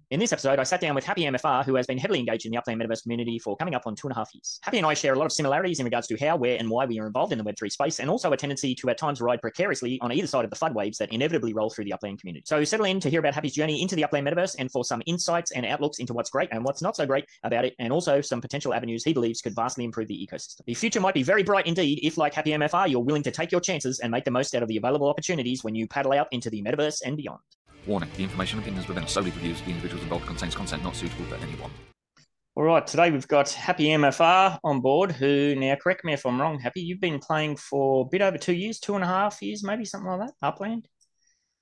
In this episode, I sat down with Happy MFR, who has been heavily engaged in the Upland Metaverse community for coming up on 2.5 years. Happy and I share a lot of similarities in regards to how, where, and why we are involved in the Web3 space, and also a tendency to at times ride precariously on either side of the flood waves that inevitably roll through the Upland community. So settle in to hear about Happy's journey into the Upland Metaverse and for some insights and outlooks into what's great and what's not so great about it, and also some potential avenues he believes could vastly improve the ecosystem. The future might be very bright indeed if, like Happy MFR, you're willing to take your chances and make the most out of the available opportunities when you paddle out into the Metaverse and beyond. Warning, the information and opinions within are solely for views of the individuals involved, contains content not suitable for anyone. All right, today we've got Happy MFR on board, who, now correct me if I'm wrong, Happy, you've been playing for a bit over 2 years, 2.5 years, maybe something like that, Upland?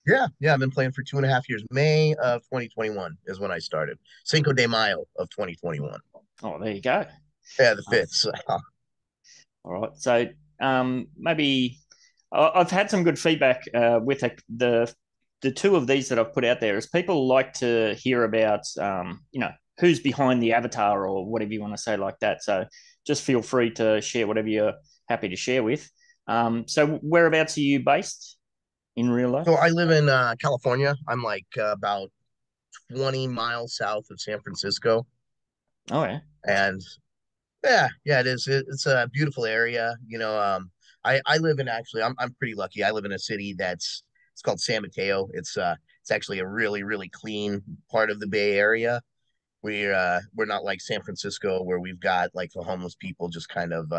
Yeah, I've been playing for 2.5 years. May of 2021 is when I started. Cinco de Mayo of 2021. Oh, there you go. Yeah, the fifth. So. All right, so maybe I've had some good feedback with the two of these that I've put out there. Is people like to hear about who's behind the avatar or whatever you want to say like that. So just feel free to share whatever you're happy to share with. So whereabouts are you based in real life? So I live in California. I'm like about 20 miles south of San Francisco. Oh yeah. And yeah, it is. It's a beautiful area. I live in I'm pretty lucky. I live in a city it's called San Mateo. It's actually a really, really clean part of the Bay Area. We're not like San Francisco where we've got like the homeless people just kind of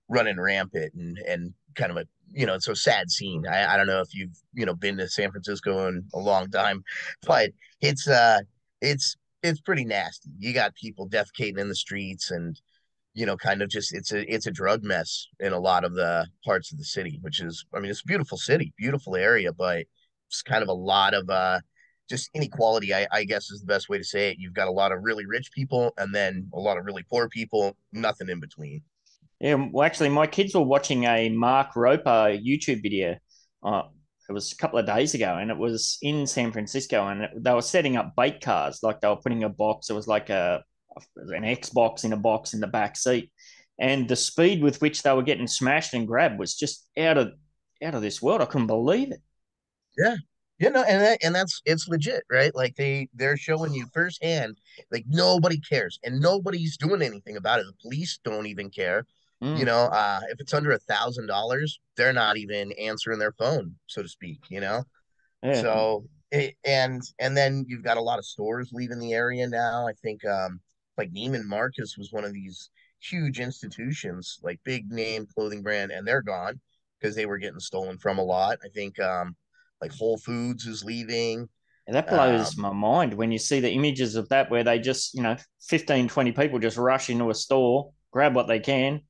running rampant and kind of it's a sad scene. I don't know if you've been to San Francisco in a long time, but it's pretty nasty. You got people defecating in the streets and kind of just it's a drug mess in a lot of the parts of the city, which is, I mean, it's a beautiful city, beautiful area, but it's kind of a lot of just inequality, I guess is the best way to say it. You've got a lot of really rich people and then a lot of really poor people, nothing in between. Yeah, well, actually, my kids were watching a Mark Roper YouTube video. It was a couple of days ago, and it was in San Francisco, and they were setting up bait cars, like they were putting a box. It was like an Xbox in a box in the back seat, and the speed with which they were getting smashed and grabbed was just out of this world. I couldn't believe it. Yeah. No, and that's it's legit, right? Like they're showing you firsthand, like nobody cares and nobody's doing anything about it. The police don't even care. Mm. If it's under $1,000, they're not even answering their phone, so to speak. Yeah. So and then you've got a lot of stores leaving the area now. I think like Neiman Marcus was one of these huge institutions, like big name clothing brand, and they're gone because they were getting stolen from a lot. I think like Whole Foods is leaving. And that blows my mind when you see the images of that, where they just, 15, 20 people just rush into a store, grab what they can,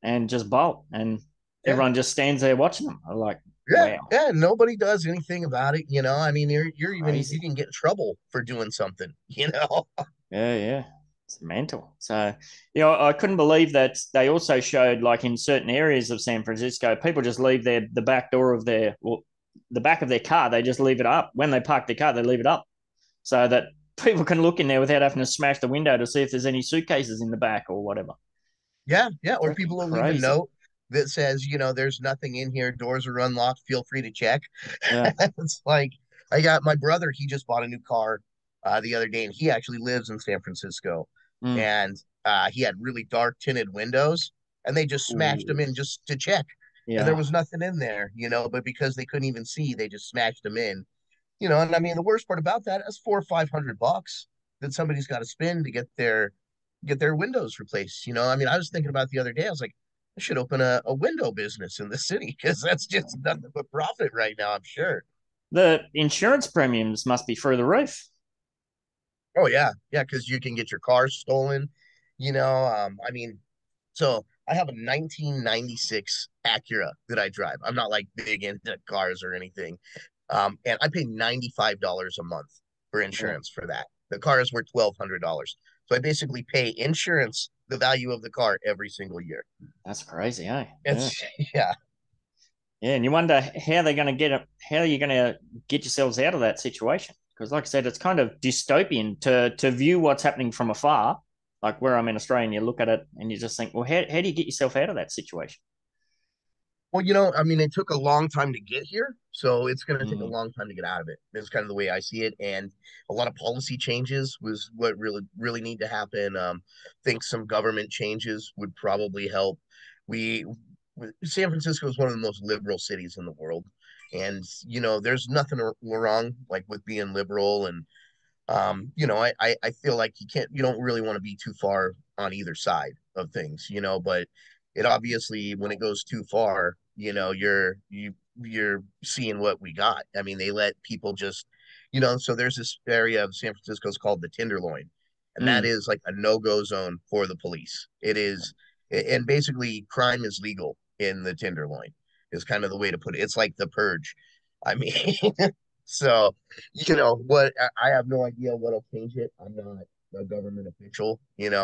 and just bolt. And everyone just stands there watching them. I'm like, wow. Yeah, nobody does anything about it. I mean, you're even, Crazy. you can get in trouble for doing something. Yeah. It's mental. So, I couldn't believe that they also showed, like, in certain areas of San Francisco, people just leave the back door of the back of their car. They just leave it up. When they park their car, they leave it up so that people can look in there without having to smash the window to see if there's any suitcases in the back or whatever. Yeah. Or people will leave a note that says, there's nothing in here. Doors are unlocked. Feel free to check. Yeah. It's like, I got my brother. He just bought a new car the other day, and he actually lives in San Francisco. And he had really dark tinted windows, and they just smashed them in just to check. Yeah. And there was nothing in there, but because they couldn't even see, they just smashed them in. And I mean, the worst part about that is $400 or $500 that somebody's got to spend to get their windows replaced. I mean, I was thinking about the other day. I was like, I should open a window business in the city because that's just nothing but profit right now, I'm sure. The insurance premiums must be through the roof. Oh yeah, because you can get your car stolen. I mean, so I have a 1996 Acura that I drive. I'm not like big into cars or anything, and I pay $95 a month for insurance for that. The car is worth $1,200, so I basically pay insurance the value of the car every single year. That's crazy, eh? It's yeah. Yeah, and you wonder how they're going to how are you going to get yourselves out of that situation? Because, like I said, it's kind of dystopian to view what's happening from afar. Like where I'm in Australia, and you look at it and you just think, well, how do you get yourself out of that situation? Well, I mean, it took a long time to get here, so it's going to take a Mm, long time to get out of it. It's kind of the way I see it, and a lot of policy changes was what really need to happen. Think some government changes would probably help. We San Francisco is one of the most liberal cities in the world, and there's nothing wrong like with being liberal, and I feel like you don't really want to be too far on either side of things, but it obviously when it goes too far, you're seeing what we got. I mean, they let people just, so there's this area of San Francisco is called the Tenderloin, and that mm. is like a no-go zone for the police. It is, and basically crime is legal in the Tenderloin is kind of the way to put it. It's like the purge. I mean, so what I have no idea what'll change it. I'm not a government official, and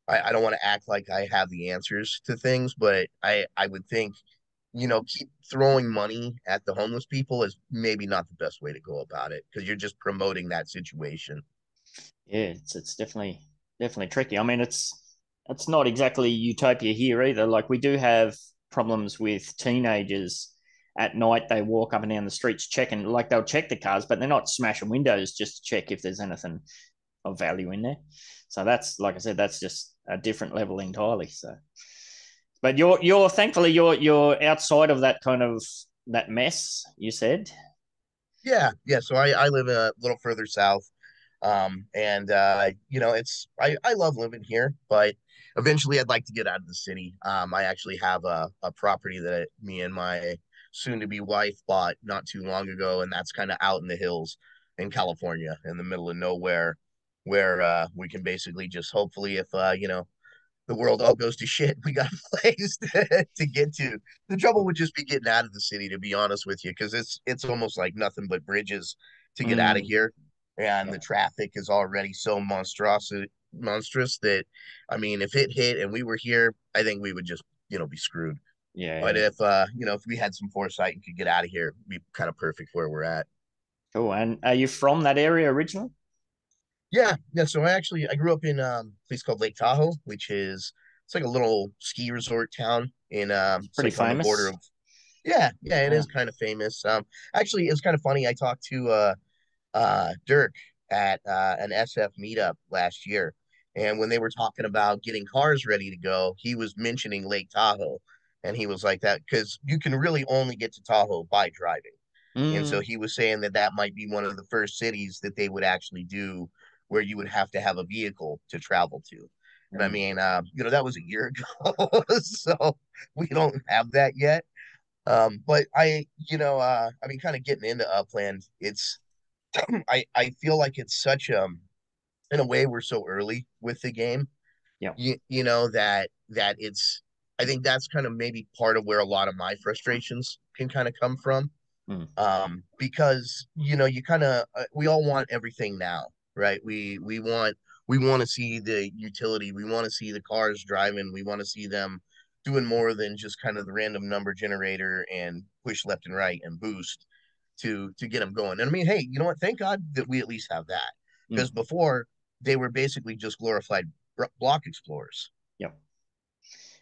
I don't want to act like I have the answers to things, but I would think, keep throwing money at the homeless people is maybe not the best way to go about it because you're just promoting that situation. Yeah, it's definitely tricky. I mean, it's not exactly utopia here either. Like we do have problems with teenagers at night. They walk up and down the streets checking, like they'll check the cars, but they're not smashing windows just to check if there's anything of value in there. So that's like I said, that's just a different level entirely. So, but you're thankfully you're outside of that kind of that mess. You said, Yeah, yeah. So I live a little further south. And I love living here, but eventually I'd like to get out of the city. I actually have a property that me and my soon to be wife bought not too long ago, and that's kind of out in the hills in California, in the middle of nowhere, where we can basically just hopefully if the world all goes to shit, we got a place to get to. The trouble would just be getting out of the city, to be honest with you, because it's almost like nothing but bridges to get out of mm, here, and yeah, the traffic is already so monstrous that, I mean, if it hit and we were here, I think we would just be screwed. But yeah, if we had some foresight and could get out of here, it'd be kind of perfect where we're at. cool. And are you from that area originally? Yeah, yeah. So I grew up in a place called Lake Tahoe, which is it's like a little ski resort town in it's Pretty like on the border famous. of yeah, it Yeah. is kind of famous. Actually it was kind of funny. I talked to Dirk at an SF meetup last year, and when they were talking about getting cars ready to go, he was mentioning Lake Tahoe, and he was like that because you can really only get to Tahoe by driving. And so Mm, he was saying that that might be one of the first cities that they would actually do where you would have to have a vehicle to travel to. And I mm, mean, that was a year ago, so we don't have that yet. But I mean, kind of getting into Upland, it's I feel like it's such in a way we're so early with the game. yeah. That it's I think that's kind of maybe part of where a lot of my frustrations can kind of come from Mm, because you kind of we all want everything now, right? We want to see the utility, we want to see the cars driving, we want to see them doing more than just kind of the random number generator and push left and right and boost to get them going. And I mean, hey, you know what, thank God that we at least have that, mm, because before they were basically just glorified block explorers. yeah.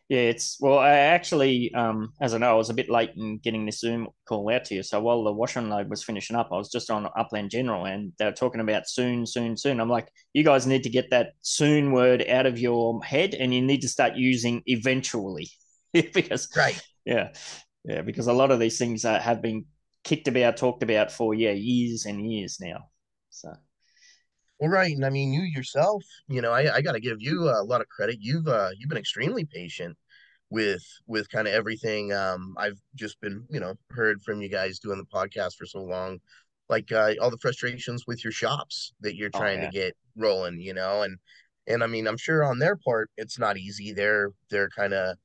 Yeah, it's well, I actually, as I know, I was a bit late in getting this Zoom call out to you. So while the washing load was finishing up, I was just on Upland General and they were talking about soon, soon, soon. I'm like, you guys need to get that soon word out of your head and you need to start using eventually because, Right. yeah, yeah, because a lot of these things have been kicked about, talked about for, yeah, years and years now. So, Well, right, and I mean, you yourself, I got to give you a lot of credit. You've been extremely patient with kind of everything. I've just been, heard from you guys doing the podcast for so long, like all the frustrations with your shops that you're oh, trying to yeah. get rolling, and I mean, I'm sure on their part it's not easy. They're kind of,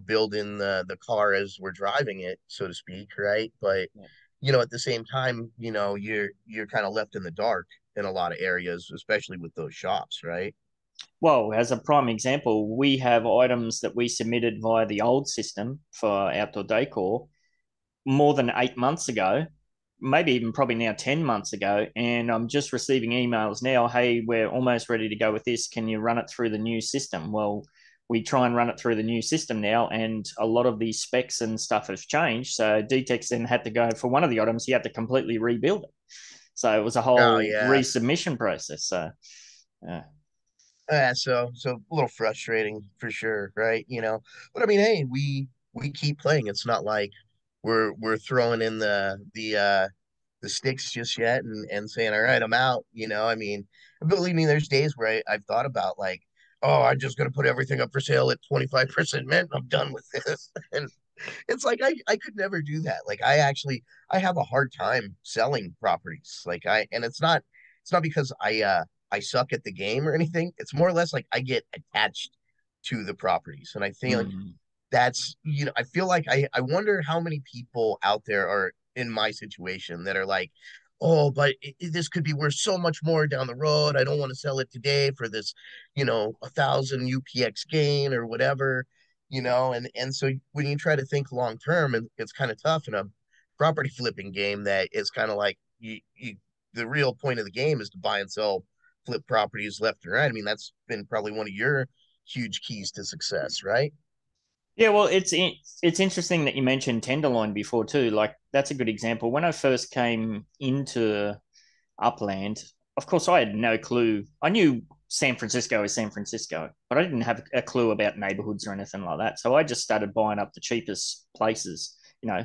building the car as we're driving it, so to speak, right? But Yeah. at the same time, you're kind of left in the dark in a lot of areas, especially with those shops, right? Well, as a prime example, we have items that we submitted via the old system for outdoor decor more than 8 months ago, maybe even probably now 10 months ago. And I'm just receiving emails now, hey, we're almost ready to go with this. Can you run it through the new system? Well, we try and run it through the new system now, and a lot of the specs and stuff has changed. So DTEX then had to go for one of the items, he had to completely rebuild it. So it was a Oh whole yeah. resubmission process. So yeah. So a little frustrating for sure, right? But I mean, hey, we keep playing. It's not like we're throwing in the sticks just yet and saying, all right, I'm out. I mean, believe me, there's days where I've thought about like, oh, I'm just gonna put everything up for sale at 25% mint. I'm done with this. And it's like I could never do that. Like I have a hard time selling properties. Like and it's not because I suck at the game or anything. It's more or less like I get attached to the properties. And I think like that's I feel like I wonder how many people out there are in my situation that are like, oh, but this could be worth so much more down the road. I don't want to sell it today for this 1,000 UPX gain or whatever. And so when you try to think long term, and it's kind of tough in a property flipping game that is kind of like you the real point of the game is to buy and sell flip properties left and right. I mean, that's been probably one of your huge keys to success, right? Yeah, well, it's interesting that you mentioned Tenderloin before too. Like that's a good example. When I first came into Upland, of course, I had no clue. I knew San Francisco is San Francisco, but I didn't have a clue about neighborhoods or anything like that. So I just started buying up the cheapest places. You know,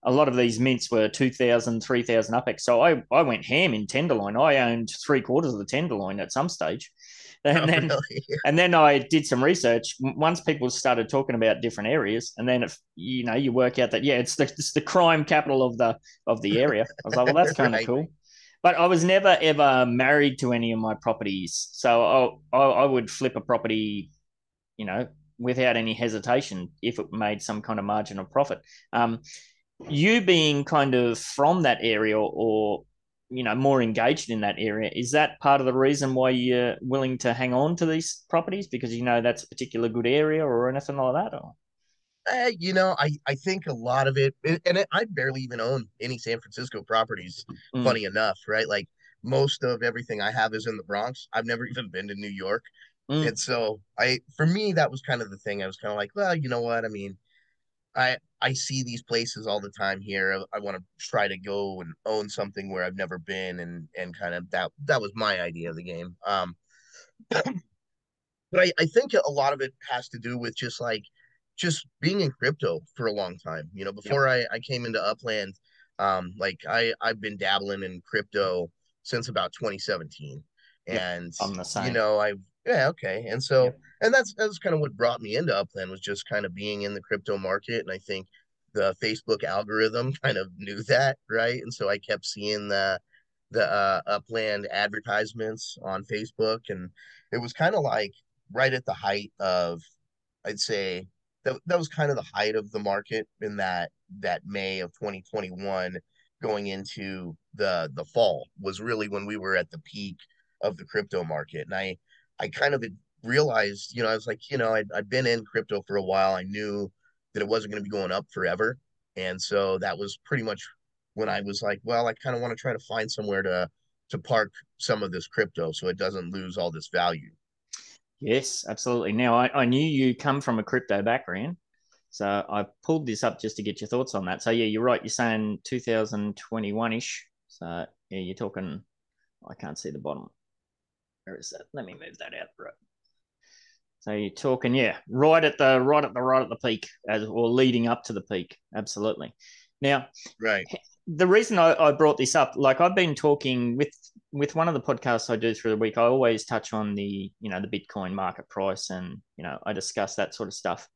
a lot of these mints were 2,000, 3,000 UPX. So I went ham in Tenderloin. I owned three-quarters of the Tenderloin at some stage. And Oh, then really? and then I did some research once people started talking about different areas. And then if you work out that it's the crime capital of the area. I was like, well, that's kind of Right. cool. But I was never ever married to any of my properties. So I would flip a property, you know, without any hesitation if it made some kind of margin of profit. You being kind of from that area or more engaged in that area, is that part of the reason why you're willing to hang on to these properties because that's a particular good area or anything like that? Or I think a lot of it, I barely even own any San Francisco properties, mm, funny enough, right? Like most of everything I have is in the Bronx. I've never even been to New York. mm, And so for me, that was kind of the thing. I was kind of like, well, you know what? I mean, I see these places all the time here. I want to try to go and own something where I've never been and kind of that was my idea of the game. But I think a lot of it has to do with just being in crypto for a long time. yep, Before I came into Upland, like I've been dabbling in crypto since about 2017. yep, And I'm the same. I've yeah, okay. And so Yep. and that's kind of what brought me into Upland was just kind of being in the crypto market. And I think the Facebook algorithm kind of knew that, right? And so I kept seeing the Upland advertisements on Facebook, and it was kind of like right at the height of, I'd say that was kind of the height of the market in that May of 2021 going into the fall was really when we were at the peak of the crypto market. And I kind of had realized, I was like, I'd been in crypto for a while. I knew that it wasn't going to be going up forever. And so that was pretty much when I was like, well, I kind of want to try to find somewhere to park some of this crypto so it doesn't lose all this value. Yes, absolutely. Now, I knew you come from a crypto background, so I pulled this up just to get your thoughts on that. So, yeah, you're right. You're saying 2021 ish. So, yeah, you're talking, I can't see the bottom. Where is that? Let me move that out. Right. So you're talking, yeah, right at the peak, or leading up to the peak. Absolutely. Now, Right. the reason I brought this up, like I've been talking with one of the podcasts I do through the week, I always touch on the Bitcoin market price, and I discuss that sort of stuff.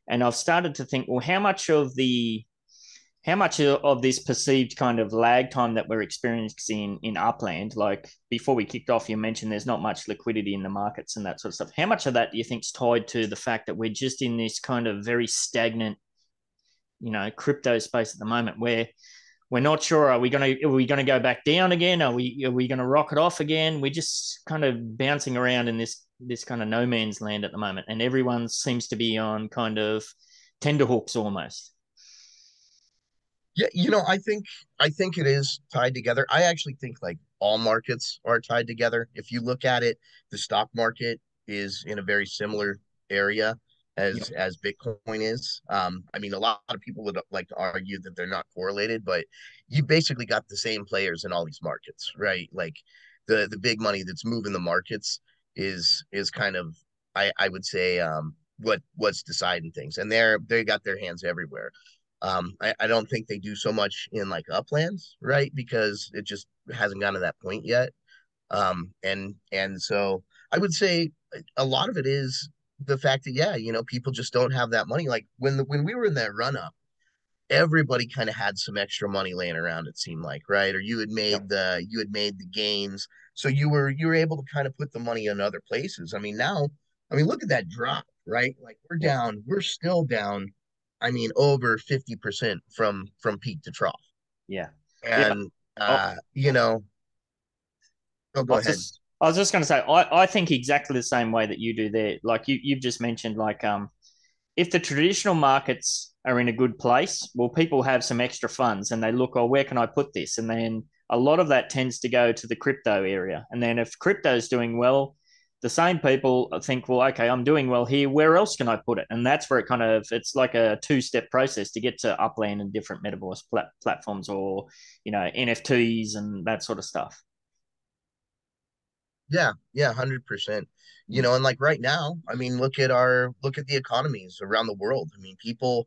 And I've started to think, well, how much of this perceived kind of lag time that we're experiencing in Upland, like before we kicked off, you mentioned there's not much liquidity in the markets and that sort of stuff. How much of that do you think is tied to the fact that we're just in this kind of very stagnant, crypto space at the moment where we're not sure, are we gonna go back down again? Are we gonna rock it off again? We're just kind of bouncing around in this kind of no man's land at the moment, and everyone seems to be on kind of tenderhooks almost. Yeah, I think it is tied together. I actually think like all markets are tied together. If you look at it, the stock market is in a very similar area Yep. as Bitcoin is. I mean, a lot of people would like to argue that they're not correlated, but you basically got the same players in all these markets, right? Like the big money that's moving the markets is kind of I would say what's deciding things, and they got their hands everywhere. I don't think they do so much in like uplands, right? Because it just hasn't gotten to that point yet. And so I would say a lot of it is the fact that yeah, people just don't have that money. Like when we were in that run up, everybody kind of had some extra money laying around, it seemed like, right? Or Yep. you had made the gains. So you were able to kind of put the money in other places. I mean, now, I mean, look at that drop, right? Like Yep. we're still down, I mean, over 50% from peak to trough. Yeah. Yeah. And Oh, oh, go ahead. I was just going to say, I think exactly the same way that you do there. Like you've just mentioned, like if the traditional markets are in a good place, well, people have some extra funds and they look, oh, where can I put this? And then a lot of that tends to go to the crypto area. And then if crypto is doing well, the same people think, well, okay, I'm doing well here. Where else can I put it? And that's where it's like a two-step process to get to Upland and different metaverse platforms, or, NFTs and that sort of stuff. Yeah, yeah, 100%. Mm. And like right now, I mean, look at the economies around the world. I mean, people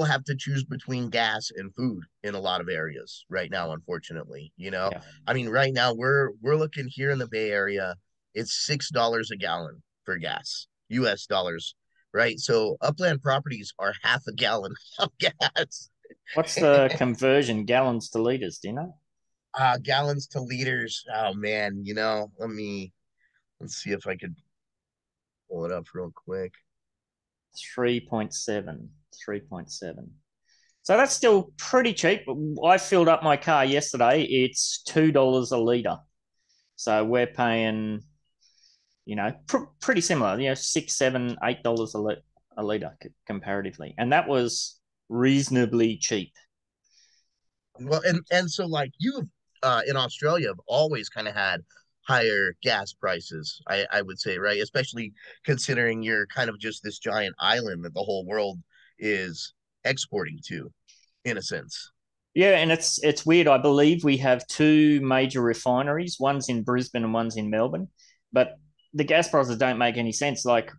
have to choose between gas and food in a lot of areas right now, unfortunately. Yeah. I mean, right now we're looking here in the Bay Area, it's $6 a gallon for gas, US dollars, right? So upland properties are half a gallon of gas. What's the conversion gallons to liters? Do you know? Gallons to liters. Oh man, let's see if I could pull it up real quick. 3.7. 3.7. So that's still pretty cheap. I filled up my car yesterday. It's $2 a litre. So we're paying, pretty similar, six, $7, $8 a litre comparatively. And that was reasonably cheap. Well, and so like you in Australia have always kind of had higher gas prices, I would say, right? Especially considering you're kind of just this giant island that the whole world is exporting to, in a sense. Yeah, and it's weird. I believe we have two major refineries. One's in Brisbane and one's in Melbourne, but the gas prices don't make any sense. Like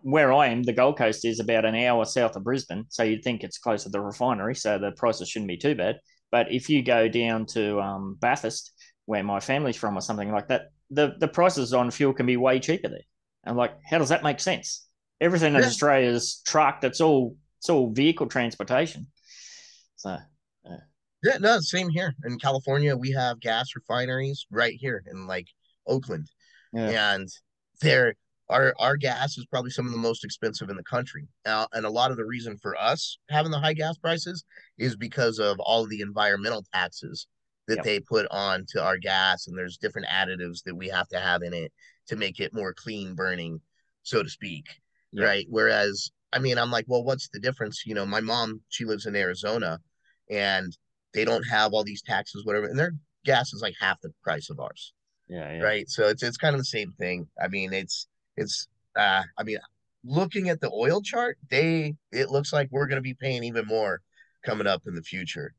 where I am, the Gold Coast is about an hour south of Brisbane, so you'd think it's close to the refinery, so the prices shouldn't be too bad. But if you go down to Bathurst, where my family's from, or something like that, the prices on fuel can be way cheaper there. I'm like, how does that make sense? Everything in Yeah, Australia is trucked. It's all vehicle transportation. So yeah, no, same here in California. We have gas refineries right here in like Oakland, yeah, and there our gas is probably some of the most expensive in the country. And a lot of the reason for us having the high gas prices is because of all of the environmental taxes that yep, they put on to our gas, and there's different additives that we have to have in it to make it more clean burning, so to speak. yep. Right. Whereas, I mean, I'm like, well, what's the difference? My mom, she lives in Arizona, and they don't have all these taxes, whatever, and their gas is like half the price of ours, Yeah, yeah. right? So it's kind of the same thing. I mean, it's I mean, looking at the oil chart, it looks like we're going to be paying even more coming up in the future.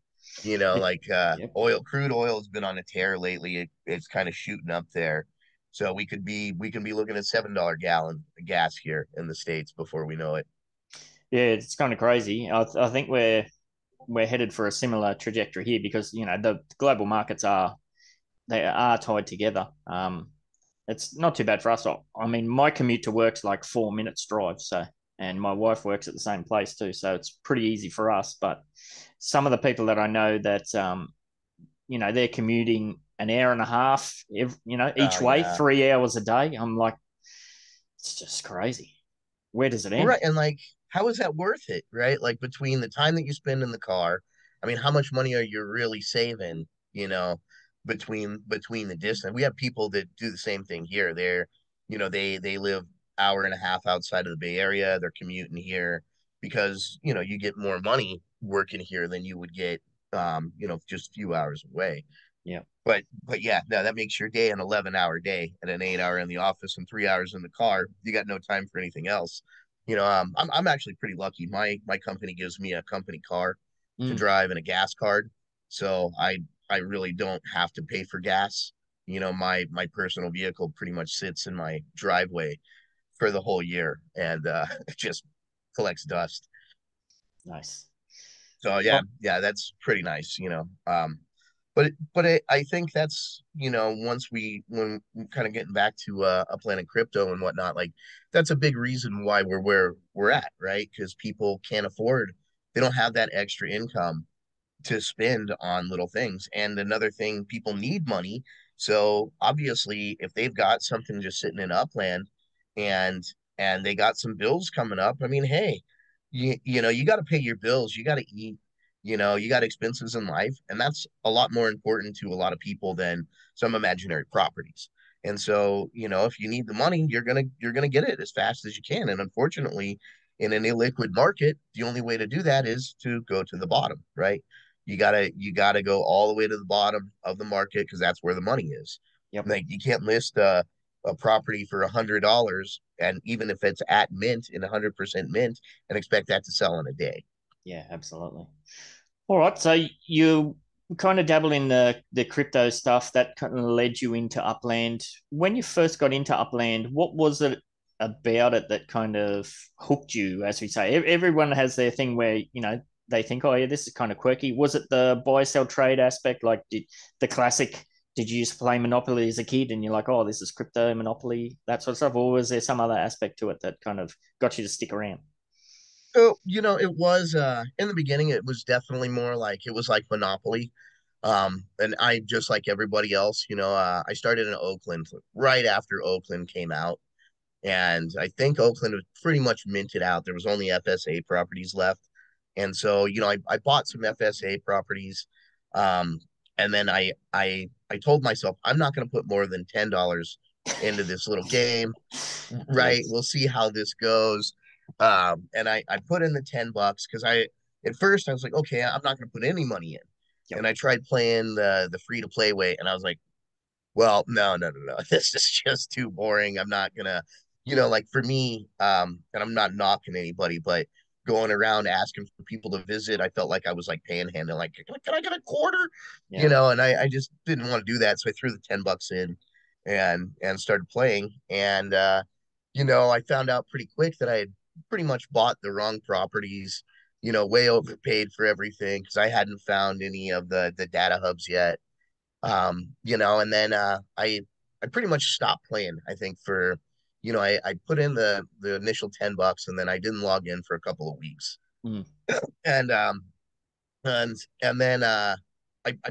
Like Yep. crude oil has been on a tear lately. It's kind of shooting up there. So we can be looking at $7 gallon of gas here in the States before we know it. Yeah, it's kind of crazy. I think we're headed for a similar trajectory here because the global markets are tied together. It's not too bad for us. I mean, my commute to work's like 4 minutes drive, so, and my wife works at the same place too, so it's pretty easy for us. But some of the people that I know that they're commuting an hour and a half, Oh each way, yeah. 3 hours a day. I'm like, it's just crazy. Where does it Well, end? right. And like, how is that worth it, right? Like between the time that you spend in the car, I mean, how much money are you really saving, between the distance? We have people that do the same thing here. They live hour and a half outside of the Bay Area. They're commuting here because, you get more money working here than you would get just a few hours away. Yeah. But yeah, no, that makes your day an 11-hour day and an 8-hour in the office and 3 hours in the car. You got no time for anything else. I'm actually pretty lucky. My company gives me a company car to Mm, drive and a gas card, so I really don't have to pay for gas. My personal vehicle pretty much sits in my driveway for the whole year, and it just collects dust. nice. So yeah, Well, yeah, that's pretty nice. I think that's once when kind of getting back to Upland and crypto and whatnot, like that's a big reason why we're where we're at, right? Because people can't afford, they don't have that extra income to spend on little things. And another thing, people need money. So obviously, if they've got something just sitting in Upland and and they got some bills coming up, I mean, hey, you got to pay your bills, you got to eat, you got expenses in life, and that's a lot more important to a lot of people than some imaginary properties. And so, if you need the money, you're gonna get it as fast as you can. And unfortunately, in an illiquid market, the only way to do that is to go to the bottom, right? You gotta go all the way to the bottom of the market because that's where the money is. yep. Like you can't list a property for $100, and even if it's at mint in 100% mint, and expect that to sell in a day. Yeah, absolutely. All right. So you kind of dabble in the crypto stuff that kind of led you into Upland. When you first got into Upland, what was it about it that kind of hooked you, as we say? Everyone has their thing where, they think, oh, yeah, this is kind of quirky. Was it the buy, sell, trade aspect? Like, the classic, did you used to play Monopoly as a kid and you're like, oh, this is crypto, Monopoly, that sort of stuff? Or was there some other aspect to it that kind of got you to stick around? So, it was in the beginning it was definitely more like it was like Monopoly. And I just like everybody else, I started in Oakland right after Oakland came out. And I think Oakland was pretty much minted out. There was only FSA properties left. And so, I bought some FSA properties. Um, and then I told myself I'm not going to put more than $10 into this little game, right? Yes. We'll see how this goes. And I put in the $10 because at first I was like, okay, I'm not going to put any money in. Yep. And I tried playing the free to play way, and I was like, well, no, no, no, no. This is just too boring. I'm not gonna, like for me, and I'm not knocking anybody, but going around asking for people to visit, I felt like I was like panhandling, like, can I get a quarter? Yeah. And I just didn't want to do that. So I threw the $10 in and started playing. And I found out pretty quick that I had pretty much bought the wrong properties, way overpaid for everything because I hadn't found any of the data hubs yet. And then I pretty much stopped playing. I think for I put in the initial $10 and then I didn't log in for a couple of weeks. Mm. And and then I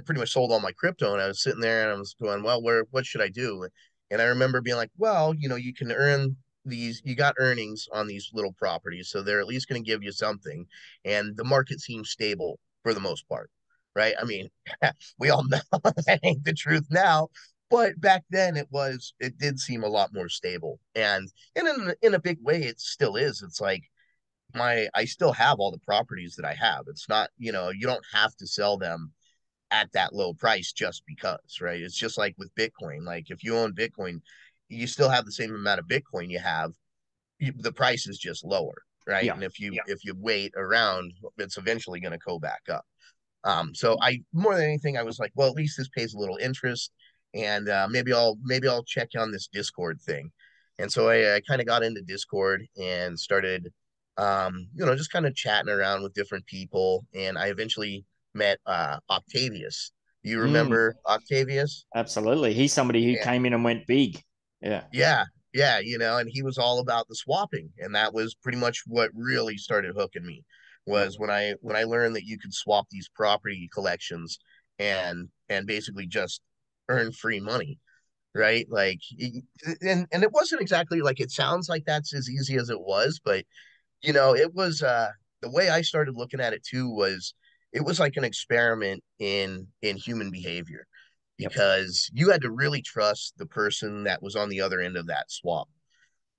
pretty much sold all my crypto and I was sitting there and I was going, well, what should I do? And I remember being like, well, you can earn you got earnings on these little properties, so they're at least going to give you something. And the market seems stable for the most part, right? I mean, we all know that ain't the truth now, but back then it did seem a lot more stable. And in a big way, it still is. It's like I still have all the properties that I have. It's not, you don't have to sell them at that low price just because, right? It's just like with Bitcoin. Like if you own Bitcoin, you still have the same amount of Bitcoin you have. The price is just lower, right? Yeah. And if you wait around, it's eventually going to go back up. So I more than anything, I was like, well, at least this pays a little interest, and maybe I'll check on this Discord thing. And so I kind of got into Discord and started, just kind of chatting around with different people, and I eventually met Octavius. Do you Mm. remember Octavius? Absolutely. He's somebody who Yeah, came in and went big. Yeah. yeah, yeah, and he was all about the swapping, and that was pretty much what really started hooking me Yep. was when I learned that you could swap these property collections and basically just earn free money, right? Like and it wasn't exactly like it sounds like that's as easy as it was, but it was the way I started looking at it too was it was like an experiment in human behavior Yep. because you had to really trust the person that was on the other end of that swap.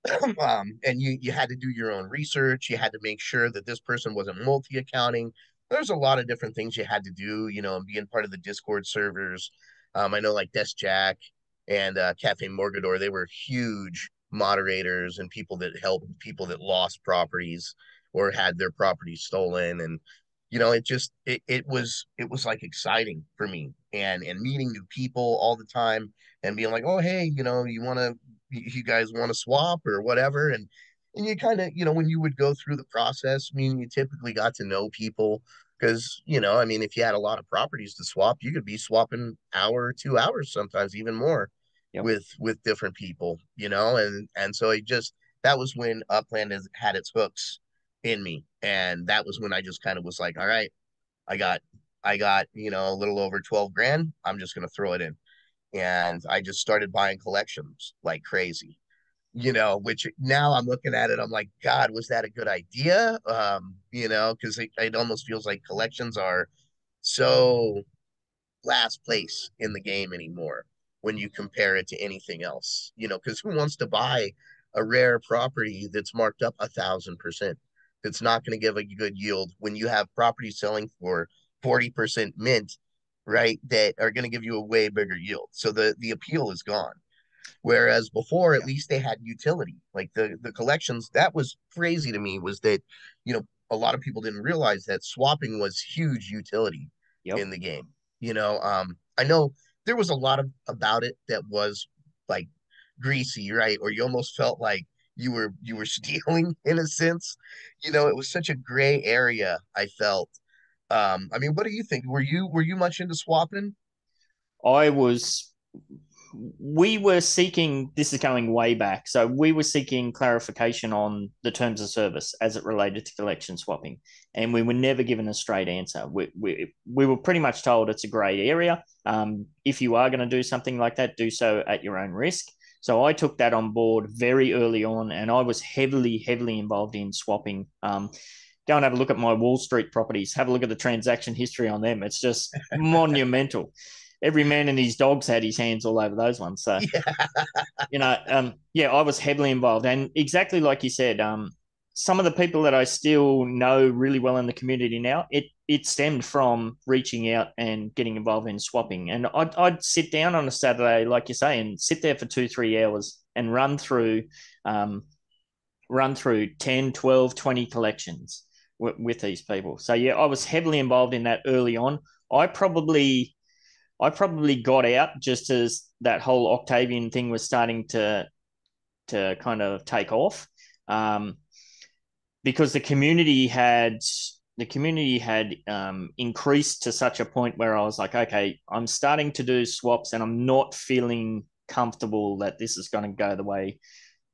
And you had to do your own research. You had to make sure that this person wasn't multi-accounting. There's a lot of different things you had to do, and being part of the Discord servers. I know like Desk Jack and Cafe Morgador, they were huge moderators and people that helped people that lost properties or had their properties stolen. And it was like exciting for me, and meeting new people all the time and being like, oh hey, you guys want to swap or whatever. And you kind of, when you would go through the process, I mean, you typically got to know people because, I mean, if you had a lot of properties to swap, you could be swapping hour, 2 hours, sometimes even more Yep. with different people, and so that was when Upland had its hooks in me. And that was when I just kind of was like, all right, I got a little over 12 grand. I'm just gonna throw it in. And I just started buying collections like crazy, which now I'm looking at it, I'm like, God, was that a good idea? Because it almost feels like collections are so last place in the game anymore when you compare it to anything else. Because who wants to buy a rare property that's marked up 1,000%? That's not going to give a good yield when you have properties selling for 40% mint, right? That are going to give you a way bigger yield. So the appeal is gone. Whereas before, at Yep. least they had utility. Like the collections, that was crazy to me, was that, a lot of people didn't realize that swapping was huge utility Yep. in the game. I know there was a lot of about it that was like greasy, right? Or you almost felt like you were stealing in a sense. It was such a gray area, I felt. I mean, what do you think? Were you much into swapping? I was we were seeking, this is going way back, so we were seeking clarification on the terms of service as it related to collection swapping, and we were never given a straight answer. We were pretty much told it's a grey area. If you are going to do something like that, do so at your own risk. So I took that on board very early on, and I was heavily involved in swapping. Go and have a look at my Wall Street properties. Have a look at the transaction history on them. It's just monumental. Every man and his dogs had his hands all over those ones. So, Yeah, yeah, I was heavily involved. And exactly like you said, some of the people that I still know really well in the community now, it stemmed from reaching out and getting involved in swapping. And I'd sit down on a Saturday, like you say, and sit there for 2-3 hours and run through 10, 12, 20 collections with these people. So yeah, I was heavily involved in that early on. I probably I probably got out just as that whole Octavian thing was starting to kind of take off, um, because the community had increased to such a point where I was like, okay, I'm starting to do swaps, and I'm not feeling comfortable that this is going to go the way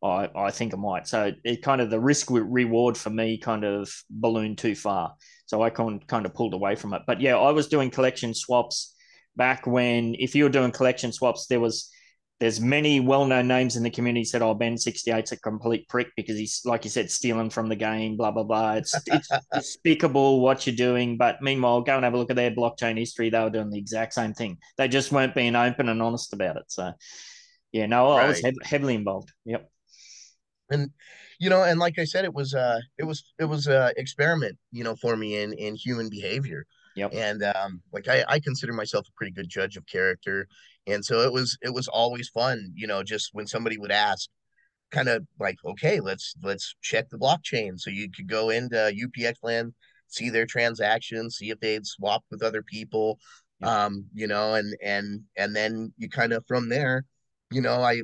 I think it might. So it kind of, the risk reward for me kind of ballooned too far. So I kind of pulled away from it. But yeah, I was doing collection swaps back when, if you were doing collection swaps, there's many well-known names in the community said, oh, Ben 68's a complete prick because he's, like you said, stealing from the game, blah, blah, blah. It's despicable what you're doing. But meanwhile, go and have a look at their blockchain history. They were doing the exact same thing. They just weren't being open and honest about it. So yeah, no, I was right. heavily involved. Yep. And and like I said, it was a experiment, for me in human behavior. Yep. And like I consider myself a pretty good judge of character. And so it was always fun, just when somebody would ask, kind of like, okay, let's check the blockchain. So you could go into UPX land, see their transactions, see if they'd swapped with other people, Yep. and then you kind of from there, I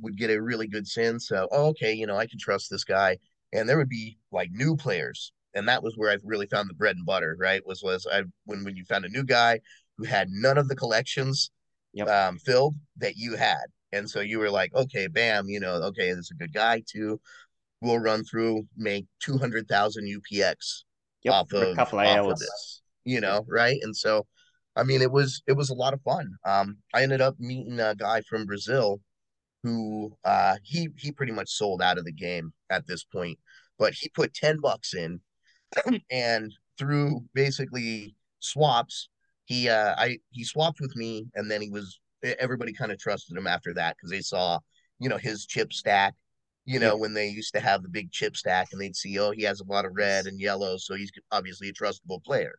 would get a really good sense of, oh, okay, I can trust this guy. And there would be like new players. And that was where I really found the bread and butter, right? Was I when you found a new guy who had none of the collections Yep. filled that you had. And so you were like, okay, bam, okay, this is a good guy too. We'll run through, make 200,000 UPX Yep. off For a of couple of off of hours. this, Yep. right? And so, I mean, it was a lot of fun. I ended up meeting a guy from Brazil who he pretty much sold out of the game at this point, but he put $10 in, and through basically swaps, he swapped with me, and then everybody kind of trusted him after that because they saw, his chip stack, Yep. when they used to have the big chip stack, and they'd see, oh, he has a lot of red and yellow, so he's obviously a trustable player.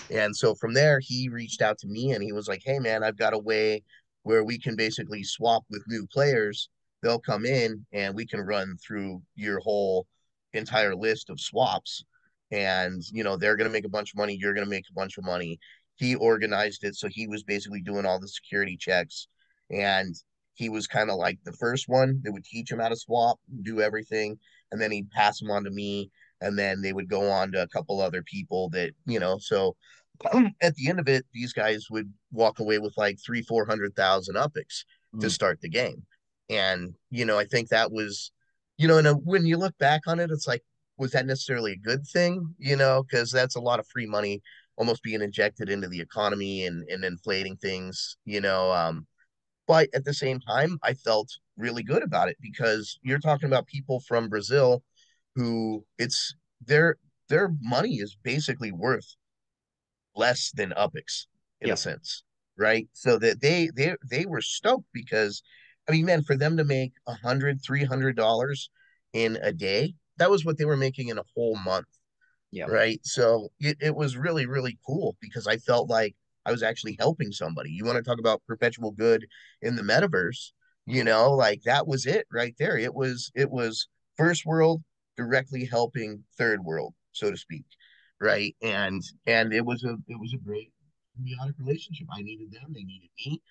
And so from there, he reached out to me and he was like, hey man, I've got a way where we can basically swap with new players, they'll come in and we can run through your whole entire list of swaps. And, they're going to make a bunch of money. You're going to make a bunch of money. He organized it. So he was basically doing all the security checks. And he was kind of like the first one that would teach him how to swap, do everything. And then he'd pass them on to me. And then they would go on to a couple other people that, so at the end of it, these guys would walk away with like 400,000 UPIX to Mm. start the game. And, I think that was, and when you look back on it, it's like, was that necessarily a good thing? Because that's a lot of free money almost being injected into the economy and inflating things, but at the same time, I felt really good about it because you're talking about people from Brazil who it's their money is basically worth less than UPIX in a Yeah. sense, right? So that they were stoked because, I mean, man, for them to make $100, $300 in a day, that was what they were making in a whole month, Yeah. right? So it was really, really cool because I felt like I was actually helping somebody. You want to talk about perpetual good in the metaverse, like that was it right there. It was first world directly helping third world, so to speak. Right. And it was a great symbiotic relationship. I needed them, they needed me.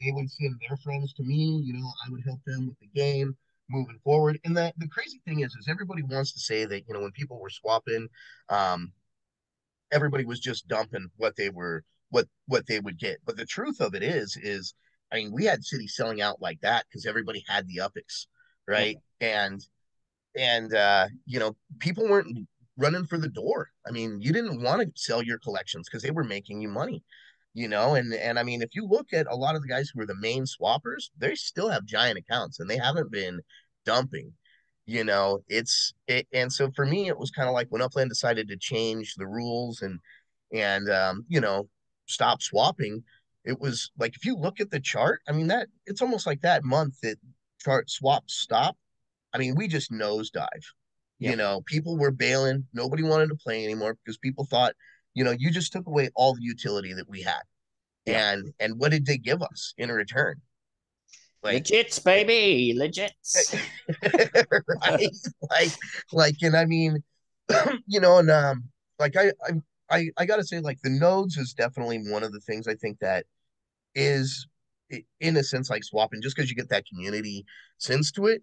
They would send their friends to me, I would help them with the game moving forward. And the crazy thing is everybody wants to say that, when people were swapping, um, everybody was just dumping what they would get. But the truth of it is, I mean, we had cities selling out like that because everybody had the UPIX, Yeah. right? And people weren't running for the door. I mean, you didn't want to sell your collections because they were making you money, and I mean, if you look at a lot of the guys who are the main swappers, they still have giant accounts and they haven't been dumping. And so for me, it was kind of like when Upland decided to change the rules and stop swapping. It was like if you look at the chart, I mean that it's almost like that month that chart swaps stopped. I mean, we just nosedive. Yeah. People were bailing. Nobody wanted to play anymore because people thought, you just took away all the utility that we had. Yeah. And what did they give us in return? Like, Legits, baby. Legits. right? Like, and I mean, and like I gotta say, like the nodes is definitely one of the things I think that is in a sense like swapping, just because you get that community sense to it,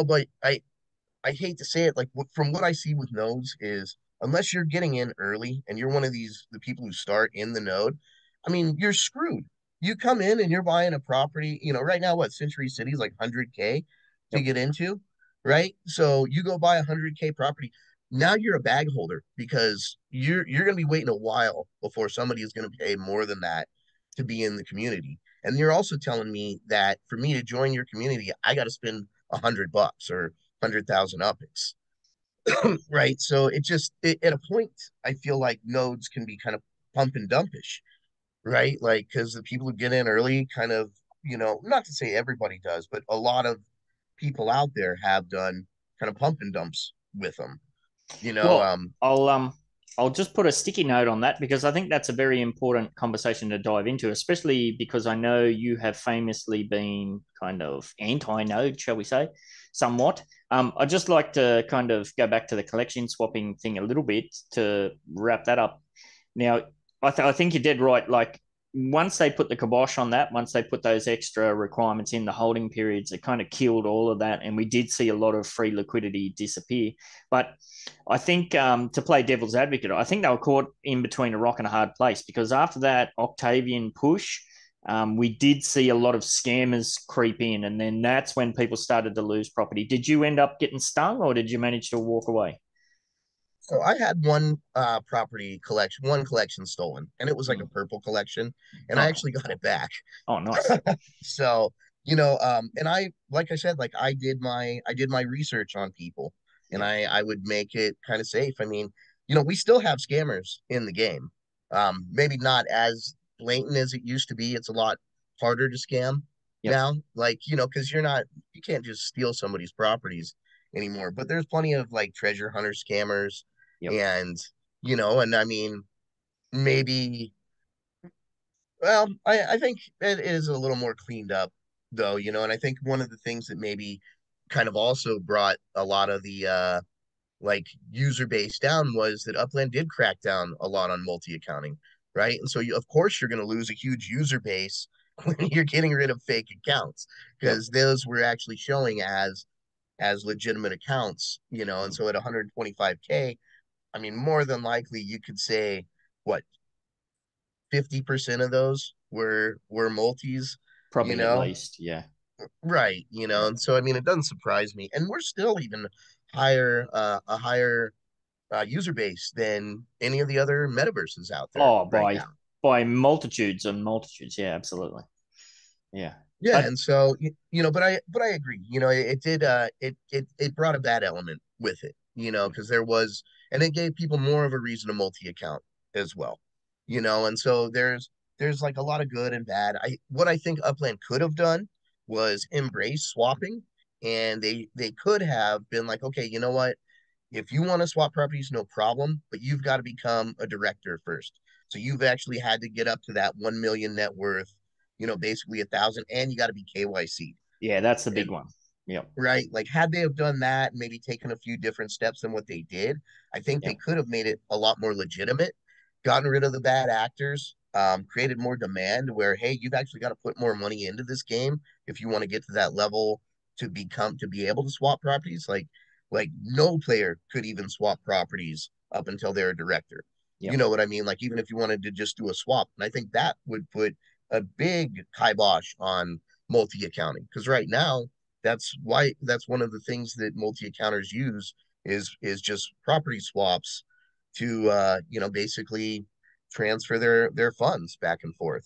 but I hate to say it, like from what I see with nodes is unless you're getting in early and you're one of the people who start in the node, I mean, you're screwed. You come in and you're buying a property, right now, what Century City is like 100K to Yep. get into, right? So you go buy a 100K property. Now you're a bag holder because you're going to be waiting a while before somebody is going to pay more than that to be in the community. And you're also telling me that for me to join your community, I got to spend $100 or 100,000 UPIX, right? So at a point, I feel like nodes can be kind of pump and dumpish, right? Like, because the people who get in early kind of, not to say everybody does, but a lot of people out there have done kind of pump and dumps with them, you know. Well, I'll just put a sticky note on that because I think that's a very important conversation to dive into, especially because I know you have famously been kind of anti-node, shall we say, somewhat. I'd just like to kind of go back to the collection swapping thing a little bit to wrap that up. Now, I think you're dead right. Like once they put the kibosh on that, once they put those extra requirements in the holding periods, it kind of killed all of that, and we did see a lot of free liquidity disappear. But I think to play devil's advocate, I think they were caught in between a rock and a hard place because after that Octavian push, we did see a lot of scammers creep in, and then that's when people started to lose property. Did you end up getting stung, or did you manage to walk away? So I had one collection stolen, and it was like a Mm. purple collection, and I Oh, actually got it back. oh, nice. So, and like I said, like I did my research on people and Yeah, I would make it kind of safe. I mean, we still have scammers in the game. Maybe not as blatant as it used to be. It's a lot harder to scam yep, now, like, because you can't just steal somebody's properties anymore. But there's plenty of like treasure hunter scammers yep. and, and I mean, maybe well, I think it is a little more cleaned up though, and I think one of the things that maybe kind of also brought a lot of the like user base down was that Upland did crack down a lot on multi-accounting, right? And so of course you're going to lose a huge user base when you're getting rid of fake accounts, Yep. because those were actually showing as legitimate accounts, and Mm. so at 125K, I mean, more than likely you could say what 50% of those were multis, you Probably at know, least. Yeah. right, Yeah. and so I mean it doesn't surprise me, and we're still even higher a higher user base than any of the other metaverses out there Oh, right by now. multitudes and multitudes. Yeah, absolutely. Yeah. Yeah, But and so but I agree. It did it brought a bad element with it, because there was, and it gave people more of a reason to multi-account as well. And so there's like a lot of good and bad. I think Upland could have done was embrace swapping, and they could have been like, okay, you know what? If you want to swap properties, no problem, but you've got to become a director first. So you've actually had to get up to that 1 million net worth, basically 1,000, and you got to be KYC. yeah, that's the big And one. Yep. right, like had they have done that, maybe taken a few different steps than what they did, I think they Yep. could have made it a lot more legitimate, gotten rid of the bad actors, created more demand where, hey, you've actually got to put more money into this game if you want to get to that level to be able to swap properties. Like no player could even swap properties up until they're a director. You Yep. know what I mean? Like even if you wanted to just do a swap, and I think that would put a big kibosh on multi accounting, because right now that's one of the things that multi-accounters use is just property swaps to basically transfer their funds back and forth.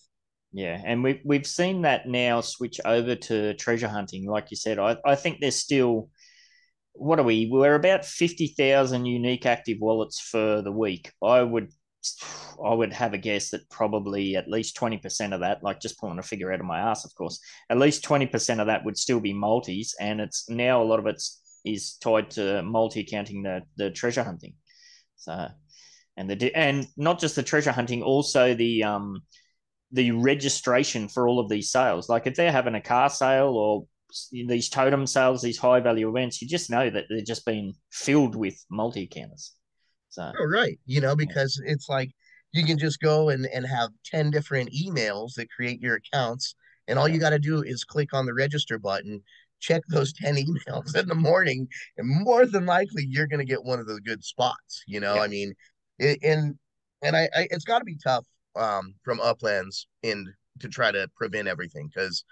Yeah, and we've seen that now switch over to treasure hunting. Like you said, I think there's still, what are we? We're about 50,000 unique active wallets for the week. I would have a guess that probably at least 20% of that, like just pulling a figure out of my ass, of course, at least 20% of that would still be multis, and it's now a lot of it is tied to multi accounting the treasure hunting. So and not just the treasure hunting, also the registration for all of these sales. Like if they're having a car sale or these totem sales, these high value events, you just know that they're just being filled with multi accounters. So Oh, right. Because it's like you can just go and have 10 different emails that create your accounts, and all yeah, you got to do is click on the register button, check those 10 emails in the morning, and more than likely you're going to get one of the good spots. yeah, I mean, it, and I it's got to be tough from Uplands in to try to prevent everything, because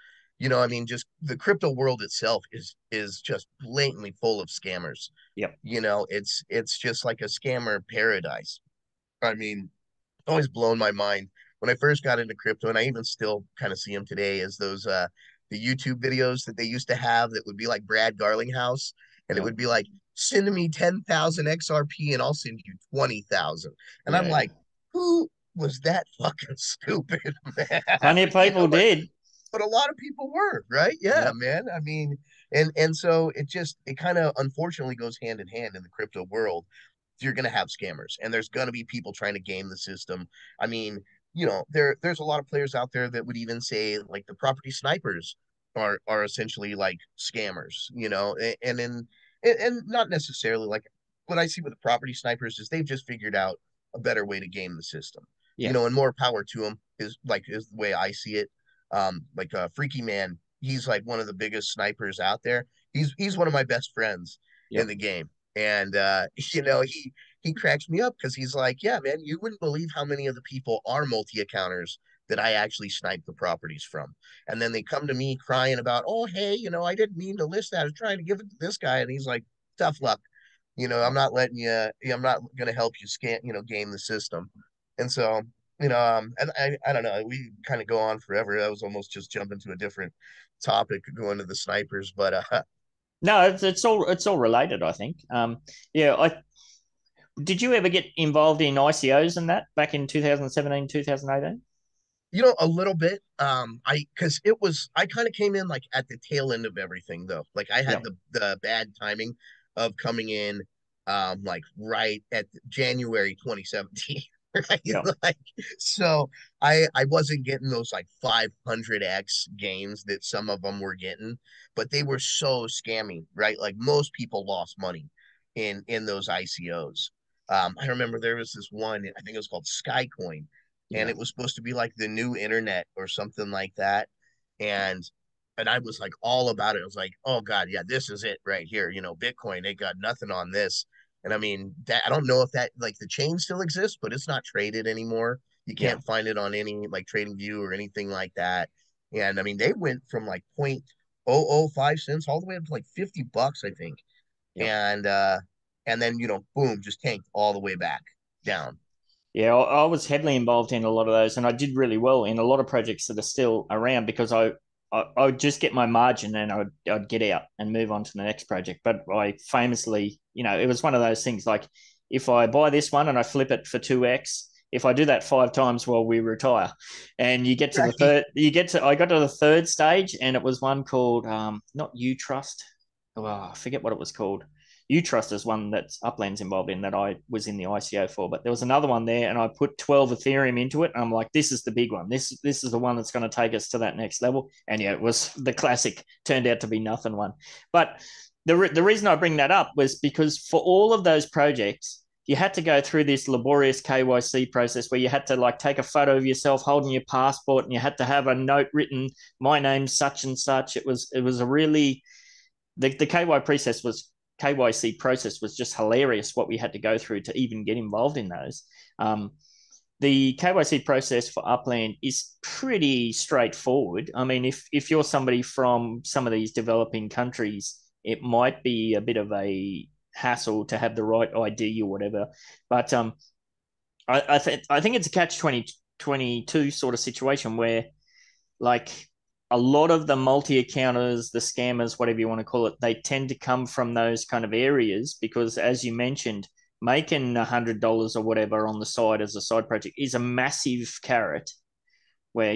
I mean, just the crypto world itself is just blatantly full of scammers. yep, It's just like a scammer paradise. I mean, always blown my mind when I first got into crypto, and I even still kind of see them today, as those the YouTube videos that they used to have that would be like Brad Garlinghouse, and it yep, would be like, send me 10,000 XRP and I'll send you 20,000. And I'm yeah, yeah. like, who was that fucking stupid, man? Plenty of people But did. a lot of people were, right? Yeah, Yep, man. I mean, and so it kind of unfortunately goes hand in hand in the crypto world. You're going to have scammers, and there's going to be people trying to game the system. I mean, there's a lot of players out there that would even say like the property snipers are essentially like scammers, and not necessarily like what I see with the property snipers is they've just figured out a better way to game the system, yeah, and more power to them is the way I see it. Like Freaky Man, he's like one of the biggest snipers out there. He's one of my best friends in yep, the game, and he cracks me up because he's like, yeah, man, you wouldn't believe how many of the people are multi-accounters that I actually snipe the properties from. And then they come to me crying about, oh, hey, I didn't mean to list that. I was trying to give it to this guy. And he's like, tough luck. I'm not letting you, I'm not going to help you game the system. And so, and I don't know, we kind of go on forever. That was almost just jumping to a different topic, going to the snipers, but no, it's all related, I think. Yeah, I did you ever get involved in ICOs and that back in 2017, 2018? A little bit. Because I kind of came in like at the tail end of everything, though. Like I had Yep, the bad timing of coming in, like right at January 2017. right? Yeah. Like, so I wasn't getting those like 500x gains that some of them were getting, but they were so scammy, right? Like most people lost money in those ICOs. I remember there was this one, I think it was called Skycoin, and Yeah. it was supposed to be like the new internet or something like that. And I was like all about it. I was like, oh God, yeah, this is it right here. You know, Bitcoin, they got nothing on this. And I mean, that I don't know if that like the chain still exists, but it's not traded anymore. You Yeah. can't find it on any like trading view or anything like that. And I mean, they went from like 0.005 cents all the way up to like $50, I think. Yeah. And then, boom, just tanked all the way back down. Yeah, I was heavily involved in a lot of those, and I did really well in a lot of projects that are still around because I would just get my margin and I'd get out and move on to the next project. But I famously, it was one of those things like if I buy this one and I flip it for 2x, if I do that 5 times while we retire, and you get to the Right. third, I got to the third stage, and it was one called not U Trust. Oh, I forget what it was called. Utrust is one that's Upland's involved in that I was in the ICO for, but there was another one there, and I put 12 Ethereum into it, and I'm like, this is the big one. This is the one that's going to take us to that next level. And yeah, it was the classic. Turned out to be nothing one. But the reason I bring that up was because for all of those projects, you had to go through this laborious KYC process where you had to like take a photo of yourself holding your passport, and you had to have a note written, my name's such and such. It was a really the KYC process was just hilarious what we had to go through to even get involved in those. The KYC process for Upland is pretty straightforward. I mean, if you're somebody from some of these developing countries, it might be a bit of a hassle to have the right ID or whatever. But I think it's a catch 22 sort of situation where like a lot of the multi-accounters, the scammers, whatever you want to call it, they tend to come from those kind of areas because, as you mentioned, making $100 or whatever on the side as a side project is a massive carrot. Where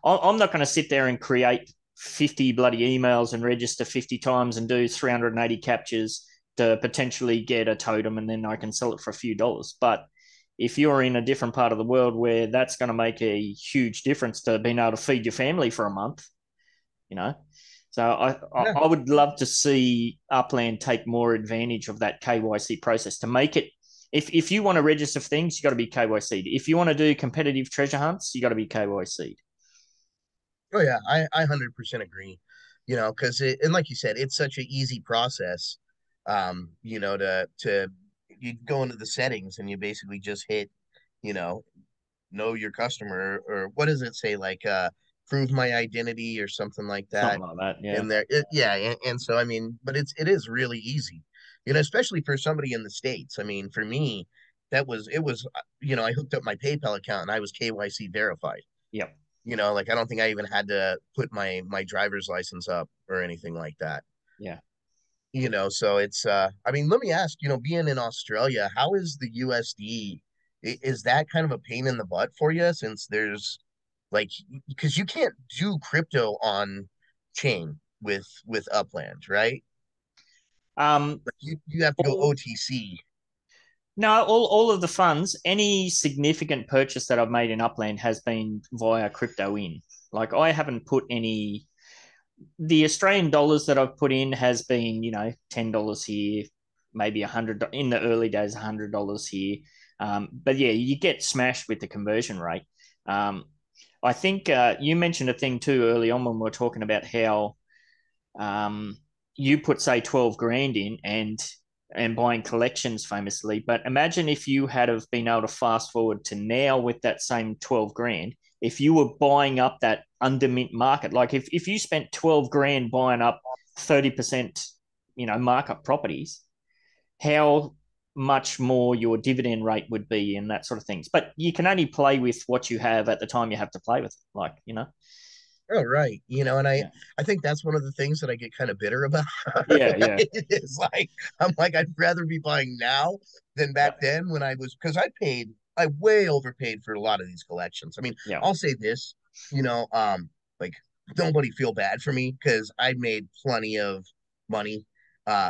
I'm not going to sit there and create 50 bloody emails and register 50 times and do 380 captures to potentially get a totem and then I can sell it for a few dollars. But if you're in a different part of the world where that's going to make a huge difference to being able to feed your family for a month, you know. So Yeah. I would love to see Upland take more advantage of that KYC process to make it. If you want to register things, you got to be KYC'd. If you want to do competitive treasure hunts, you got to be KYC'd. Oh yeah, I 100% agree. Because and like you said, it's such an easy process. To you go into the settings and you basically just hit, you know your customer, or what does it say, like prove my identity or something like that Something like that, yeah. in there. Yeah, and so I mean, but it is really easy, especially for somebody in the States. I mean, for me, I hooked up my PayPal account and I was KYC verified. Yep. Like I don't think I even had to put my driver's license up or anything like that. Yeah. So it's I mean, let me ask, being in Australia, how is the USD? Is that kind of a pain in the butt for you, since there's like, because you can't do crypto on chain with Upland, right? Um, Like you have to go all, OTC. no, all of the funds, any significant purchase that I've made in Upland has been via crypto in. Like I haven't put any the Australian dollars that I've put in has been, $10 here, maybe 100 in the early days, $100 here. But yeah, you get smashed with the conversion rate. Um, I think you mentioned a thing too early on when we were talking about how um, you put say 12 grand in and buying collections famously. But imagine if you had have been able to fast forward to now with that same 12 grand, if you were buying up that under mint market, like if you spent 12 grand buying up 30%, markup properties, how much more your dividend rate would be and that sort of things. But you can only play with what you have at the time you have to play with it. Like. Oh, right. And I Yeah. I think that's one of the things that I get kind of bitter about. Yeah, Right? yeah. It's like I'm like I'd rather be buying now than back Yeah. then when because I way overpaid for a lot of these collections. I mean, Yeah. I'll say this, like nobody feel bad for me because I made plenty of money,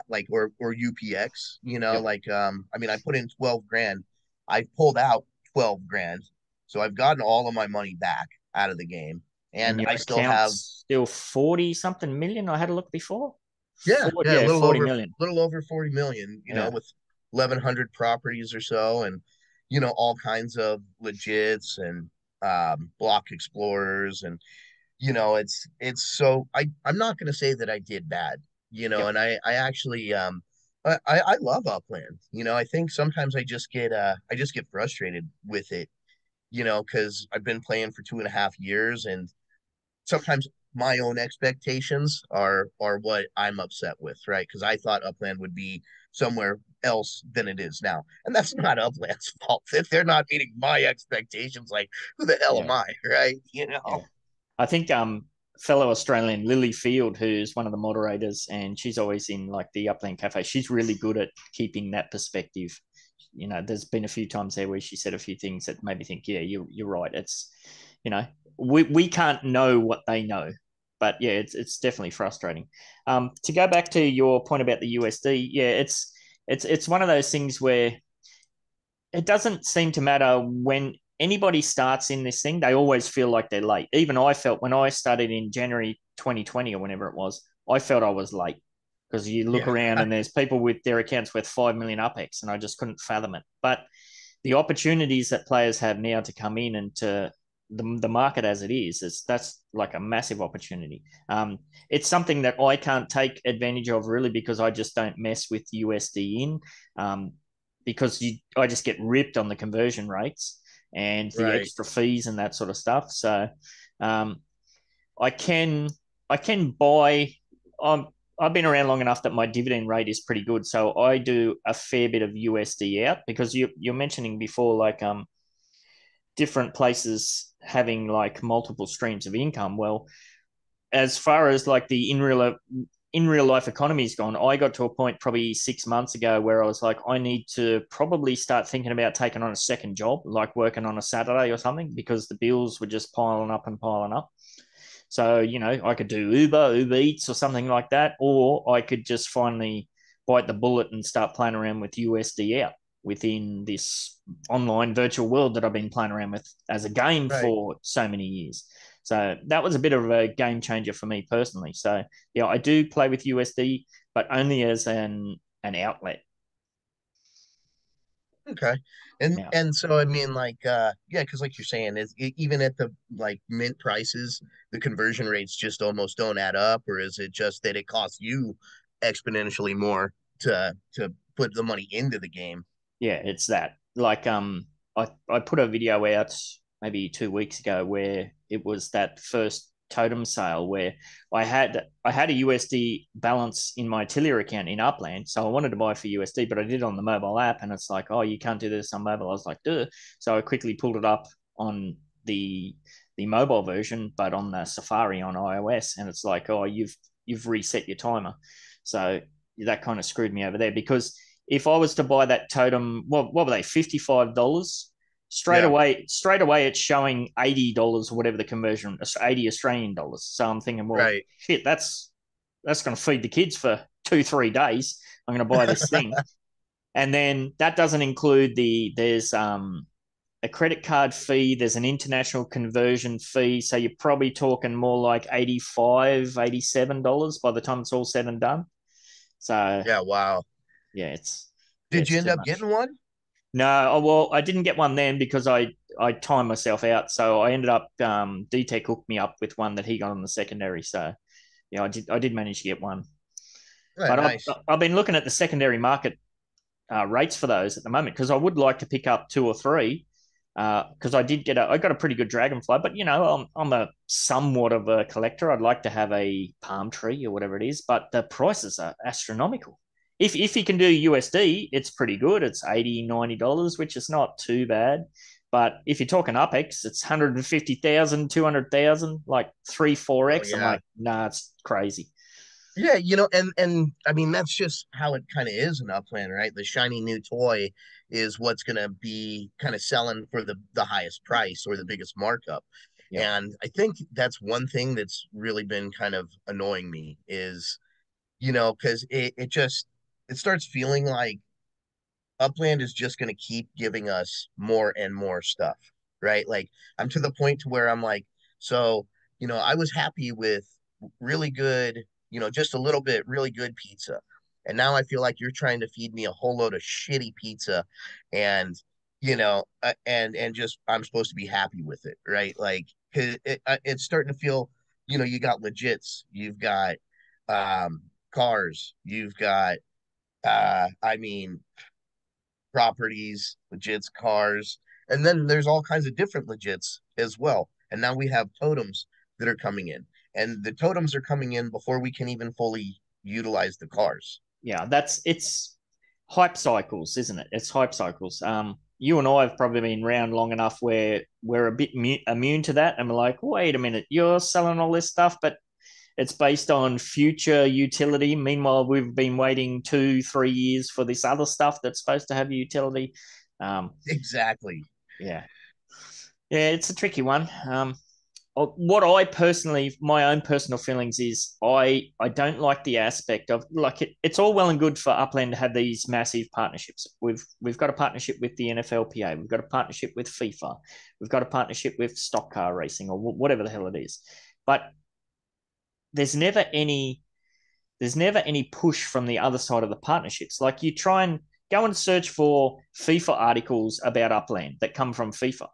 like or UPX, Yep. like I mean I put in 12 grand, I pulled out 12 grand. So I've gotten all of my money back out of the game. And And your I still have, account's still 40 something million. I had a look before. yeah, 40, yeah, yeah, 40 million. little over 40 million, Yeah. with 1,100 properties or so, and all kinds of legits and block explorers, and it's so I'm not going to say that I did bad, Yep. and I actually I love Upland. I think sometimes I just get frustrated with it, because I've been playing for 2.5 years, and sometimes my own expectations are what I'm upset with, right? Because I thought Upland would be somewhere else than it is now, and that's not Upland's fault if they're not meeting my expectations. Like, who the hell am Yeah. I, right? Yeah. I think fellow Australian Lily Field, who's one of the moderators, and she's always in like the Upland Cafe. She's really good at keeping that perspective. There's been a few times there where she said a few things that made me think, yeah, you're right. It's, you know, we can't know what they know, but yeah, it's definitely frustrating. To go back to your point about the USD, yeah, it's one of those things where it doesn't seem to matter when anybody starts in this thing, they always feel like they're late. Even I felt when I started in January 2020 or whenever it was, I felt I was late because you look Yeah, around and there's people with their accounts worth 5 million UPEX and I just couldn't fathom it. But the opportunities that players have now to come in and to the market as it is that's like a massive opportunity. It's something that I can't take advantage of really because I just don't mess with USD in. Because I just get ripped on the conversion rates and the right. extra fees and that sort of stuff. So um, I can I can buy. I'm I've been around long enough that my dividend rate is pretty good. So I do a fair bit of USD out because you're mentioning before like different places having like multiple streams of income. Well, as far as like the in real life economy's gone, I got to a point probably 6 months ago where I was like, I need to probably start thinking about taking on a second job, like working on a Saturday or something, because the bills were just piling up and piling up. So, I could do Uber Eats or something like that, or I could just finally bite the bullet and start playing around with USD out within this online virtual world that I've been playing around with as a game Right. for so many years. So that was a bit of a game changer for me personally. So yeah, I do play with USD, but only as an outlet. Okay. And Now, and so I mean, like, yeah, because like you're saying, even at the like mint prices, the conversion rates just almost don't add up, or is it just that it costs you exponentially more to put the money into the game? yeah, it's that. Like I put a video out maybe 2 weeks ago where it was that first totem sale where I had a USD balance in my Tilia account in Upland, so I wanted to buy for USD, but I did it on the mobile app, and it's like, oh, you can't do this on mobile. I was like, duh. So I quickly pulled it up on the mobile version, but on the Safari on iOS, and it's like, oh, you've reset your timer. So that kind of screwed me over there because if I was to buy that totem, what were they, $55? Yeah. Straight away, it's showing $80 or whatever the conversion, 80 Australian dollars. So I'm thinking, well, Right. shit, that's going to feed the kids for 2-3 days. I'm going to buy this thing, and then that doesn't include there's a credit card fee, there's an international conversion fee, so you're probably talking more like 85, $87 by the time it's all said and done. So Yeah. Wow. yeah, Did it's you end too up much. getting one? No, well, I didn't get one then because I timed myself out. So I ended up DTech hooked me up with one that he got on the secondary. So yeah, I did manage to get one. Yeah, But nice. I've been looking at the secondary market rates for those at the moment because I would like to pick up two or three because I got a pretty good dragonfly. But I'm a somewhat of a collector. I'd like to have a palm tree or whatever it is, but the prices are astronomical. If you can do USD, it's pretty good. It's $80-$90, which is not too bad. But if you're talking UpX, it's 150,000, 200,000, like three, four Oh X. I'm yeah. like, nah, it's crazy. Yeah, and I mean that's just how it kind of is in Upland, right? The shiny new toy is what's going to be kind of selling for the highest price or the biggest markup. Yeah. And I think that's one thing that's really been kind of annoying me is, because it starts feeling like Upland is just going to keep giving us more and more stuff, right? Like I'm to the point to where I'm like, so, I was happy with really good, just a little bit really good pizza. And now I feel like you're trying to feed me a whole load of shitty pizza and and just I'm supposed to be happy with it, right? Like it's starting to feel, you got legits, you've got um cars, you've got I mean properties, legits, cars, and then there's all kinds of different legits as well. And now we have totems that are coming in, and the totems are coming in before we can even fully utilize the cars. Yeah, it's hype cycles, isn't it? It's hype cycles. You and I have probably been around long enough where we're a bit immune to that, and we're like, wait a minute, you're selling all this stuff, but it's based on future utility. Meanwhile, we've been waiting 2-3 years for this other stuff that's supposed to have utility. Exactly. Yeah, yeah, it's a tricky one. What I personally, my own personal feelings is, I don't like the aspect of like it's all well and good for Upland to have these massive partnerships. We've got a partnership with the NFLPA, we've got a partnership with FIFA, we've got a partnership with stock car racing or whatever the hell it is, but there's never any push from the other side of the partnerships. Like you try and go and search for FIFA articles about Upland that come from FIFA.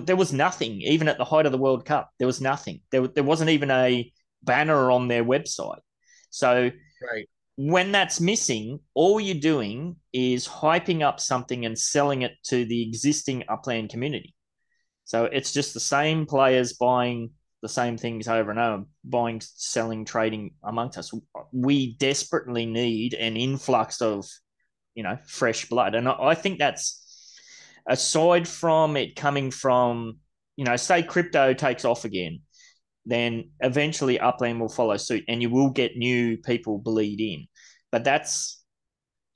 There was nothing, even at the height of the World Cup. There was nothing. There wasn't even a banner on their website. So Right. when that's missing, all you're doing is hyping up something and selling it to the existing Upland community. So it's just the same players buying the same things over and over, buying, selling, trading amongst us. We desperately need an influx of, fresh blood. And I think that's, aside from it coming from, say crypto takes off again, then eventually Upland will follow suit and you will get new people bleed in. But that's,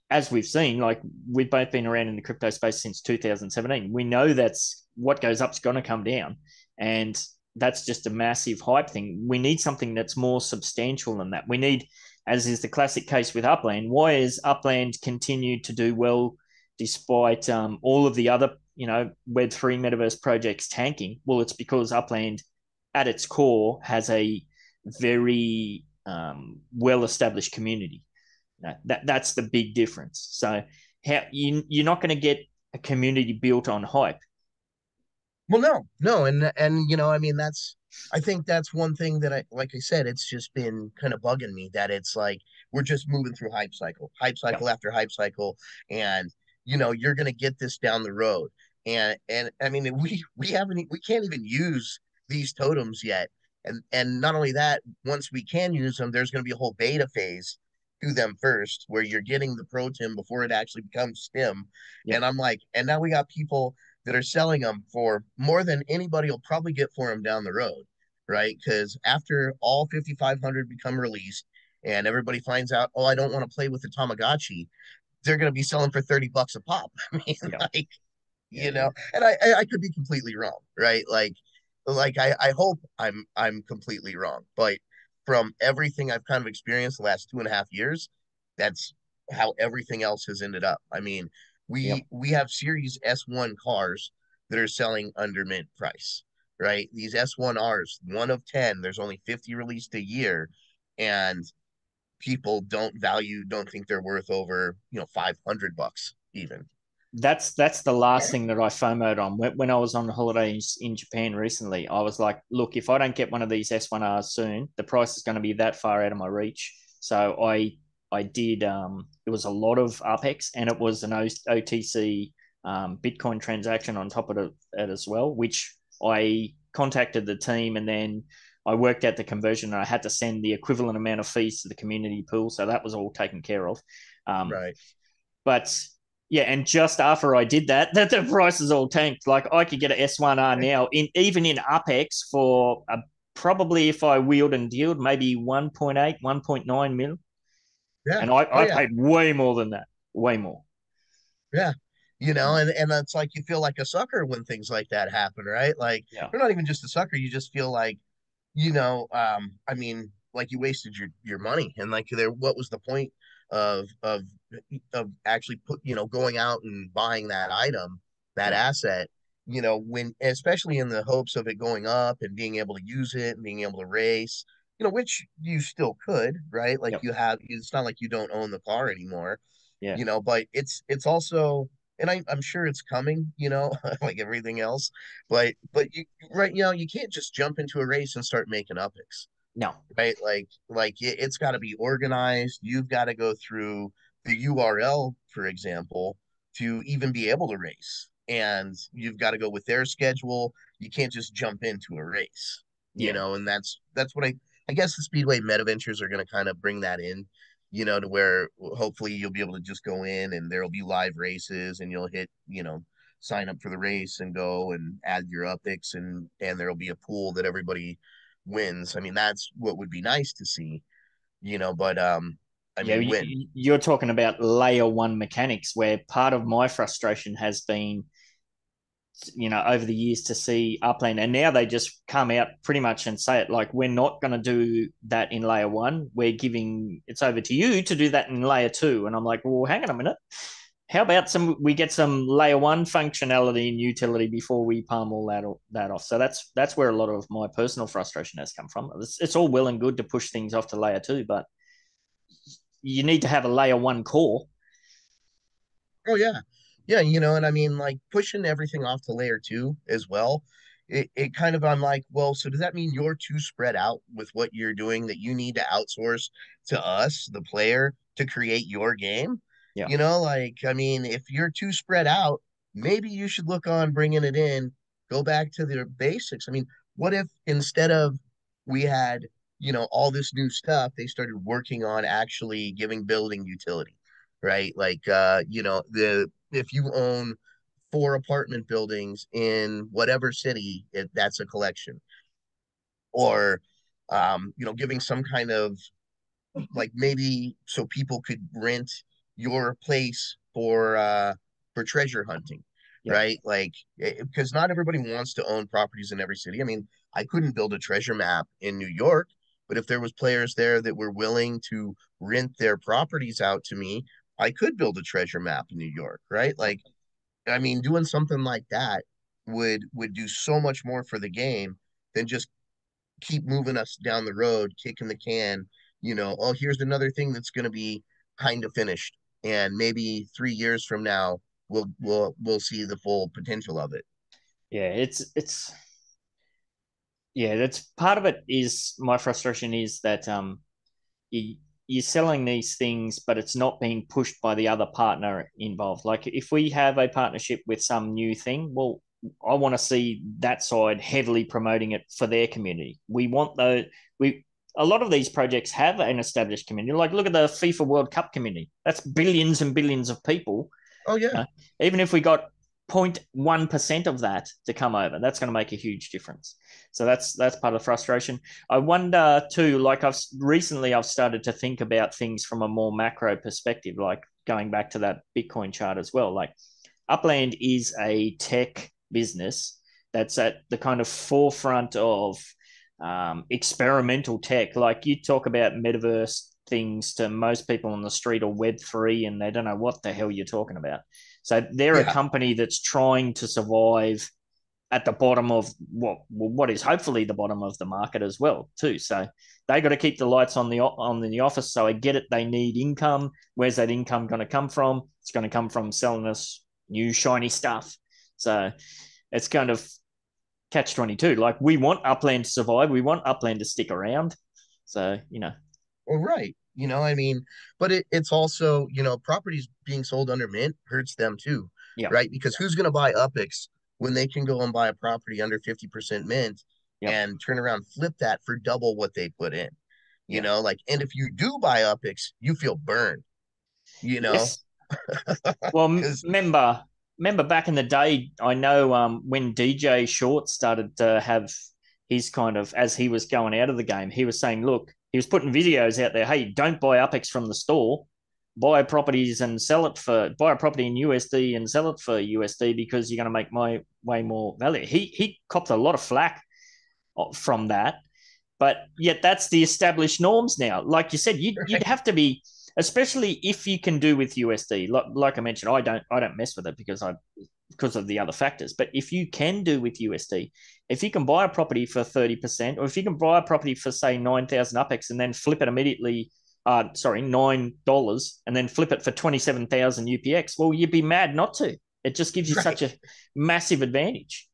as we've seen, like we've both been around in the crypto space since 2017. We know that's what goes up is going to come down. And that's just a massive hype thing. We need something that's more substantial than that. We need, as is the classic case with Upland, why has Upland continued to do well despite all of the other, Web3 metaverse projects tanking? Well, it's because Upland at its core has a very well-established community. That's the big difference. So you're not going to get a community built on hype. Well, no, and I mean I think that's one thing that like I said, it's just been kind of bugging me that it's like we're just moving through hype Yeah. cycle after hype cycle, and you're gonna get this down the road, and I mean we can't even use these totems yet, and not only that, once we can use them, there's gonna be a whole beta phase to them first, where you're getting the pro tim before it actually becomes stim, Yep. and I'm like, and now we got people that are selling them for more than anybody will probably get for them down the road, right? Because after all 5,500 become released and everybody finds out, oh, I don't want to play with the Tamagotchi, they're going to be selling for 30 bucks a pop. I mean, Yeah. like, Yeah. Yeah. and I could be completely wrong, right? Like I hope I'm completely wrong, but from everything I've kind of experienced the last 2.5 years, that's how everything else has ended up. I mean, Yep. we have Series S1 cars that are selling under mint price, right? These S1Rs, one of 10, there's only 50 released a year, and people don't think they're worth over, 500 bucks even. That's the last thing that I FOMOed on. When I was on holidays in Japan recently, I was like, look, if I don't get one of these S1Rs soon, the price is going to be that far out of my reach. So I did. It was a lot of UpX, and it was an OTC Bitcoin transaction on top of it as well, which I contacted the team, and then I worked out the conversion, and I had to send the equivalent amount of fees to the community pool, so that was all taken care of. Right. But yeah, and just after I did that, the prices all tanked. Like I could get an S1R now, even in UpX for probably, if I wheeled and dealed, maybe 1.8, 1.9 mil. Yeah. And Oh I yeah. paid way more than that. Way more. Yeah. And it's like you feel like a sucker when things like that happen, right? Like Yeah. you're not even just a sucker, you just feel like, I mean, like you wasted your money and like there what was the point of actually going out and buying that item, that Yeah. asset, when especially in the hopes of it going up and being able to use it and being able to race, which you still could, right? Like Yep. it's not like you don't own the car anymore, Yeah. but it's also, and I'm sure it's coming, like everything else, but you right, you can't just jump into a race and start making upics, No. right? It's got to be organized. You've got to go through the URL, for example, to even be able to race. And you've got to go with their schedule. You can't just jump into a race, Yeah. and that's what I guess the Speedway Meta Ventures are going to kind of bring that in, to where hopefully you'll be able to just go in and there'll be live races and you'll hit, sign up for the race and go and add your upics, and there'll be a pool that everybody wins. I mean, that's what would be nice to see, but I Yeah, mean, win. you're talking about layer one mechanics, where part of my frustration has been, over the years to see Upland, and now they just come out pretty much and say it like, we're not going to do that in layer one. We're giving it's over to you to do that in layer two. And I'm like, well, hang on a minute. How about we get some layer one functionality and utility before we palm all that off? So that's where a lot of my personal frustration has come from. It's all well and good to push things off to layer two, but you need to have a layer one core. Oh yeah. Yeah, and I mean like pushing everything off to layer two as well. It kind of I'm like, well, so does that mean you're too spread out with what you're doing that you need to outsource to us, the player, to create your game? Yeah. Like I mean, if you're too spread out, maybe you should look on bringing it in, go back to the basics. I mean, what if instead of we had, all this new stuff, they started working on actually giving building utility, right? Like the if you own four apartment buildings in whatever city, that's a collection. Or giving some kind of, like, maybe so people could rent your place for treasure hunting, Yeah. right? Like because not everybody wants to own properties in every city. I mean, I couldn't build a treasure map in New York, but if there was players there that were willing to rent their properties out to me, I could build a treasure map in New York, right? Yeah. Like I mean, doing something like that would do so much more for the game than just keep moving us down the road, kicking the can. Oh, here's another thing that's going to be kind of finished, and maybe 3 years from now, we'll see the full potential of it. Yeah. It's yeah, that's part of it. Is my frustration is that you, you're selling these things, but it's not being pushed by the other partner involved. Like if we have a partnership with some new thing, well, I want to see that side heavily promoting it for their community. We want the we A lot of these projects have an established community. Like look at the FIFA World Cup community. That's billions and billions of people. Oh yeah. Even if we got 0.1% of that to come over, that's going to make a huge difference. So that's part of the frustration. I wonder too, like I've started to think about things from a more macro perspective, like going back to that Bitcoin chart as well. Like Upland is a tech business that's at the kind of forefront of experimental tech. Like you talk about metaverse things to most people on the street or Web3, and they don't know what the hell you're talking about. So they're a Yeah. company that's trying to survive at the bottom of what is hopefully the bottom of the market as well too. So they got to keep the lights on the office. So I get it. They need income. Where's that income going to come from? It's going to come from selling us new shiny stuff. So it's kind of catch 22. Like we want Upland to survive. We want Upland to stick around. So Well, right. I mean, but it's also, properties being sold under mint hurts them too, yeah, right? Because who's going to buy Upix when they can go and buy a property under 50% mint yeah, and turn around, flip that for double what they put in? yeah. Like, and if you do buy Upix, you feel burned, you know, Yes. Well, because remember back in the day, I know when DJ Short started to have his kind of, as he was going out of the game, he was saying, look, he was putting videos out there. Hey, don't buy Upex from the store. Buy properties and buy a property in USD and sell it for USD because you're going to make my way more value. He copped a lot of flack from that, but yet that's the established norms now. Like you said, you'd have to be especially if you can do with USD. Like I mentioned, I don't mess with it because of the other factors. But if you can do with USD, if you can buy a property for 30%, or if you can buy a property for say 9,000 UPEX and then flip it immediately, $9, and then flip it for 27,000 UPX, well, you'd be mad not to. It just gives you such a massive advantage.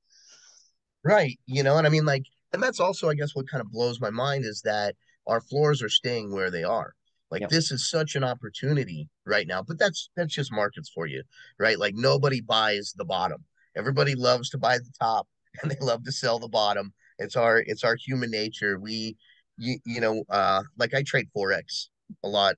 Right. And I mean, like, and that's also, I guess, what kind of blows my mind is that our floors are staying where they are. Like, Yep. this is such an opportunity right now, but that's just markets for you, right? Like, nobody buys the bottom. Everybody loves to buy the top, and they love to sell the bottom. It's our human nature. Like I trade forex a lot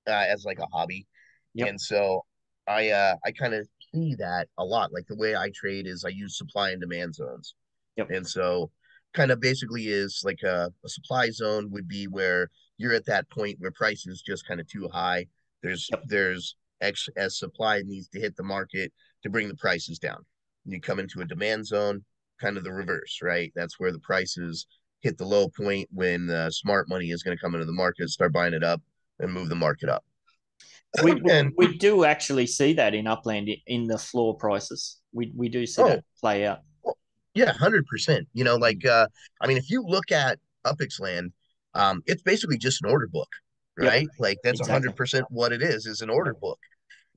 as like a hobby, Yep. and so I kind of see that a lot. Like the way I trade is I use supply and demand zones. Yep. And so kind of basically is like a supply zone would be where you're at that point where price is just kind of too high. There's Yep. there's X as supply needs to hit the market to bring the prices down. And you come into a demand zone, kind of the reverse, right? That's where the prices hit the low point when smart money is going to come into the market, start buying it up, and move the market up. We And we do actually see that in Upland in the floor prices. We do see oh, that play out. well, yeah, 100%. Like I mean, if you look at Upix Land, it's basically just an order book, Yep. right? Like that's Exactly. 100% what it is an order Yep. book.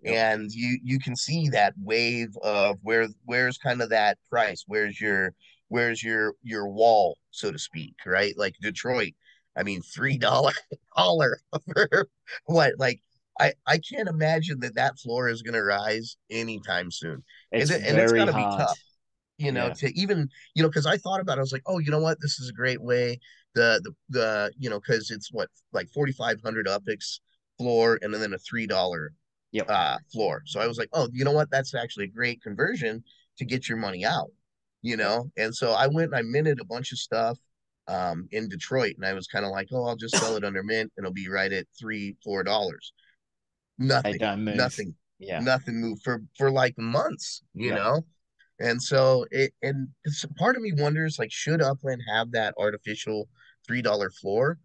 Yep. And you can see that wave of where's kind of that price, where's your wall, so to speak, right? Like Detroit, I mean, $3 dollar for what? Like I can't imagine that floor is going to rise anytime soon, It's and it's got very to be hard. tough, Yeah. to even, because I thought about it, I was like, oh, you know what, this is a great way, because it's what, like 4,500 upix floor and then a $3 Yep. floor. So I was like, oh, you know what? That's actually a great conversion to get your money out, Yep. And so I went and I minted a bunch of stuff in Detroit, and I was kind of like, oh, I'll just sell it under mint, and it'll be right at $3-4. They Nothing, don't move. nothing, Yeah. nothing moved for like months, Yep. And so part of me wonders, like, should Upland have that artificial $3 floor?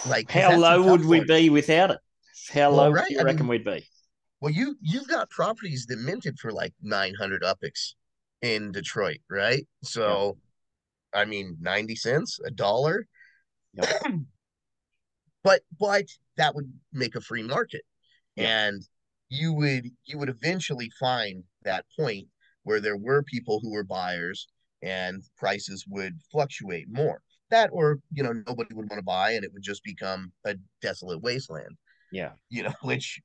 Like, because How that's a low tough would we one. be without it? How Well, low would right? you I reckon mean, we'd be? well, you've got properties that minted for like 900 upix in Detroit, right? Yep. So, I mean, 90 cents, a dollar, Yep. but that would make a free market. Yep. And you would eventually find that point where there were people who were buyers and prices would fluctuate more. That, or nobody would want to buy and it would just become a desolate wasteland. Yeah. Which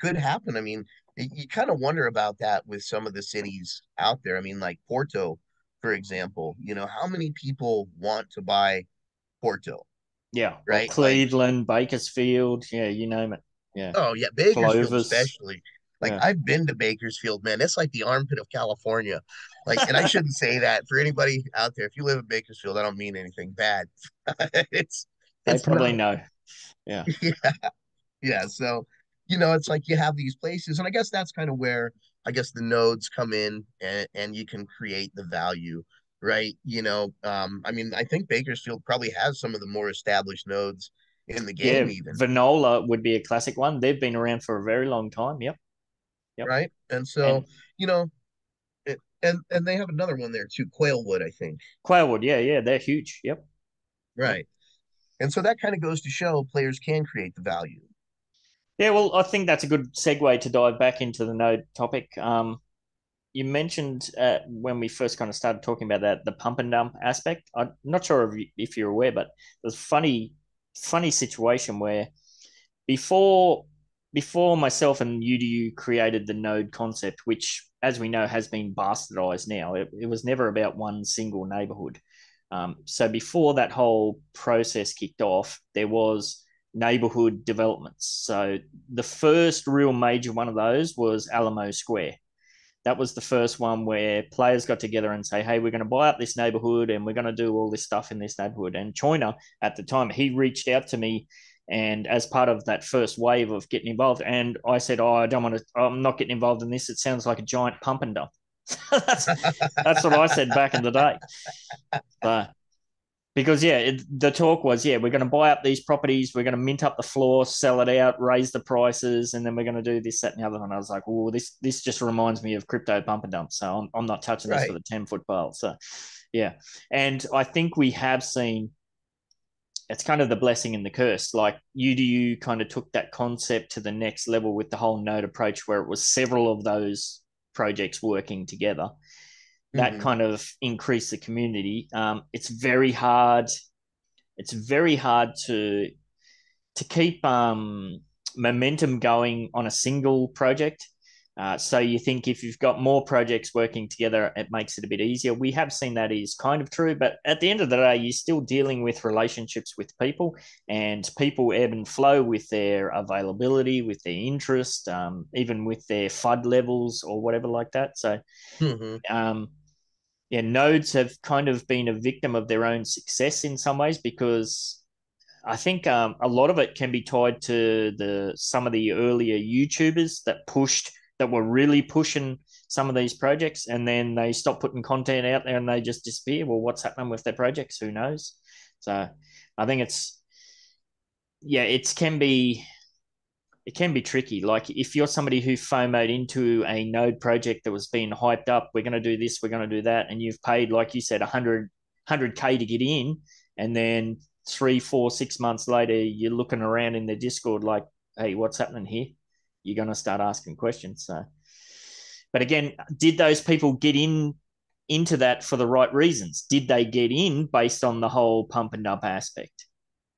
could happen. I mean, you kind of wonder about that with some of the cities out there. I mean, like Porto, for example, how many people want to buy Porto, Yeah. Or right? Like, Cleveland, Bakersfield. Yeah. You name it. Yeah. oh yeah, Bakersfield Clovers. especially. Like, Yeah. I've been to Bakersfield, man. It's like the armpit of California. Like, and I shouldn't say that for anybody out there. If you live in Bakersfield, I don't mean anything bad. it's They it's probably not. know. Yeah. Yeah, yeah. So, it's like you have these places, and I guess that's kind of where I guess the nodes come in, and you can create the value, right? I mean, I think Bakersfield probably has some of the more established nodes in the Yeah. game, even, Vanola would be a classic one. They've been around for a very long time. Yep. Yep. right? And so, And and they have another one there too, Quailwood, I think, Quailwood. Yeah. Yeah. They're huge. Yep. Yep. right? And so that kind of goes to show players can create the value. Yeah. Well, I think that's a good segue to dive back into the node topic. You mentioned when we first kind of started talking about that, the pump and dump aspect. I'm not sure if you're aware, but there's a funny situation where before myself and UDU created the node concept, which, as we know, has been bastardized now. It was never about one single neighborhood. So before that whole process kicked off, there was neighborhood developments. So the first real major one of those was Alamo Square. That was the first one where players got together and say, hey, we're going to buy up this neighborhood and we're going to do all this stuff in this neighborhood. And Choina, at the time, he reached out to me, and as part of that first wave of getting involved, and I said, oh, I'm not getting involved in this. It sounds like a giant pump and dump. that's what I said back in the day. But Because the talk was, we're going to buy up these properties, we're going to mint up the floor, sell it out, raise the prices, and then we're going to do this, that, and the other. And I was like, oh, this just reminds me of crypto pump and dump. So I'm not touching this Right. with a 10-foot pole. So yeah, and I think we have seen it's kind of the blessing and the curse. Like you kind of took that concept to the next level with the whole node approach, where it was several of those projects working together. That Mm-hmm. kind of increased the community. It's very hard. It's very hard to keep momentum going on a single project. So you think if you've got more projects working together, it makes it a bit easier. We have seen that is kind of true, but at the end of the day, you're still dealing with relationships with people, and people ebb and flow with their availability, with their interest, even with their FUD levels or whatever like that. So, Mm-hmm. um, nodes have kind of been a victim of their own success in some ways, because I think a lot of it can be tied to the some of the earlier YouTubers that were really pushing some of these projects, and then they stop putting content out there and they just disappear. Well, what's happening with their projects? Who knows? So I think it can be tricky. Like if you're somebody who FOMOed into a node project that was being hyped up, we're going to do this, we're going to do that, and you've paid, like you said, 100K to get in, and then 3, 4, 6 months later, you're looking around in the Discord like, hey, what's happening here? You're going to start asking questions. So, but again, did those people get into that for the right reasons? Did they get in based on the whole pump and dump aspect?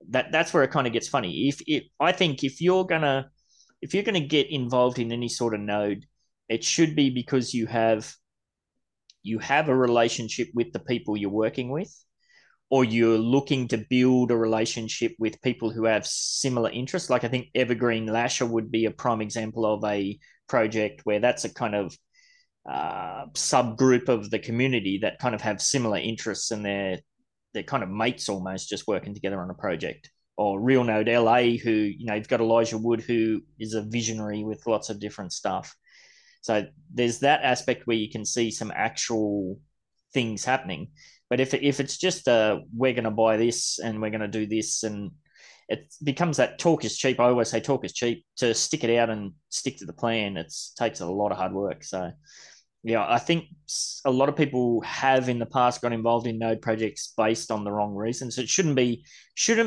That's where it kind of gets funny. If I think if you're gonna get involved in any sort of node, it should be because you have a relationship with the people you're working with, or you're looking to build a relationship with people who have similar interests. Like I think Evergreen Lasher would be a prime example of a project where that's a kind of subgroup of the community that kind of have similar interests, and they're kind of mates almost, just working together on a project. Or Real Node LA, who you've got Elijah Wood, who is a visionary with lots of different stuff. So there's that aspect where you can see some actual things happening. But if it's just we're going to buy this and we're going to do this, and it becomes that talk is cheap. I always say talk is cheap. To stick it out and stick to the plan, it takes a lot of hard work. So yeah, I think a lot of people have in the past got involved in node projects based on the wrong reasons. It shouldn't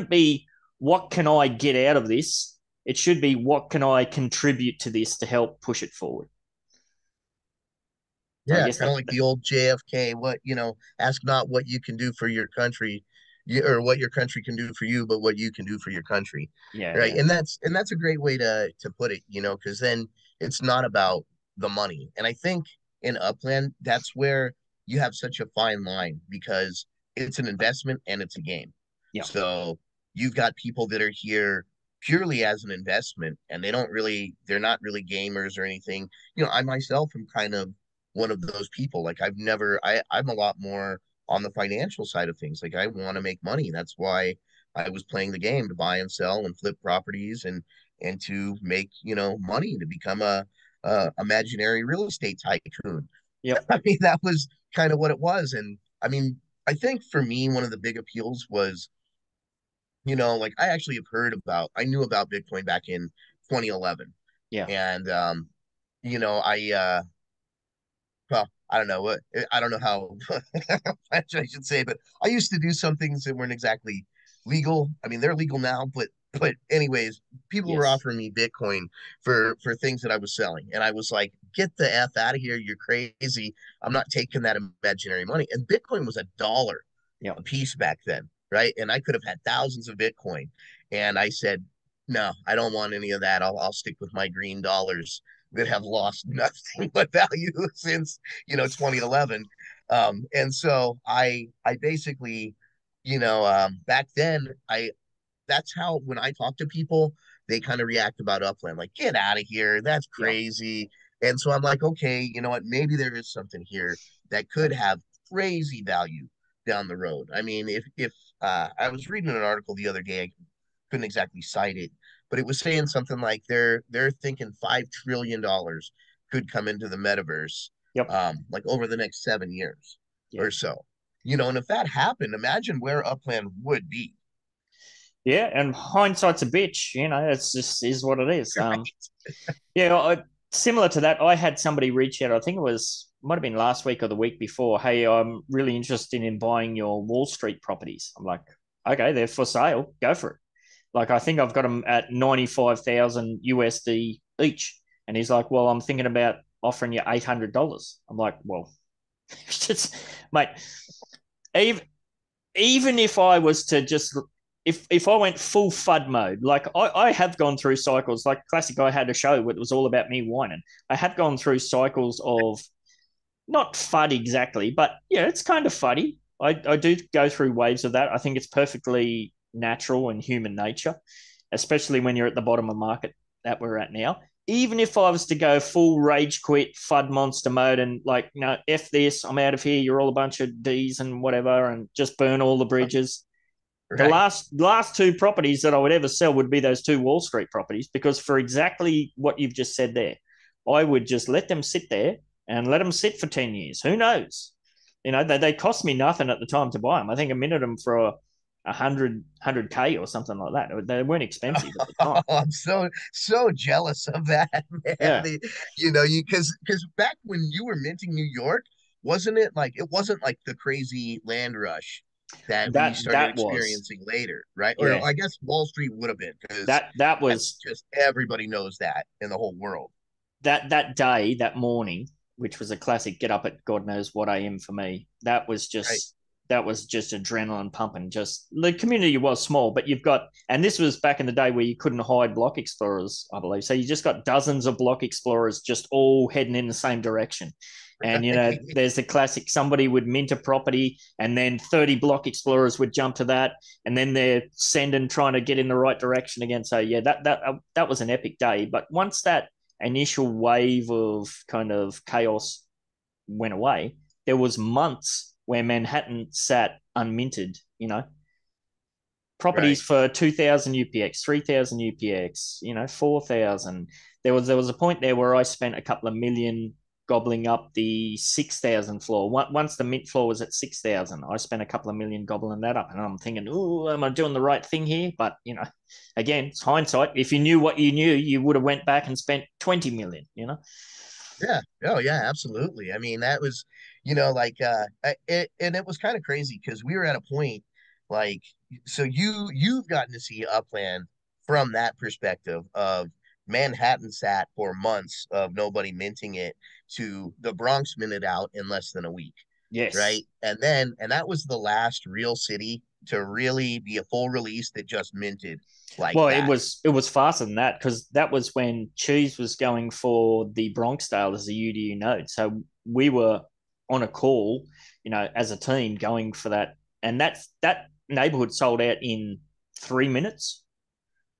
be what can I get out of this. It should be what can I contribute to this to help push it forward. So I Yeah, guess kind of like the old JFK, ask not what you can do for your country, or what your country can do for you, but what you can do for your country. yeah, Right. yeah, And that's a great way to put it, because then it's not about the money. And I think in Upland, that's where you have such a fine line, because it's an investment and it's a game. yeah, So you've got people that are here purely as an investment, and they're not really gamers or anything. I myself am kind of one of those people. Like I'm a lot more on the financial side of things. Like I want to make money. That's why I was playing the game, to buy and sell and flip properties, and to make, money, to become a imaginary real estate tycoon. yep, I mean, that was kind of what it was. And I mean, I think for me, one of the big appeals was, like I knew about Bitcoin back in 2011. yeah, And, I, well, I don't know I don't know how much I should say, but I used to do some things that weren't exactly legal. I mean, they're legal now, but anyways, people were yes, offering me Bitcoin for things that I was selling, and I was like, "Get the f out of here! You're crazy! I'm not taking that imaginary money." And Bitcoin was $1 yep, a piece back then, right? And I could have had thousands of Bitcoin, and I said, "No, I don't want any of that. I'll stick with my green dollars." That have lost nothing but value since 2011. And so I basically, back then, I that's how, when I talk to people, they kind of react about Upland, like, get out of here, that's yep, crazy. And so I'm like, okay, you know what, maybe there is something here that could yep, have crazy value down the road. I mean, if I was reading an article the other day, I couldn't exactly cite it, but it was saying something like they're thinking $5 trillion could come into the metaverse, yep, like over the next 7 years yeah. or so. And if that happened, imagine where Upland would be. Yeah, and hindsight's a bitch. It's just is what it is. Yeah, similar to that, I had somebody reach out. I think it might have been last week or the week before. Hey, I'm really interested in buying your Wall Street properties. I'm like, okay, they're for sale. Go for it. Like, I think I've got them at 95,000 USD each. And he's like, well, I'm thinking about offering you $800. I'm like, well, just, mate, even, even if I was to just if I went full FUD mode, like I have gone through cycles, like classic, I had a show where it was all about me whining. I have gone through cycles of not FUD exactly, but yeah, it's kind of fuddy. I do go through waves of that. I think it's perfectly natural and human nature, especially when you're at the bottom of market that we're at now. Even if I was to go full rage quit, FUD monster mode, and like, F this, I'm out of here, you're all a bunch of D's and whatever, and just burn all the bridges. The Right. last two properties that I would ever sell would be those two Wall Street properties, because for exactly what you've just said there, I would just let them sit there and let them sit for 10 years. Who knows? They cost me nothing at the time to buy them. I think I minted them for a hundred K or something like that. They weren't expensive at the time. I'm so jealous of that, man. Yeah, Because back when you were minting New York, it wasn't like the crazy land rush that we started that was experiencing later, right? Or yeah I guess Wall Street would have been, because that that's was just everybody knows that in the whole world. that day, that morning, which was a classic get up at God knows what AM for me. Right. That was just adrenaline pumping. Just the community was small, but you've got, and this was back in the day where you couldn't hide block explorers, I believe. So you just got dozens of block explorers just all heading in the same direction. And there's the classic: somebody would mint a property, and then 30 block explorers would jump to that, and then they're sending trying to get in the right direction again. So yeah, that was an epic day. But once that initial wave of kind of chaos went away, there was months where Manhattan sat unminted, properties Right. for 2,000 UPX, 3,000 UPX, 4,000. There was a point there where I spent a couple of million gobbling up the 6,000 floor. Once the mint floor was at 6,000, I spent a couple of million gobbling that up. And I'm thinking, oh, am I doing the right thing here? But, again, it's hindsight. If you knew what you knew, you would have went back and spent 20 million. Yeah. Oh, yeah, absolutely. I mean, that was, and it was kind of crazy because we were at a point like, so you've gotten to see Upland from that perspective of Manhattan sat for months of nobody minting it to the Bronx minted out in less than a week, Yes. right? And that was the last real city to really be a full release that just minted like Well, it that. was it was faster than that, because that was when Cheese was going for the Bronxdale as a UDU node. So we were on a call, as a team going for that, and that neighborhood sold out in 3 minutes.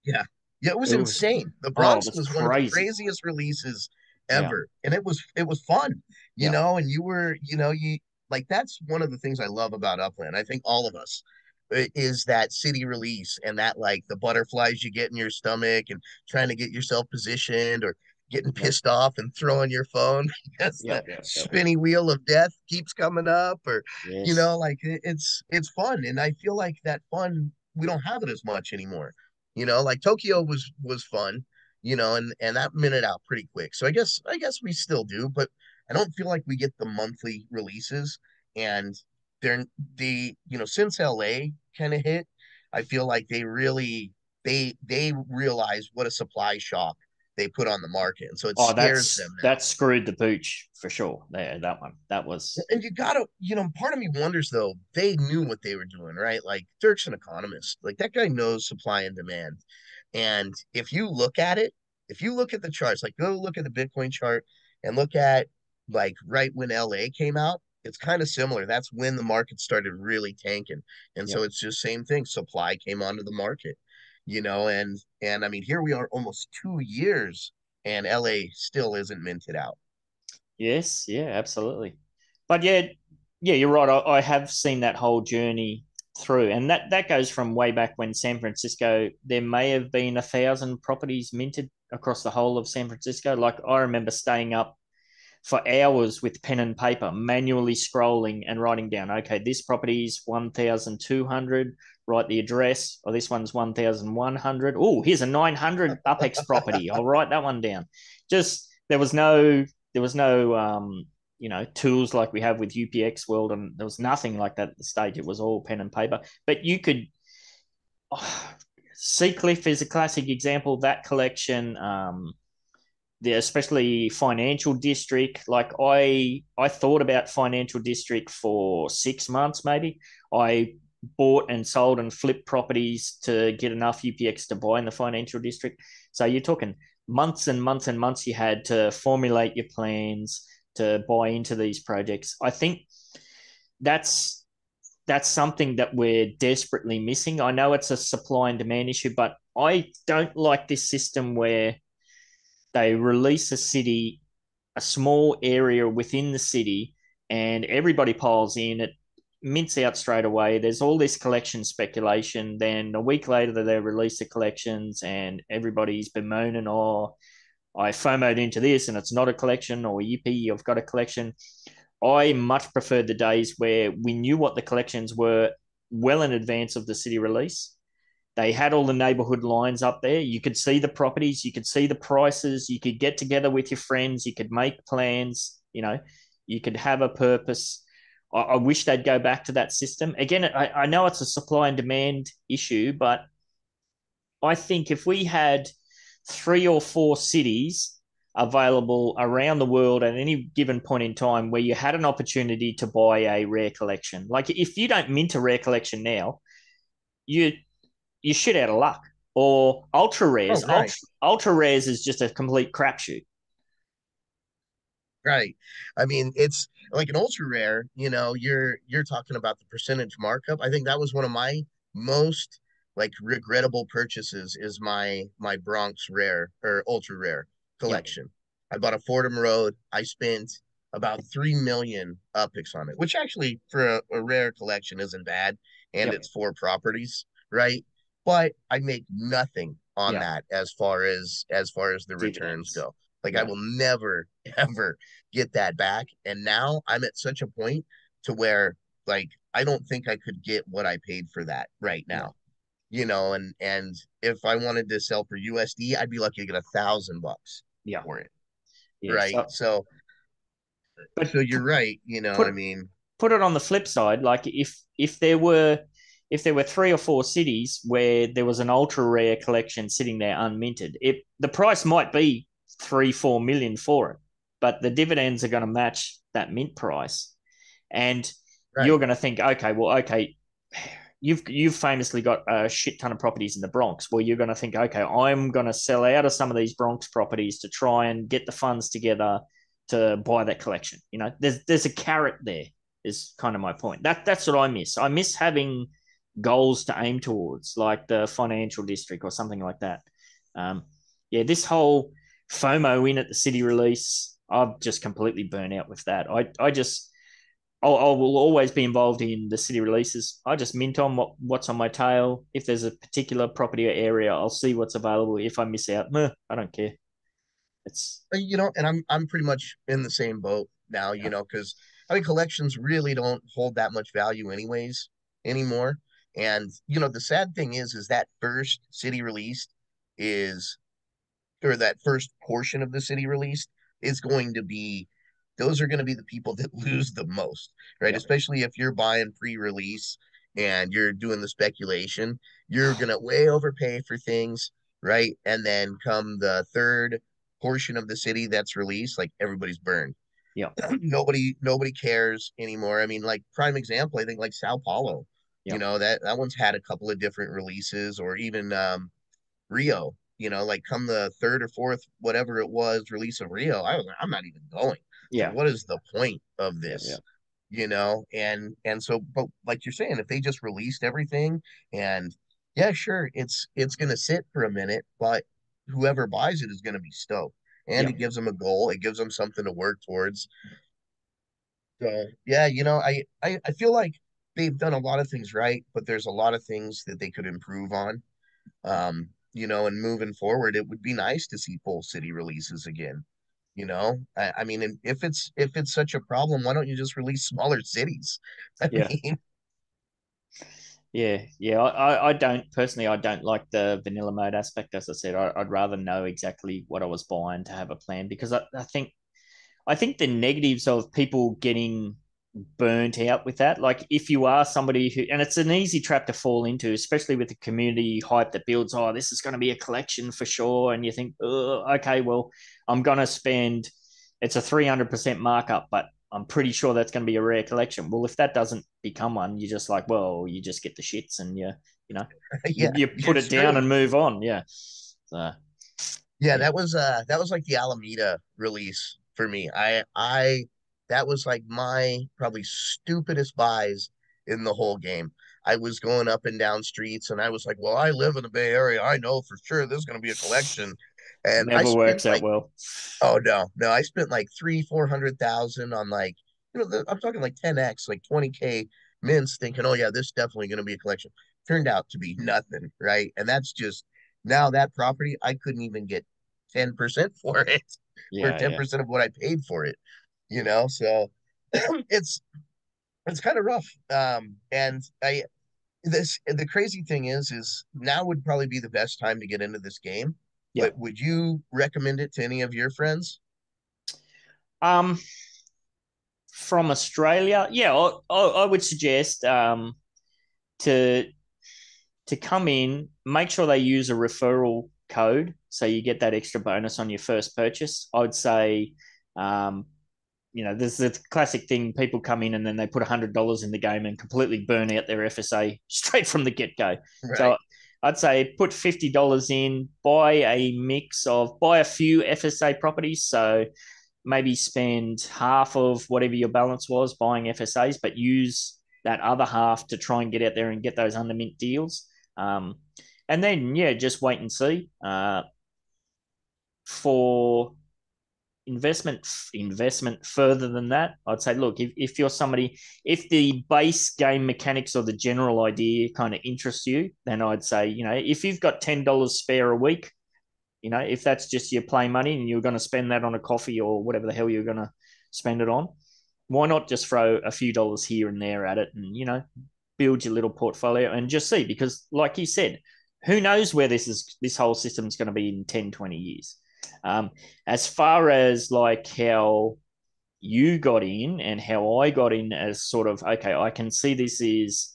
Yeah. Yeah, it was It was insane. The it Bronx was was one of the crazy. craziest releases Yeah, ever. And it was fun, yeah. and you like that's one of the things I love about Upland. I think all of us is that city release and that like the butterflies you get in your stomach and trying to get yourself positioned or getting Yep, pissed off and throwing your phone because the yep, yep, yep. spinny wheel of death keeps coming up or Yes. like it's fun and I feel like that fun we don't have it as much anymore. Like Tokyo was fun, and that minute out pretty quick. So I guess we still do, but I don't feel like we get the monthly releases. And since LA kind of hit, I feel like they realize what a supply shock they put on the market. And so it Oh, scares them now. that screwed the pooch for sure. There, that one. That was And you gotta, part of me wonders though, they knew what they were doing, right? Like Dirk's an economist. Like that guy knows supply and demand. And if you look at it, if you look at the charts, like go look at the Bitcoin chart and look at like right when LA came out, it's kind of similar. That's when the market started really tanking. And so yep. it's just same thing. Supply came onto the market, and I mean, here we are almost 2 years and LA still isn't minted out. Yes, yeah, absolutely. But yeah, you're right. I have seen that whole journey through, and that goes from way back when San Francisco. There may have been 1,000 properties minted across the whole of San Francisco. Like I remember staying up for hours with pen and paper, manually scrolling and writing down, okay, this property is 1,200, write the address, or this one's 1,100. Oh, here's a 900 Upex property. I'll write that one down. Just there was no tools like we have with UPX World, and there was nothing like that at the stage. It was all pen and paper. But you could Seacliff is a classic example. That collection, especially Financial District. Like I thought about Financial District for 6 months, maybe. I bought and sold and flipped properties to get enough UPX to buy in the Financial District. So you're talking months and months and months you had to formulate your plans to buy into these projects. I think that's something that we're desperately missing. I know it's a supply and demand issue, but I don't like this system where they release a city, a small area within the city, and everybody piles in. It mints out straight away. There's all this collection speculation. Then a week later, they release the collections, and everybody's bemoaning, "Oh, I FOMO'd into this, and it's not a collection," or "Yippee, I've got a collection." I much preferred the days where we knew what the collections were well in advance of the city release. They had all the neighborhood lines up there. You could see the properties, you could see the prices, you could get together with your friends, you could make plans, you could have a purpose. I wish they'd go back to that system. Again, I know it's a supply and demand issue, but I think if we had 3 or 4 cities available around the world at any given point in time where you had an opportunity to buy a rare collection, like if you don't mint a rare collection now, you shit out of luck. Or ultra Oh, rares. right. Ultra rares is just a complete crapshoot. Right. I mean, it's like an ultra rare, you're talking about the percentage markup. I think that was one of my most like regrettable purchases is my Bronx rare or ultra rare Yeah, collection. I bought a Fordham Road. I spent about 3 million upix on it, which actually for a rare collection isn't bad, and yeah, it's 4 properties, right? But I make nothing on yeah. that as far as the returns Dividends. go. Like I Yeah, will never ever get that back. And now I'm at such a point to where like I don't think I could get what I paid for that right yeah, now. And if I wanted to sell for USD, I'd be lucky to get $1,000 yeah, for it. yeah. Right. So, So but you're right. put I mean, put it on the flip side. Like if there were 3 or 4 cities where there was an ultra rare collection sitting there unminted, the price might be 3-4 million for it, but the dividends are going to match that mint price, and you're right. going to think, okay, you've famously got a shit ton of properties in the Bronx. Well, you're going to think, okay, I'm going to sell out of some of these Bronx properties to try and get the funds together to buy that collection. There's a carrot there. Is kind of my point. That's what I miss. I miss having goals to aim towards, like the financial district or something like that. Um, yeah, this whole FOMO in at the city release, I've just completely burnt out with that. I will always be involved in the city releases. I just mint on what's on my tail. If there's a particular property or area, I'll see what's available. If I miss out, I don't care. It's And I'm pretty much in the same boat now, yeah, because I mean collections really don't hold that much value anyways anymore. And the sad thing is that first city released is or that first portion of the city released is going to be those are going to be the people that lose the most, right? yeah, Especially if you're buying pre-release and you're doing the speculation, you're going to way overpay for things, right? And then come the third portion of the city that's released, like everybody's burned. yeah, Nobody cares anymore. I mean, like prime example, I think like Sao Paulo, yeah, that one's had a couple of different releases, or even Rio, like come the third or fourth, whatever it was, release of Rio, I was like, I'm not even going. It's like, yeah, what is the point of yeah, yeah, this? And so, but like you're saying, if they just released everything and yeah, sure, it's gonna sit for a minute, but whoever buys it is gonna be stoked. And yeah, it gives them a goal, it gives them something to work towards. So yeah, I feel like they've done a lot of things right, but there's a lot of things that they could improve on. And moving forward, it would be nice to see full city releases again. I mean, and if it's such a problem, why don't you just release smaller cities? I Yeah. mean, Yeah. I don't personally. I don't like the vanilla mode aspect. As I said, I'd rather know exactly what I was buying to have a plan because I think the negatives of people getting burnt out with that, like if you are somebody who, and it's an easy trap to fall into, especially with the community hype that builds, oh, this is going to be a collection for sure. And you think, oh, okay, well, I'm going to spend, it's a 300% markup, but I'm pretty sure that's going to be a rare collection. Well, if that doesn't become one, you're just like, well, you just get the shits and you know, yeah, you you're put it down screwed. and move on. Yeah. So, Yeah, yeah. that was like the Alameda release for me. I that was like my probably stupidest buys in the whole game. I was going up and down streets and I was like, well, I live in the Bay Area. I know for sure there's gonna be a collection. And I Never spent works out like, well. oh no, I spent like 300,000, 400,000 on like, I'm talking like 10x, like 20K mints, thinking, oh yeah, this is definitely gonna be a collection. Turned out to be nothing, right? And that's just now that property, I couldn't even get 10% for it, or Yeah. Yeah. 10% of what I paid for it. So it's it's kind of rough. And I this the crazy thing is now would probably be the best time to get into this game. Yeah. But would you recommend it to any of your friends? Um, from Australia, yeah, I would suggest to come in, make sure they use a referral code so you get that extra bonus on your first purchase. I would say, um, there's the classic thing: people come in and then they put $100 in the game and completely burn out their FSA straight from the get go. So Right. I'd say put $50 in, buy a few FSA properties. So maybe spend half of whatever your balance was buying FSAs, but use that other half to try and get out there and get those under mint deals. Um, and then, yeah, just wait and see. For investment further than that, I'd say, look, if you're somebody, if the base game mechanics or the general idea kind of interests you, then I'd say, if you've got $10 spare a week, if that's just your play money and you're going to spend that on a coffee or whatever the hell you're going to spend it on, why not just throw a few dollars here and there at it and, build your little portfolio and just see? Because like you said, who knows where this whole system is going to be in 10, 20 years. Um, as far as like how you got in and how I got in as sort of, okay, I can see this is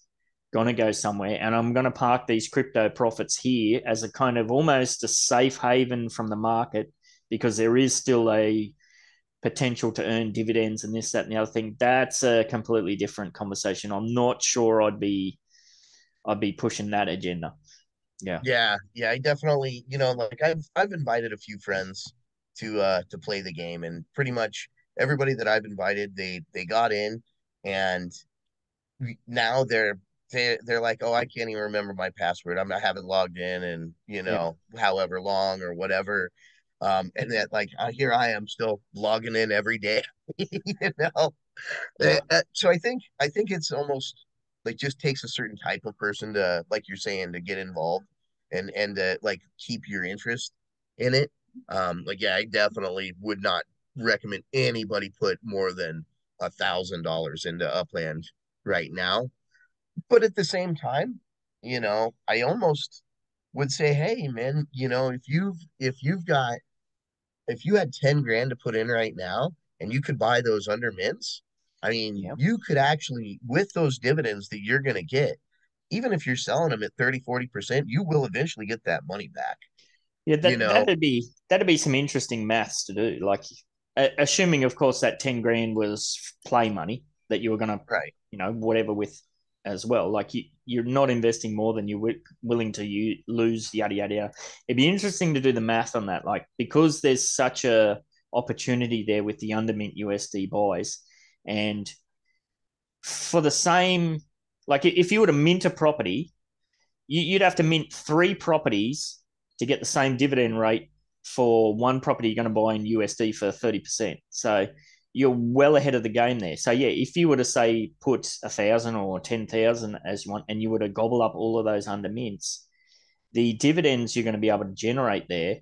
going to go somewhere and I'm going to park these crypto profits here as a kind of almost a safe haven from the market because there is still a potential to earn dividends and this, that, and the other thing. That's a completely different conversation. I'm not sure I'd be pushing that agenda. Yeah. Yeah, I definitely, like I've invited a few friends to play the game, and pretty much everybody that I've invited, they got in, and now they're like, oh, I can't even remember my password. I haven't logged in, and Yeah. however long or whatever. And that like here I am still logging in every day, you know. Yeah. So I think it's almost like just takes a certain type of person to, like you're saying, to get involved and to like keep your interest in it. Like yeah, I definitely would not recommend anybody put more than $1,000 into Upland right now. But at the same time, I almost would say, hey man, if you had 10 grand to put in right now and you could buy those under mints, I mean, Yeah. you could actually, with those dividends that you're going to get, even if you're selling them at 30, 40%, you will eventually get that money back, Yeah, you that know? that'd be some interesting maths to do. Like, assuming, of course, that 10 grand was play money that you were gonna, Right. whatever with as well. Like you're not investing more than you're willing to lose. Yada yada yada. It'd be interesting to do the math on that. Like because there's such a opportunity there with the undermint USD buys, and for the same, like if you were to mint a property you'd have to mint three properties to get the same dividend rate for one property you're going to buy in USD for 30%. So you're well ahead of the game there. So yeah, if you were to say put 1,000 or 10,000 as you want, and you were to gobble up all of those under mints, the dividends you're going to be able to generate there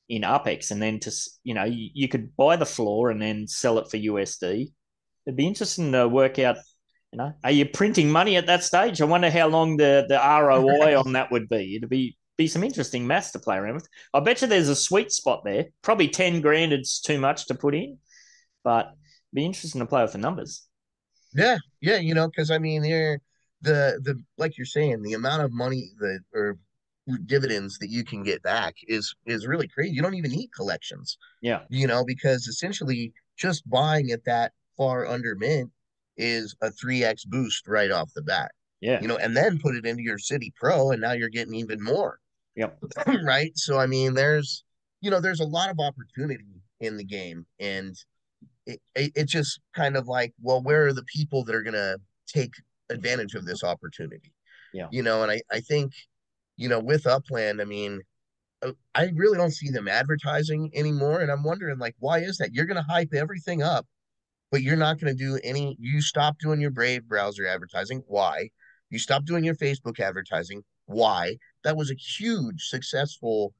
in UpX, and then you could buy the floor and then sell it for USD. It'd be interesting to work out, are you printing money at that stage? I wonder how long the ROI on that would be. It'd be some interesting maths to play around with. I bet you there's a sweet spot there. Probably 10 grand, it's too much to put in, but it'd be interesting to play with the numbers. Yeah, yeah, because I mean, the like you're saying, the amount of money that or dividends that you can get back is really crazy. You don't even need collections, Yeah. because essentially just buying at that far under mint is a 3x boost right off the bat. Yeah. And then put it into your City Pro, and now you're getting even more. Yep. Right? So I mean, there's a lot of opportunity in the game, and it's just kind of like, well, where are the people that are gonna take advantage of this opportunity? Yeah. And I think, with Upland, I mean, I really don't see them advertising anymore, and I'm wondering, like, why is that? You're gonna hype everything up, but you're not gonna do any. You stop doing your Brave browser advertising. Why? You stop doing your Facebook advertising. Why? That was a huge successful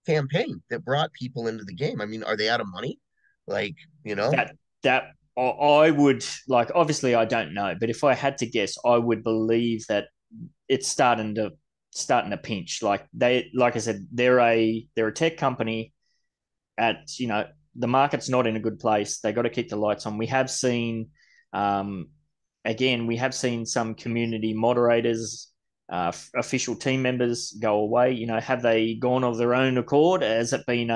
campaign that brought people into the game. I mean, are they out of money? Like, That I would like. Obviously, I don't know, but if I had to guess, I would believe that it's starting to pinch. Like I said, they're a tech company. The market's not in a good place. They got to keep the lights on. Um, we have seen some community moderators, official team members go away. Have they gone of their own accord? Has it been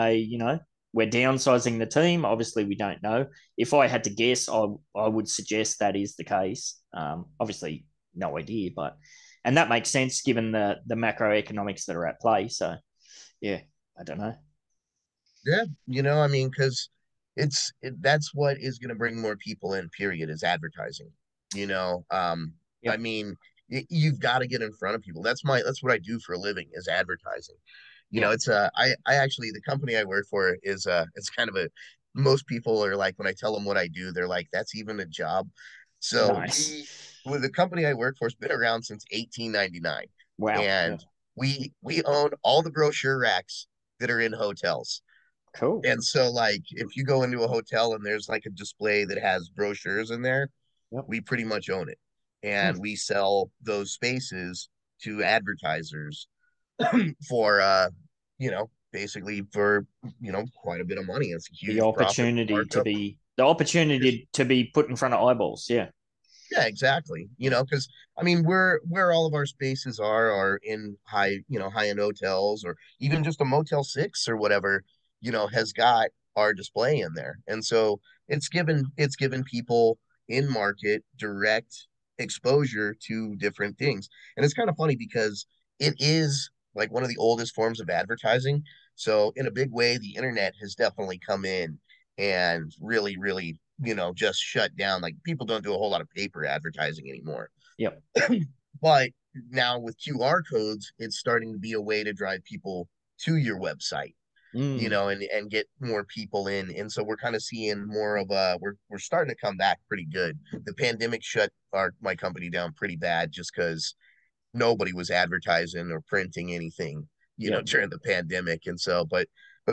we're downsizing the team? Obviously, we don't know. If I had to guess, I would suggest that is the case. Obviously, no idea, and that makes sense given the macroeconomics that are at play. So, yeah, I don't know. yeah, I mean, because that's what is going to bring more people in. Period, is advertising. I Yep. mean, you've got to get in front of people. That's what I do for a living, is advertising. Yep. It's I actually, the company I work for is it's kind of a, most people are like, when I tell them what I do, they're like, that's even a job. So Nice. the company I work for has been around since 1899, Wow. Yeah. and we own all the brochure racks that are in hotels. Cool. And so, like, if you go into a hotel and there's like a display that has brochures in there, Yep. we pretty much own it. Hmm. And we sell those spaces to advertisers for, basically for, quite a bit of money. It's a The huge profit opportunity to markup. be the Just, opportunity to be put in front of eyeballs. Yeah. yeah, exactly. Because I mean, where all of our spaces are in high end hotels, or even just a Motel 6 or whatever, has got our display in there. And so it's given people in market direct exposure to different things. And it's kind of funny because it is like one of the oldest forms of advertising. So in a big way, the internet has definitely come in and really, really, just shut down. Like, people don't do a whole lot of paper advertising anymore. Yep. But now with QR codes, it's starting to be a way to drive people to your website, Mm. and get more people in. And so we're kind of seeing more of a, we're starting to come back pretty good. The pandemic shut my company down pretty bad, just because nobody was advertising or printing anything, Yep. during the pandemic. And so, but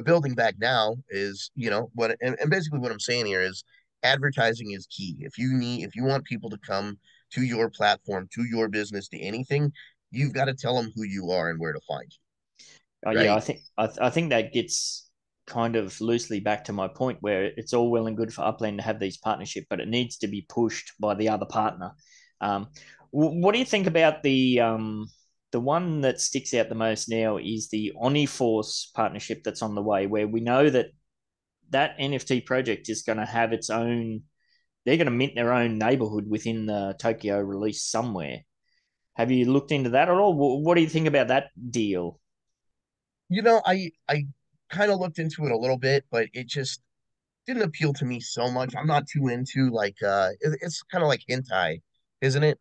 building back now is, what, and basically what I'm saying here is advertising is key. If you want people to come to your platform, to your business, to anything, you've got to tell them who you are and where to find Oh, you, yeah, right? I think that gets kind of loosely back to my point where it's all well and good for Upland to have these partnership, but it needs to be pushed by the other partner. Um, what do you think about the one that sticks out the most now is the Oniforce partnership that's on the way, where we know that NFT project is going to have its own. They're going to mint their own neighborhood within the Tokyo release somewhere. Have you looked into that at all? What do you think about that deal? I kind of looked into it a little bit, but it just didn't appeal to me so much. I'm not too into, like, it's kind of like hentai, isn't it?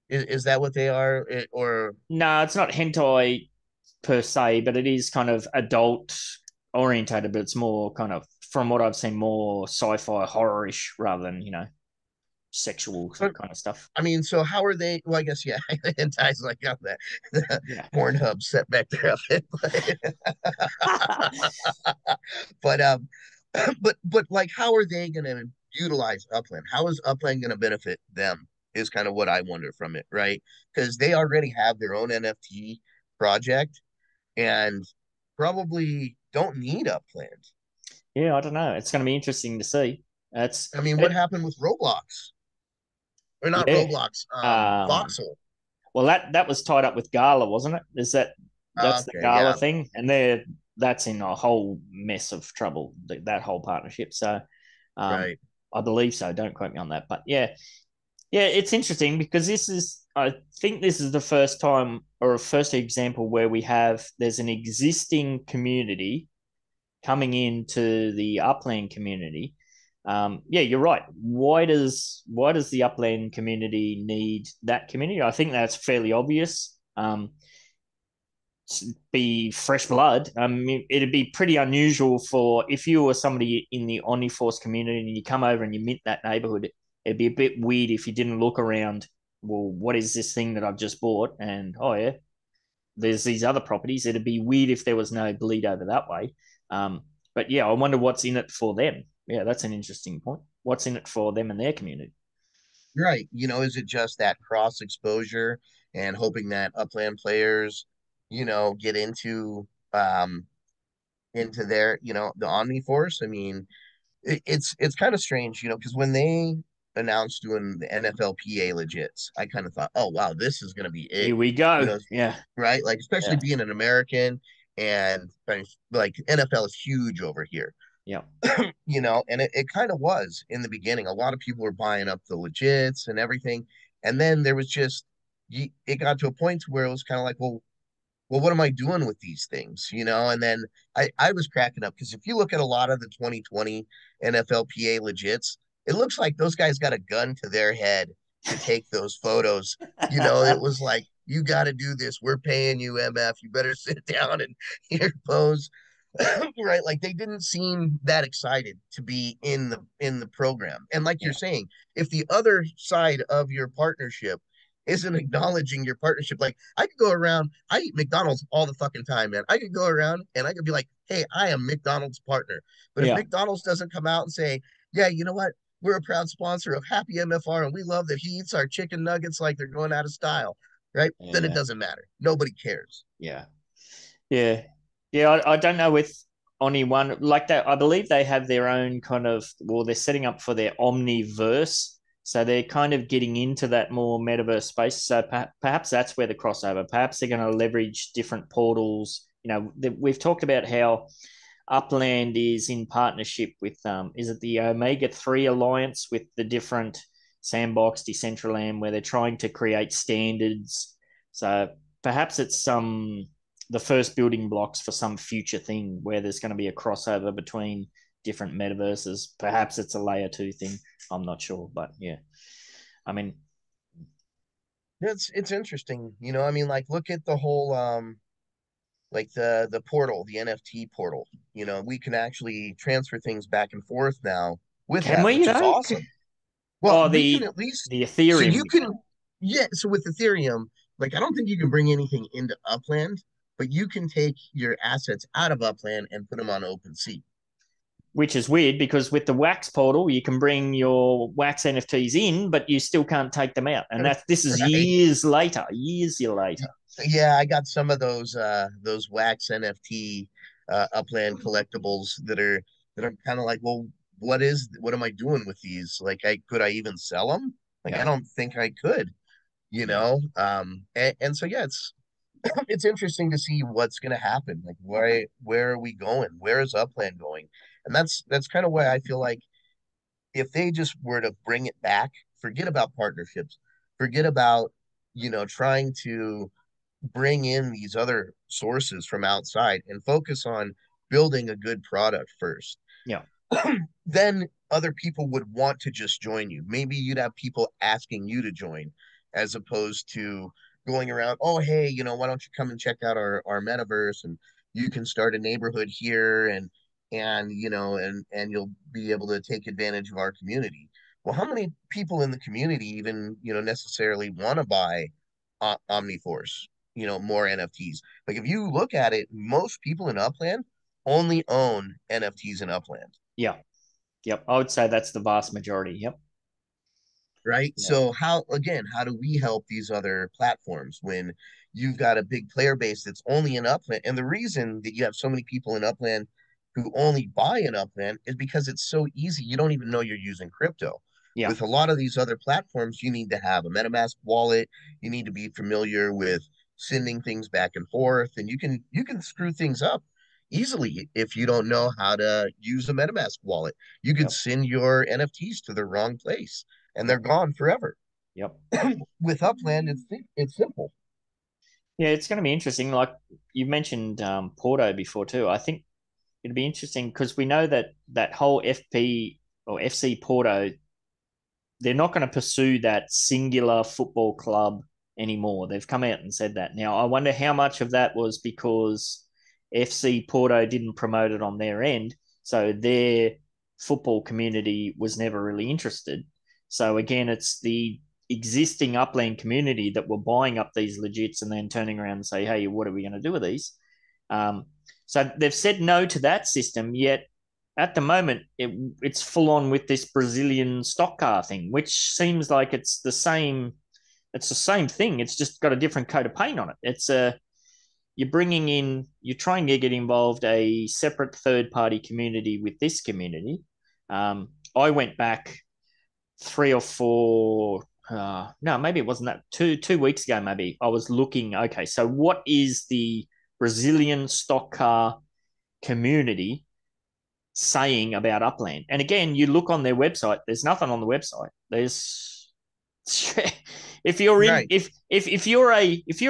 Is that what they are? Or No, it's not hentai per se, but it is kind of adult orientated, but it's more kind of, from what I've seen, more sci-fi horror-ish rather than, sexual But kind of stuff. I mean, so how are they? Well, I guess yeah, hentai's like got that the Yeah. Pornhub set back there. But but like, how are they going to utilize Upland? How is Upland going to benefit them? Is kind of what I wonder from it, right? Because they already have their own NFT project and probably don't need Upland. Yeah, I don't know. It's going to be interesting to see. It's I mean, what it, happened with Roblox? Or not yeah. Roblox, Um, Voxel. well, that was tied up with Gala, wasn't it? Is that's the Okay, Gala yeah, thing, and that's in a whole mess of trouble. That whole partnership. So, um, right. I believe so. Don't quote me on that, but yeah, yeah, it's interesting because I think this is the first time or a first example where there's an existing community coming into the upland community. Yeah, you're right. Why does the upland community need that community? I think that's fairly obvious. Be fresh blood. It'd be pretty unusual for if you were somebody in the Omniforce community and you come over and you mint that neighborhood. It'd be a bit weird if you didn't look around. Well, what is this thing that I've just bought? And oh yeah, there's these other properties. It'd be weird if there was no bleed over that way. Um, but yeah, I wonder what's in it for them. Yeah, that's an interesting point. What's in it for them and their community? Right. Is it just that cross exposure and hoping that Upland players, get into their, the Omniforce? I mean, it's kind of strange, because when they announced doing the NFLPA legits, I kind of thought, oh wow, this is gonna be it. Here we You go. know, Yeah, right? Like especially yeah, being an American and like NFL is huge over here. yeah, And it kind of was in the beginning. A lot of people were buying up the legits and everything. And then there was just, it got to a point where it was kind of like, well, what am I doing with these things? And then I was cracking up because if you look at a lot of the 2020 NFLPA legits, it looks like those guys got a gun to their head to take those photos. It was like, you got to do this. We're paying you, MF. You better sit down and here pose. Right, like they didn't seem that excited to be in the program. And like you're yeah, saying, if the other side of your partnership isn't acknowledging your partnership, like I could go around, I eat McDonald's all the fucking time, man. I could go around and I could be like, hey, I am McDonald's partner. But if yeah, McDonald's doesn't come out and say, yeah, you know what, we're a proud sponsor of Happy MFR and we love that he eats our chicken nuggets like they're going out of style, right, then it yeah, doesn't matter. Nobody cares. yeah, yeah, yeah. I don't know with Oni one like that. I believe they have their own kind of. Well, they're setting up for their Omniverse, so they're kind of getting into that more metaverse space. So perhaps that's where the crossover. Perhaps they're going to leverage different portals. We've talked about how Upland is in partnership with is it the Omega 3 Alliance with the different Sandbox, Decentraland, where they're trying to create standards. So perhaps it's the first building blocks for some future thing where there's going to be a crossover between different metaverses. Perhaps it's a layer two thing. I'm not sure, but yeah. I mean, It's interesting, I mean, like look at the whole like the portal, the NFT portal. We can actually transfer things back and forth now with can that, we which is though? awesome. Well, Oh, we can at least the so Ethereum. you can yeah, so with Ethereum, like I don't think you can bring anything into Upland, but you can take your assets out of Upland and put them on OpenSea. Which is weird because with the Wax portal, you can bring your Wax NFTs in, but you still can't take them out. And this is Right. years later. Yeah, I got some of those wax NFT Upland collectibles that are kind of like, well, what am I doing with these? Like I could I even sell them? Like I Yeah, don't think I could, yeah, and so yeah, it's interesting to see what's going to happen. Like where are we going? Where is Upland going? And that's kind of why I feel like if they just were to bring it back, forget about partnerships, forget about trying to bring in these other sources from outside and focus on building a good product first. yeah, Then other people would want to just join you. Maybe you'd have people asking you to join as opposed to going around, oh, hey, why don't you come and check out our metaverse and you can start a neighborhood here and you'll be able to take advantage of our community. Well, how many people in the community even, necessarily want to buy Omniforce, more NFTs? Like if you look at it, most people in Upland only own NFTs in Upland. Yeah. Yep. I would say that's the vast majority. Yep. Right? Yeah. So how do we help these other platforms when you've got a big player base that's only in Upland? And the reason that you have so many people in Upland who only buy in Upland is because it's so easy. You don't even know you're using crypto. Yeah. With a lot of these other platforms, you need to have a MetaMask wallet. You need to be familiar with sending things back and forth, and you can screw things up easily if you don't know how to use a MetaMask wallet. You could Yep. send your NFTs to the wrong place and they're Yep. gone forever. Yep. With Upland, it's simple. Yeah, it's going to be interesting. Like you mentioned Porto before too. I think it'd be interesting because we know that that whole FP or FC Porto, they're not going to pursue that singular football club anymore. They've come out and said that. Now, I wonder how much of that was because FC Porto didn't promote it on their end, so their football community was never really interested. So again, it's the existing Upland community that were buying up these legits and then turning around and say, "Hey, what are we going to do with these?" Um, so they've said no to that system. Yet at the moment, it's full on with this Brazilian stock car thing, which seems like it's the same. It's the same thing. It's just got a different coat of paint on it. It's a you're bringing in, you're trying to get involved a separate third party community with this community. I went back 3 or 4. No, maybe it wasn't that 2 weeks ago. Maybe I was looking. Okay, so what is the Brazilian stock car community saying about Upland? And again, you look on their website, there's nothing on the website. There's if you're in Right. if you're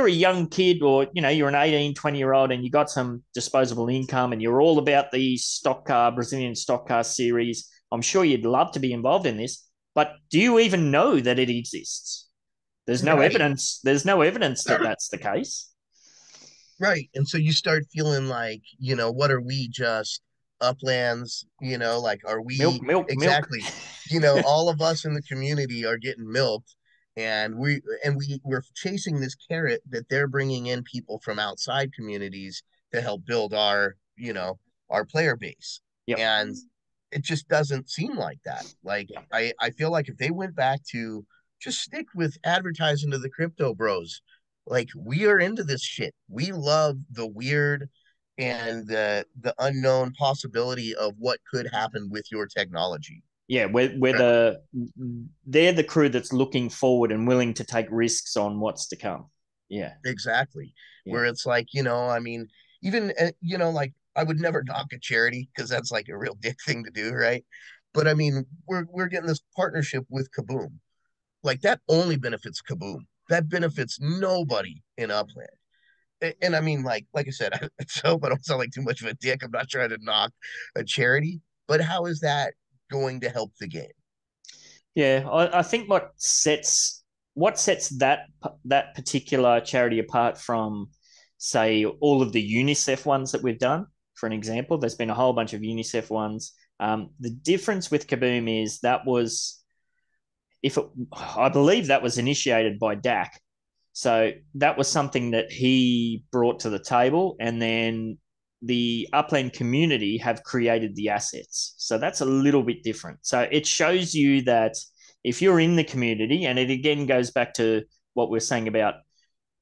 a young kid, or you're an 18, 20-year old and you got some disposable income and you're all about the stock car, Brazilian stock car series, I'm sure you'd love to be involved in this. But do you even know that it exists? There's no Right. evidence. There's no evidence that that's the case. Right. And so you start feeling like, what are we, just uplands? Like, are Milk, we milk, milk. exactly, all of us in the community are getting milked, and we're chasing this carrot that they're bringing in people from outside communities to help build our player base. Yep. And it just doesn't seem like that. Like Yep. I feel like if they went back to just stick with advertising to the crypto bros, like we are into this shit. We love the weird and the unknown possibility of what could happen with your technology. Yeah, they're the crew that's looking forward and willing to take risks on what's to come. Yeah, Exactly. yeah, Where it's like, I mean, even like I would never knock a charity because that's like a real dick thing to do, right? But I mean, we're getting this partnership with Kaboom. Like that only benefits Kaboom. That benefits nobody in Upland. And I mean, like I said, I hope I don't sound like too much of a dick. I'm not trying to knock a charity, but how is that going to help the game? yeah. I think what sets that particular charity apart from, say, all of the UNICEF ones that we've done. For an example, there's been a whole bunch of UNICEF ones. The difference with Kaboom is that was if it, I believe that was initiated by Dak. So that was something that he brought to the table, and then the Upland community have created the assets. So that's a little bit different. So it shows you that if you're in the community, and it again goes back to what we're saying about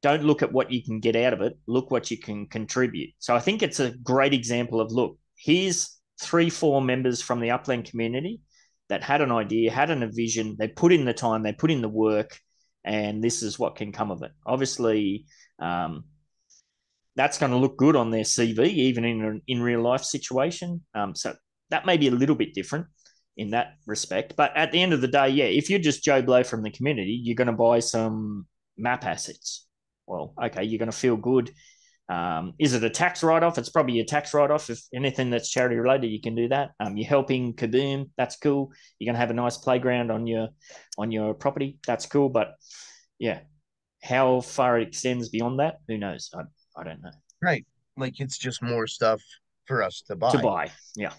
don't look at what you can get out of it, look what you can contribute. So I think it's a great example of look, here's 3, 4 members from the Upland community that had an idea, had a vision, they put in the time, they put in the work, and this is what can come of it. Obviously, that's going to look good on their CV, even in real life situation. So that may be a little bit different in that respect. But at the end of the day, yeah, if you're just Joe Blow from the community, you're going to buy some map assets. Well, okay, you're going to feel good. Is it a tax write-off? It's probably a tax write-off. If anything that's charity related, you can do that. You're helping Kaboom. That's cool. You're going to have a nice playground on your property. That's cool. But yeah, how far it extends beyond that, who knows? I don't know. Right. Like it's just more stuff for us to To buy. buy, yeah,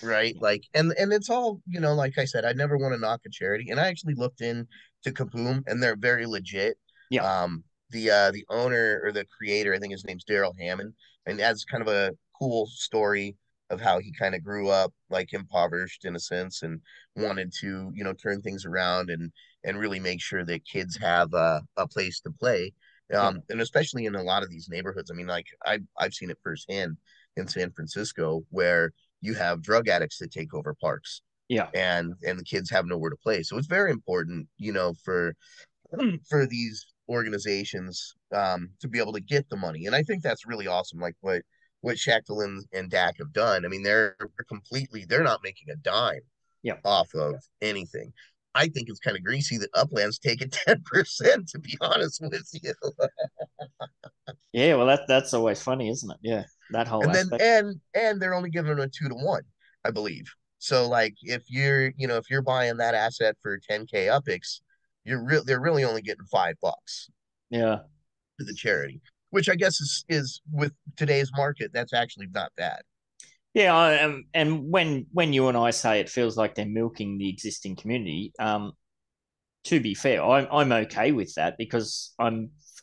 right? Like, and it's all, like I said, I never want to knock a charity, and I actually looked into Kaboom, and they're very legit. Yeah. The owner or the creator, I think his name's Daryl Hammond, and that's kind of a cool story of how he kind of grew up like impoverished in a sense, and wanted to, turn things around and really make sure that kids have a place to play. Yeah. And especially in a lot of these neighborhoods. I mean, like I've seen it firsthand in San Francisco, where you have drug addicts that take over parks, Yeah. and the kids have nowhere to play. So it's very important, for these organizations to be able to get the money. And I think that's really awesome. Like what Shackle and Dak have done. I mean, they're not making a dime Yeah. off of anything. I think it's kind of greasy that Upland's taking 10%, to be honest with you. Yeah. Well, that's always funny, isn't it? Yeah. That whole And then aspect. and they're only giving them a 2-1, I believe. So like if you're buying that asset for 10K upix, they're really only getting $5 Yeah. to the charity, which I guess is with today's market, that's actually not bad. Yeah, and when you and I say it feels like they're milking the existing community, to be fair, I'm okay with that because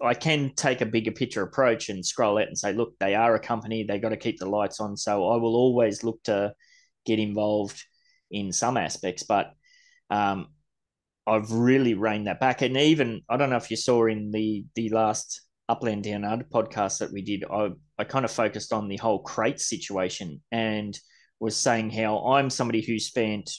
I can take a bigger picture approach and scroll out and say, look, they are a company, they got to keep the lights on, so I will always look to get involved in some aspects, but um, I've really reined that back. And even I don't know if you saw in the last Upland Down Under podcast that we did, I kind of focused on the whole crate situation and was saying how I'm somebody who spent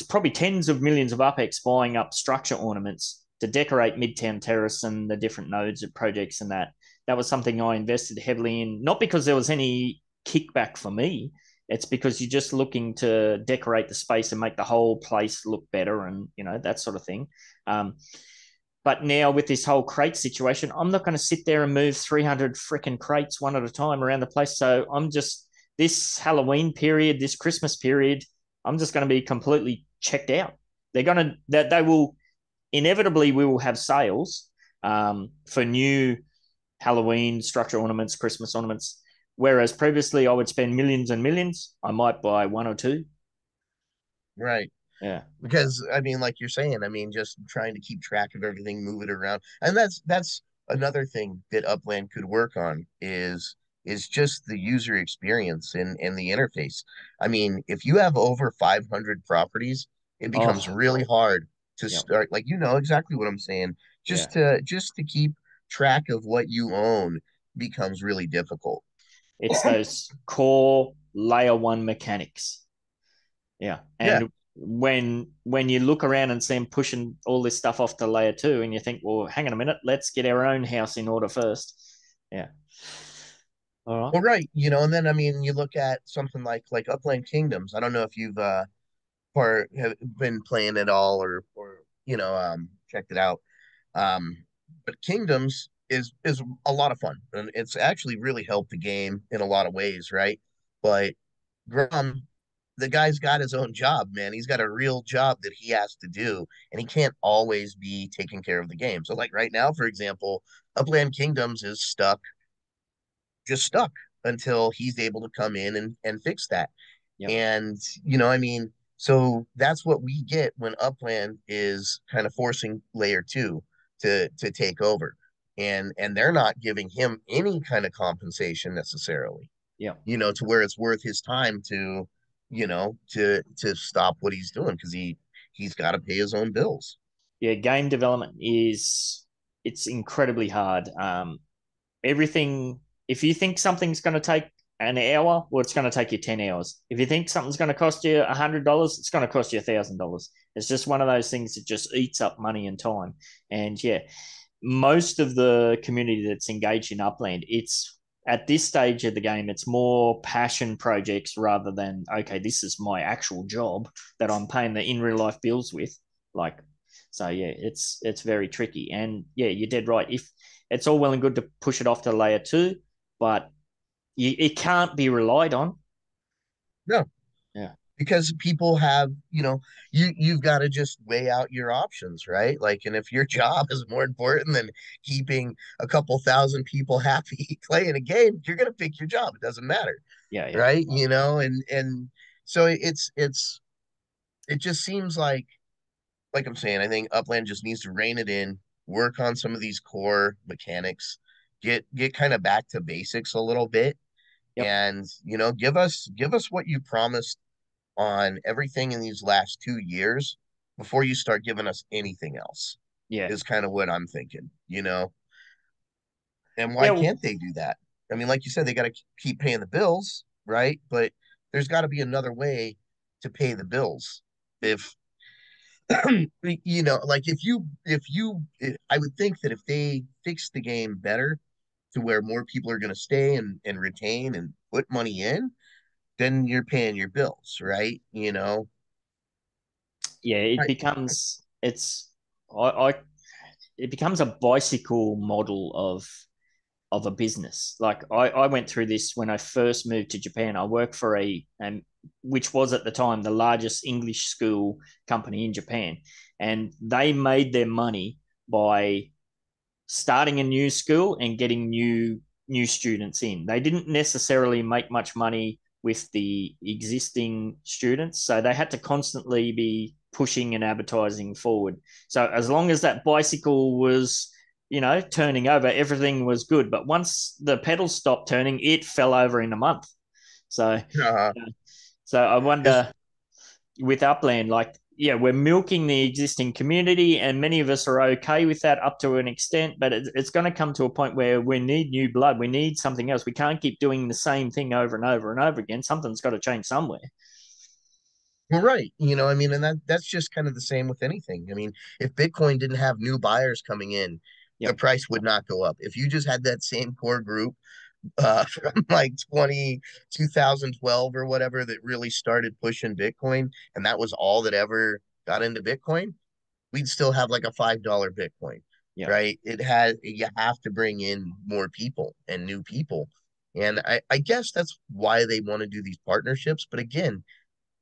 probably tens of millions of UPEX buying up structure ornaments to decorate Midtown Terrace and the different nodes of projects and that. That was something I invested heavily in, not because there was any kickback for me. It's because you're just looking to decorate the space and make the whole place look better and, that sort of thing. But now with this whole crate situation, I'm not going to sit there and move 300 freaking crates one at a time around the place. So I'm just, this Halloween period, this Christmas period, I'm just going to be completely checked out. They will inevitably, we will have sales for new Halloween structure ornaments, Christmas ornaments. Whereas previously I would spend millions and millions. I might buy one or two. Right. Yeah. Because I mean, like you're saying, I mean, just trying to keep track of everything, move it around, and that's another thing that Upland could work on is just the user experience and the interface. I mean, if you have over 500 properties, it becomes Oh, really hard to yeah. start. Like, exactly what I'm saying. Yeah. Just to keep track of what you own becomes really difficult. It's those core layer one mechanics. Yeah. Yeah. And when you look around and see them pushing all this stuff off to layer two, and you think, well, hang on a minute, let's get our own house in order first. Yeah. All right. Well, right. And then I mean, you look at something like Upland Kingdoms. I don't know if you've have been playing it all or checked it out. Um, but Kingdoms is a lot of fun, and it's actually really helped the game in a lot of ways, right? But Grum, the guy's got his own job, man. He's got a real job that he has to do, and he can't always be taking care of the game. So, like right now, for example, Upland Kingdoms is stuck until he's able to come in and fix that. Yep. And, I mean, so that's what we get when Upland is kind of forcing layer two to take over. And they're not giving him any kind of compensation necessarily, Yep. to where it's worth his time to stop what he's doing because he's got to pay his own bills. Yeah. Game development it's incredibly hard. Everything, if you think something's going to take an hour, well, it's going to take you 10 hours. If you think something's going to cost you $100, it's going to cost you $1,000. It's just one of those things that just eats up money and time. And yeah, most of the community that's engaged in Upland, it's at this stage of the game, it's more passion projects rather than, okay, this is my actual job that I'm paying the in real life bills with. Like, so yeah, it's very tricky. And yeah, you're dead right. If it's all well and good to push it off to layer two, but it can't be relied on. No, Yeah. because people have, you've got to just weigh out your options, right? Like, and if your job is more important than keeping a couple thousand people happy playing a game, you're going to pick your job. It doesn't matter, Yeah, yeah. right? And so it just seems like I'm saying, I think Upland just needs to rein it in, work on some of these core mechanics, get kind of back to basics a little bit, Yep. and give us what you promised on everything in these last 2 years before you start giving us anything else. Yeah. Is kind of what I'm thinking. And why Yeah. can't they do that? I mean, like you said, they got to keep paying the bills, right? But there's got to be another way to pay the bills. If like I would think that if they fix the game better to where more people are going to stay and retain and put money in, then you're paying your bills, right? Yeah. I it becomes a bicycle model of a business. Like I went through this when I first moved to Japan. I worked for which was at the time the largest English school company in Japan, and they made their money by starting a new school and getting new students in. They didn't necessarily make much money with the existing students, so they had to constantly be pushing and advertising forward. So as long as that bicycle was turning over, everything was good. But once the pedals stopped turning, it fell over in a month. So, uh, so I because wonder with Upland, like, yeah, we're milking the existing community, and many of us are okay with that up to an extent. But it's going to come to a point where we need new blood. We need something else. We can't keep doing the same thing over and over and over again. Something's got to change somewhere. Well, right. I mean, and that's just kind of the same with anything. I mean, if Bitcoin didn't have new buyers coming in, the Yep. price would not go up. If you just had that same core group from like 2012 or whatever that really started pushing Bitcoin, and that was all that ever got into Bitcoin, we'd still have like a $5 Bitcoin, Yep. right? You have to bring in more people and new people. And I guess that's why they want to do these partnerships. But again,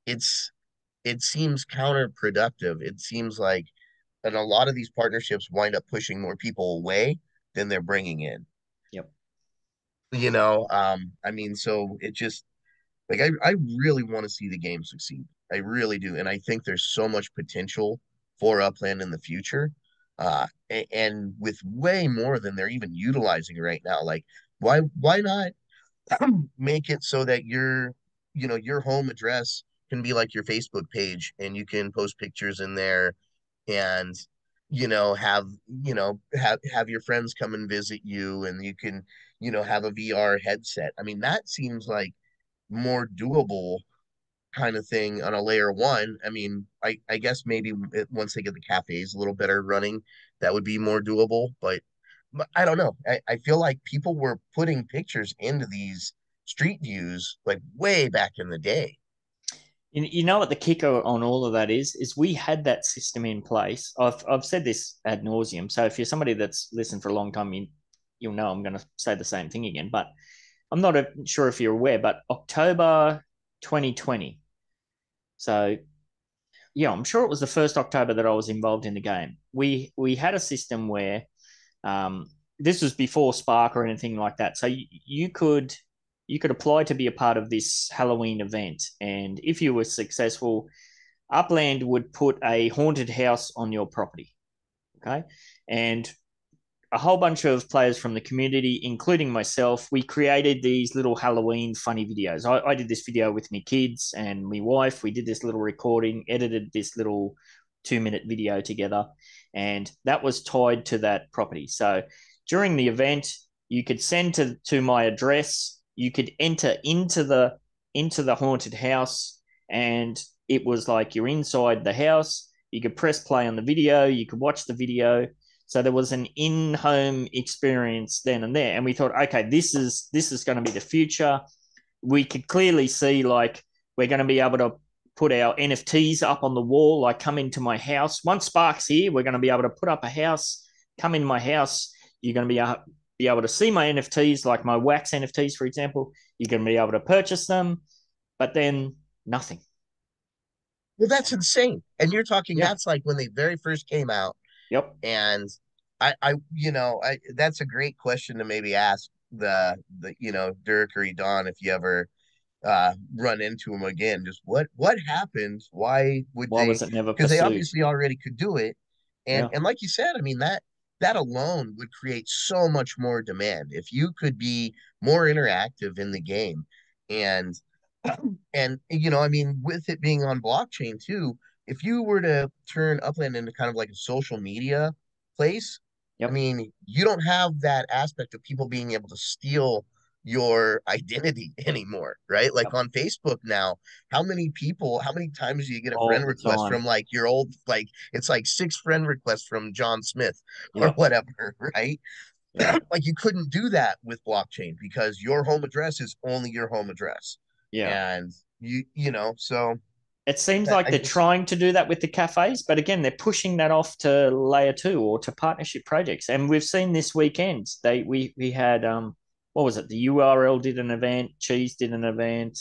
it's it seems counterproductive. It seems like, and a lot of these partnerships wind up pushing more people away than they're bringing in. Yep. I mean, so it just like I really want to see the game succeed. I really do, and I think there's so much potential for Upland in the future, and with way more than they're even utilizing right now. Like, why not make it so that your home address can be like your Facebook page and you can post pictures in there and have your friends come and visit you and you can have a VR headset. I mean, that seems like more doable kind of thing on a layer one. I mean, I guess maybe once they get the cafes a little better running, that would be more doable. But I don't know. I feel like people were putting pictures into these street views like way back in the day. You know what the kicker on all of that is we had that system in place. I've said this ad nauseum. So if you're somebody that's listened for a long time, you'll know I'm going to say the same thing again. But I'm not sure if you're aware, but October 2020. So yeah, I'm sure it was the first October that I was involved in the game. We had a system where um, this was before Spark or anything like that. So you could apply to be a part of this Halloween event, and if you were successful, Upland would put a haunted house on your property. Okay, and a whole bunch of players from the community, including myself, we created these little Halloween funny videos. I did this video with my kids and my wife. We did this little recording, edited this little 2-minute video together, and that was tied to that property. So during the event, you could send to my address. You could enter into the haunted house, and it was like you're inside the house. You could press play on the video. You could watch the video. So there was an in-home experience then and there, and we thought, okay, this is going to be the future. We could clearly see like we're going to be able to put our NFTs up on the wall, like come into my house. Once Spark's here, we're going to be able to put up a house, come in my house. You're going to be able to see my NFTs, like my wax NFTs, for example. You're going to be able to purchase them, but then nothing. Well, that's insane. And you're talking, Yeah. that's like when they very first came out. Yep. And that's a great question to maybe ask Dirk or Don, if you ever run into him again. Just what happened? Why would Why they? was it never Because they pursued? obviously already could do it, and Yeah. and like you said, I mean that alone would create so much more demand if you could be more interactive in the game, and I mean, with it being on blockchain too, if you were to turn Upland into kind of like a social media place, I Yep. mean, you don't have that aspect of people being able to steal your identity anymore, right? Like Yep. on Facebook now, how many times do you get a All friend the request time. from like your old, like it's like six friend requests from John Smith or Yep. whatever, right? Yeah. Like you couldn't do that with blockchain because your home address is only your home address. Yeah. And so It seems that like I they're just trying to do that with the cafes, but again, they're pushing that off to layer two or to partnership projects. And we've seen this weekend we had what was it? The URL did an event, Cheese did an event,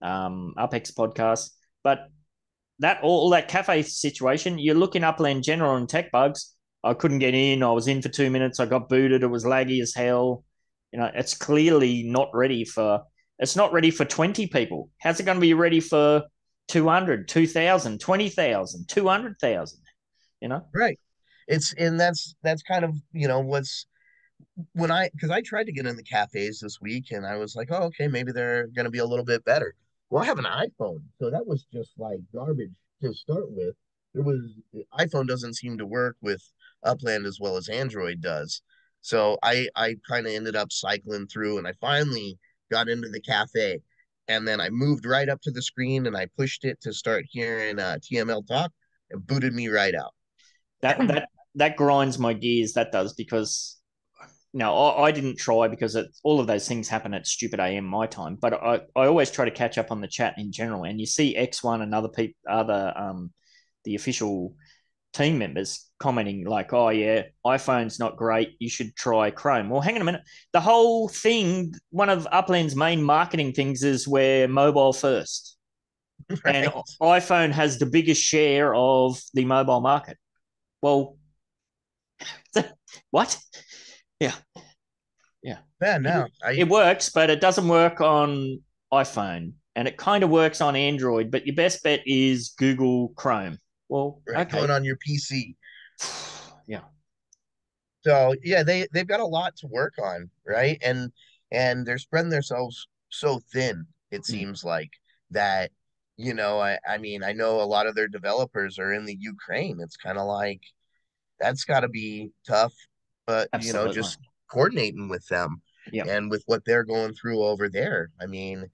Upex podcast, but that all that cafe situation, you look in Upland General and Tech Bugs. I couldn't get in. I was in for 2 minutes. I got booted. It was laggy as hell. It's clearly not ready for. It's not ready for 20 people. How's it going to be ready for 200, 2,000, 20,000, 200,000? right. It's and that's kind of what's when I because I tried to get in the cafes this week and I was like, oh, okay, maybe they're gonna be a little bit better. Well, I have an iPhone, so that was just like garbage to start with. There was iPhone doesn't seem to work with Upland as well as Android does. So I kind of ended up cycling through and I finally got into the cafe. And then I moved right up to the screen and I pushed it to start hearing TML talk and booted me right out. That grinds my gears. That does because no, I didn't try because all of those things happen at stupid AM my time. But I always try to catch up on the chat in general, and you see X1 and other the official team members commenting like, "Oh yeah, iPhone's not great. You should try Chrome." Well, hang on a minute. The whole thing, one of Upland's main marketing things is we're mobile first, and Right. iPhone has the biggest share of the mobile market. Well, what? Yeah, yeah. Yeah, no, It works, but it doesn't work on iPhone, and it kind of works on Android. But your best bet is Google Chrome. Well, right, going okay, on your PC. yeah, So yeah, they've got a lot to work on, right? And they're spreading themselves so thin, it mm, seems like that, I mean, I know a lot of their developers are in the Ukraine. It's kind of like that's got to be tough, but absolutely, just coordinating with them yeah, and with what they're going through over there. I mean,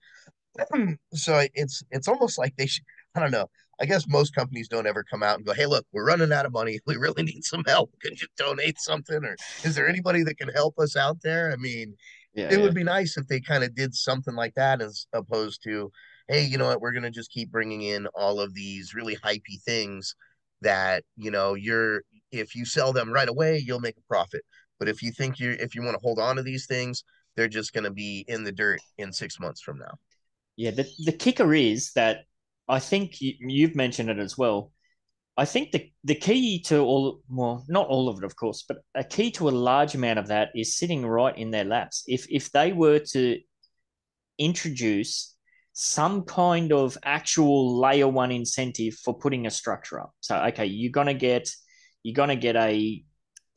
so it's almost like they should, I don't know. I guess most companies don't ever come out and go, "Hey, look, we're running out of money. We really need some help. Could you donate something? Or is there anybody that can help us out there?" I mean, yeah, it yeah, would be nice if they kind of did something like that as opposed to, "Hey, you know what? We're gonna just keep bringing in all of these really hypey things that you're if you sell them right away, you'll make a profit. But if you want to hold on to these things, they're just gonna be in the dirt in 6 months from now." yeah. The kicker is that I think you've mentioned it as well. I think the key to all, well, not all of it, of course, but a key to a large amount of that is sitting right in their laps. If they were to introduce some kind of actual layer one incentive for putting a structure up. So okay, you're gonna get a,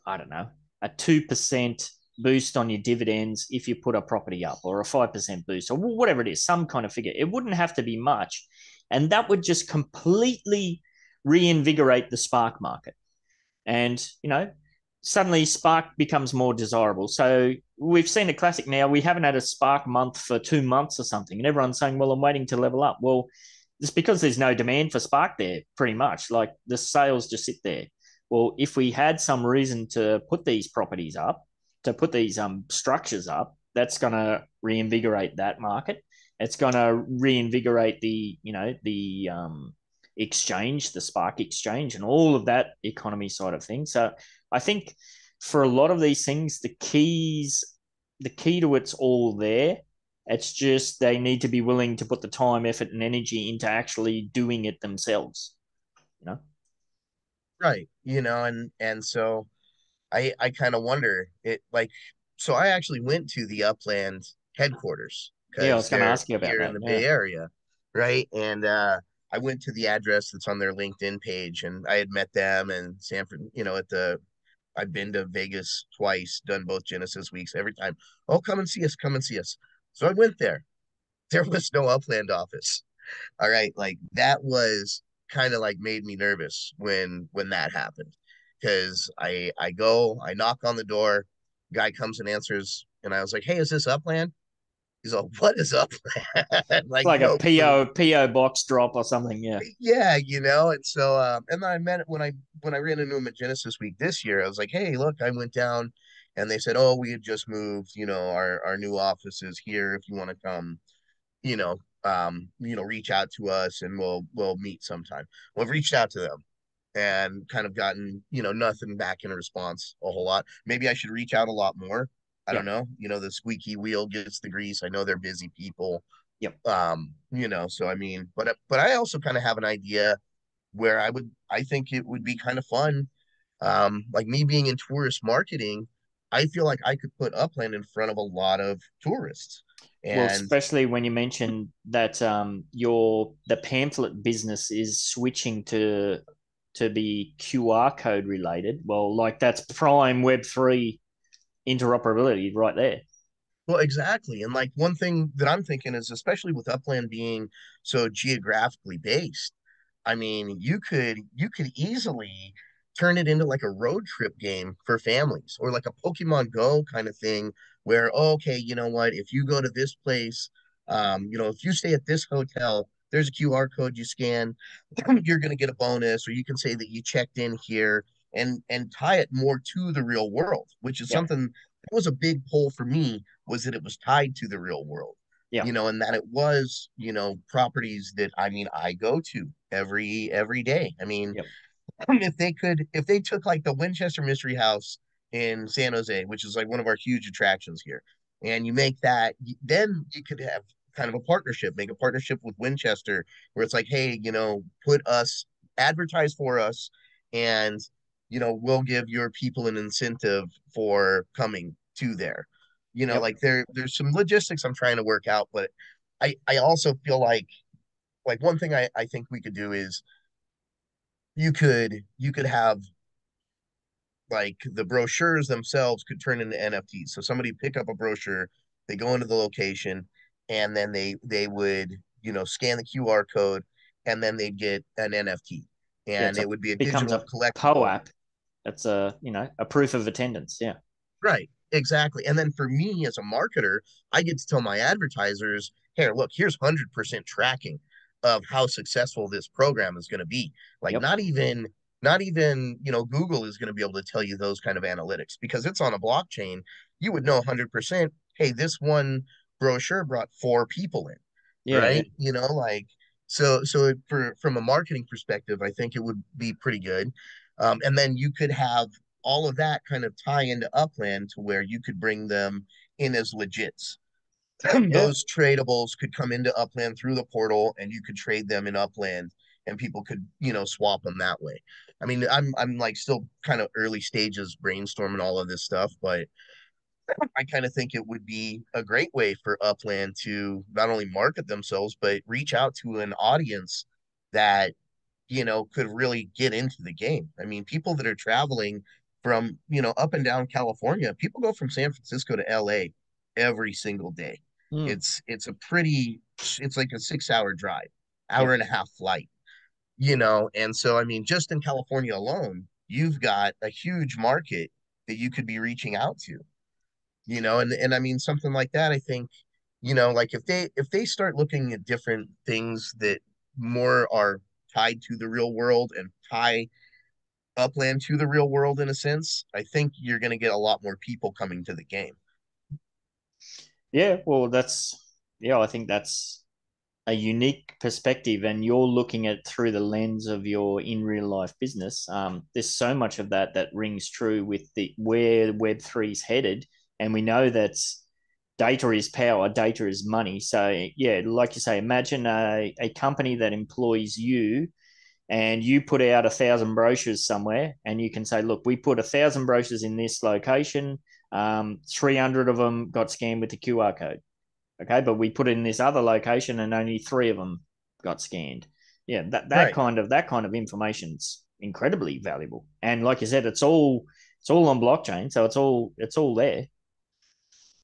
I don't know, a 2% boost on your dividends if you put a property up, or a 5% boost, or whatever it is, some kind of figure. It wouldn't have to be much. And that would just completely reinvigorate the spark market. And, suddenly Spark becomes more desirable. So we've seen a classic now. We haven't had a Spark month for 2 months or something. And everyone's saying, well, I'm waiting to level up. Well, it's because there's no demand for Spark there, pretty much. Like the sales just sit there. Well, if we had some reason to put these properties up, to put these structures up, that's going to reinvigorate that market. It's going to reinvigorate the exchange, the Spark exchange, and all of that economy side of things. So I think for a lot of these things, the key to it's all there. It's just they need to be willing to put the time, effort, and energy into actually doing it themselves. You know? Right. And so I kind of wonder it like so I actually went to the Upland headquarters Yeah, I because was going to they're ask you about here in that. the Yeah, Bay Area, right? And I went to the address that's on their LinkedIn page, and I had met them and Sanford, at the I've been to Vegas twice, done both Genesis weeks. Every time, oh, come and see us, come and see us. So I went there. There was no Upland office. All right, like that was kind of like made me nervous when that happened because I go, I knock on the door, guy comes and answers, and I was like, "Hey, is this Upland?" He's like, "What is Upland?" it's Like like a no clue. PO box drop or something. Yeah, Yeah, and so and then I met when I ran into him at Genesis Week this year. I was like, "Hey, look, I went down." And they said, "Oh, we had just moved. Our new office is here. If you want to come, reach out to us and we'll meet sometime." Well, I've reached out to them and kind of gotten, nothing back in a response a whole lot. Maybe I should reach out a lot more. I yeah, don't know. The squeaky wheel gets the grease. I know they're busy people. yep. So I mean, but I also kind of have an idea where I think it would be kind of fun. Like me being in tourist marketing, I feel like I could put Upland in front of a lot of tourists. Well, And especially when you mentioned that the pamphlet business is switching to be QR code related. Well, like that's prime Web3 interoperability right there. Well, exactly. And like one thing that I'm thinking is, especially with Upland being so geographically based, I mean, you could easily turn it into like a road trip game for families or like a Pokemon Go kind of thing where, oh, okay, you know what, if you go to this place, if you stay at this hotel, there's a QR code you scan, you're going to get a bonus, or you can say that you checked in here and tie it more to the real world, which is Yep. something that was a big pull for me was that it was tied to the real world, Yep. and that it was, properties that I mean I go to every day. I mean, Yep. if they took like the Winchester Mystery House in San Jose, which is like one of our huge attractions here, and you make that, then you could have kind of a partnership, make a partnership with Winchester where it's like, hey, put us advertise for us, and we'll give your people an incentive for coming to there. Yep. Like there's some logistics I'm trying to work out, but I also feel like one thing I think we could do is you could have like the brochures themselves could turn into NFTs. So somebody pick up a brochure, they go into the location, and then they would scan the QR code, and then they'd get an NFT, Yeah. and It's a it would be a becomes digital a collectible. POAP. That's a proof of attendance. Yeah. Right, exactly. And then for me as a marketer, I get to tell my advertisers, "Here, look, here's 100% tracking of how successful this program is going to be." Like Yep. not even, Google is going to be able to tell you those kind of analytics because it's on a blockchain. You would know 100%, hey, this one brochure brought 4 people in, Yeah. Yeah. right? Like so from a marketing perspective, I think it would be pretty good. And then you could have all of that kind of tie into Upland to where you could bring them in as legits. Yeah. Those tradables could come into Upland through the portal and you could trade them in Upland and people could, swap them that way. I mean, I'm like still kind of early stages brainstorming all of this stuff, but I kind of think it would be a great way for Upland to not only market themselves, but reach out to an audience that could really get into the game. I mean, people that are traveling from, up and down California, people go from San Francisco to LA every single day. Mm. It's like a 6 hour drive, hour Yep. and a half flight, and so I mean, just in California alone, you've got a huge market that you could be reaching out to, and I mean something like that, I think, like if they start looking at different things that more are tied to the real world and tie Upland to the real world in a sense, I think you're going to get a lot more people coming to the game. Yeah. Well, I think that's a unique perspective, and you're looking at it through the lens of your in real life business. There's so much of that that rings true with the where Web3's headed, and we know that data is power, data is money. So yeah, like you say, imagine a company that employs you, and you put out 1,000 brochures somewhere, and you can say, look, we put 1,000 brochures in this location. 300 of them got scanned with the QR code. Okay, but we put it in this other location, and only 3 of them got scanned. Yeah, that kind of information's incredibly valuable. And like you said, it's all on blockchain, so it's all there.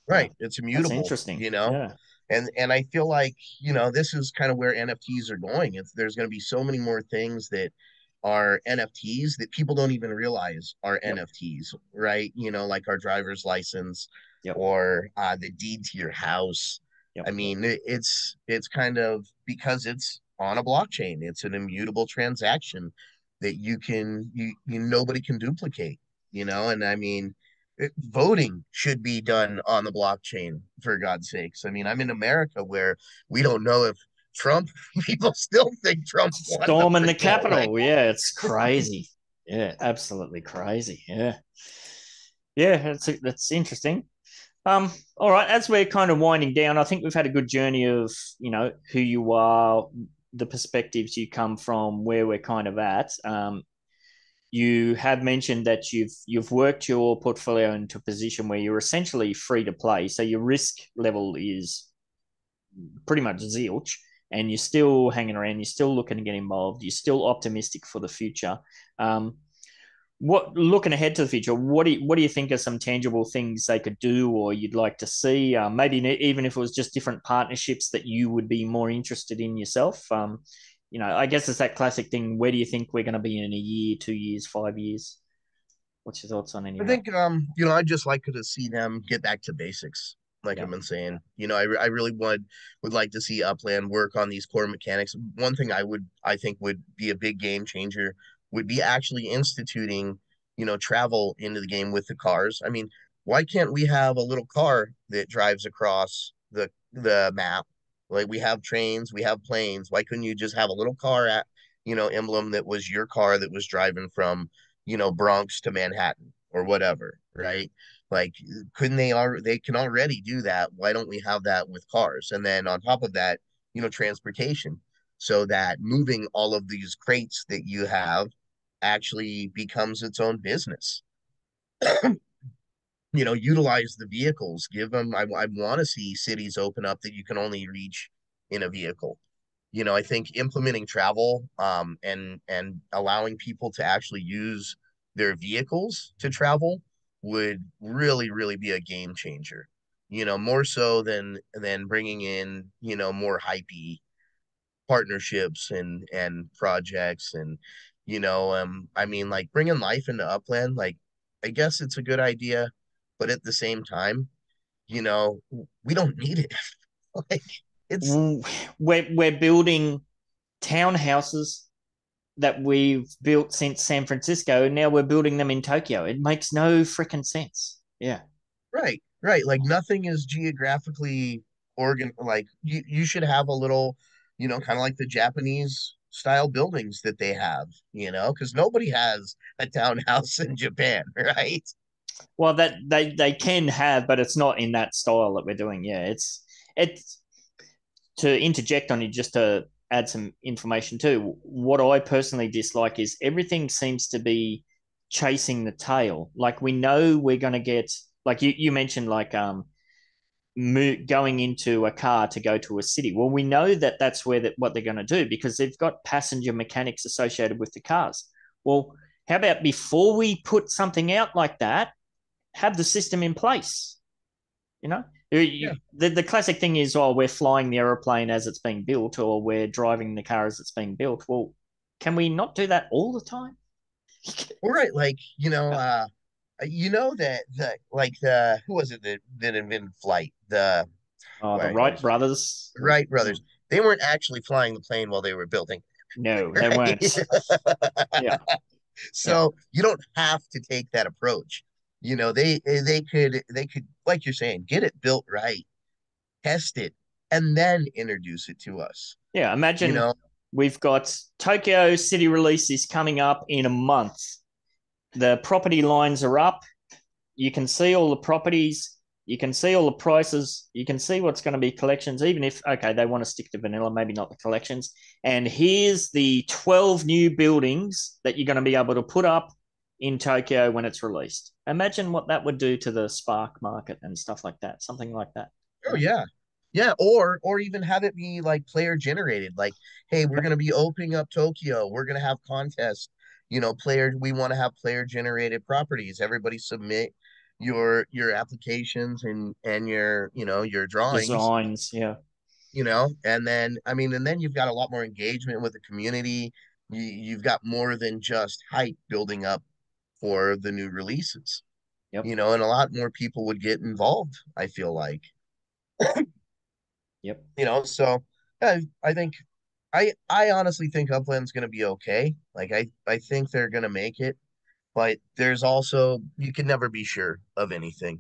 Right. It's That's immutable, interesting. you know. Yeah. And I feel like, this is kind of where NFTs are going. There's going to be so many more things that are NFTs that people don't even realize are Yep. NFTs, right? Like our driver's license Yep. or the deed to your house. Yep. I mean, it's kind of because it's on a blockchain. It's an immutable transaction that nobody can duplicate, and I mean, voting should be done on the blockchain, for God's sakes. I mean, I'm in America where we don't know if Trump, people still think Trump won the Storming the freaking Capitol. election. Yeah, it's crazy. Yeah, absolutely crazy. Yeah. Yeah, that's interesting. All right, as we're kind of winding down, I think we've had a good journey of, who you are, the perspectives you come from, where we're kind of at. You have mentioned that you've worked your portfolio into a position where you're essentially free to play, so your risk level is pretty much zilch, and you're still hanging around, you're still looking to get involved, you're still optimistic for the future. What, looking ahead to the future, what do you think are some tangible things they could do, or you'd like to see? Maybe even if it was just different partnerships that you would be more interested in yourself. I guess it's that classic thing. Where do you think we're going to be in a year, 2 years, 5 years? What's your thoughts on any I of that? think, I'd just like to see them get back to basics. Like Yeah. I've been saying, I really would like to see Upland work on these core mechanics. One thing I think would be a big game changer would be actually instituting, travel into the game with the cars. I mean, why can't we have a little car that drives across the map? Like we have trains, we have planes. Why couldn't you just have a little car emblem that was your car that was driving from, Bronx to Manhattan or whatever, right? Like, couldn't they can already do that. Why don't we have that with cars? And then on top of that, transportation, so that moving all of these crates that you have actually becomes its own business. Utilize the vehicles, give them, I want to see cities open up that you can only reach in a vehicle. I think implementing travel, and allowing people to actually use their vehicles to travel would really, really be a game changer. More so than bringing in, more hypey partnerships and projects, and I mean, like bringing life into Upland. Like, I guess it's a good idea, but at the same time, you know, we don't need it. Like, it's We're building townhouses that we've built since San Francisco, and now we're building them in Tokyo. It makes no freaking sense. Yeah. right. Like nothing is geographically like you should have a little, kind of like the Japanese style buildings that they have, because nobody has a townhouse in Japan, right? Well, that they can have, but it's not in that style that we're doing. Yeah, it's to interject on you, just to add some information too. What I personally dislike is everything seems to be chasing the tail. Like we know we're going to get, like you mentioned, like going into a car to go to a city. Well, we know that that's what they're going to do, because they've got passenger mechanics associated with the cars. Well, how about before we put something out like that, have the system in place? You know, Yeah. the classic thing is, oh, we're flying the aeroplane as it's being built, or we're driving the car as it's being built. Well, can we not do that all the time? All right, like, that like the who was it that invented flight? Oh, the Why I Wright always forget. brothers. Wright brothers. They weren't actually flying the plane while they were building, No, they right? weren't. Yeah, yeah. So you don't have to take that approach. They could, like you're saying, get it built right, test it, and then introduce it to us. Yeah, You imagine know, we've got Tokyo City release is coming up in a month. The property lines are up. You can see all the properties. You can see all the prices. You can see what's going to be collections, even if, okay, they want to stick to vanilla, maybe not the collections. And here's the 12 new buildings that you're going to be able to put up in Tokyo when it's released. Imagine what that would do to the Spark market and stuff like that, something like that. Oh yeah. Yeah, or even have it be like player generated. Like, hey, we're Yep. gonna be opening up Tokyo. We're gonna have contests. Player we want to have player generated properties. Everybody submit your applications and your drawings, Designs, yeah. and then you've got a lot more engagement with the community. You've got more than just hype building up for the new releases. Yep. And a lot more people would get involved, I feel like. Yep. So I think I honestly think Upland's going to be okay. Like I think they're going to make it, but there's also you can never be sure of anything.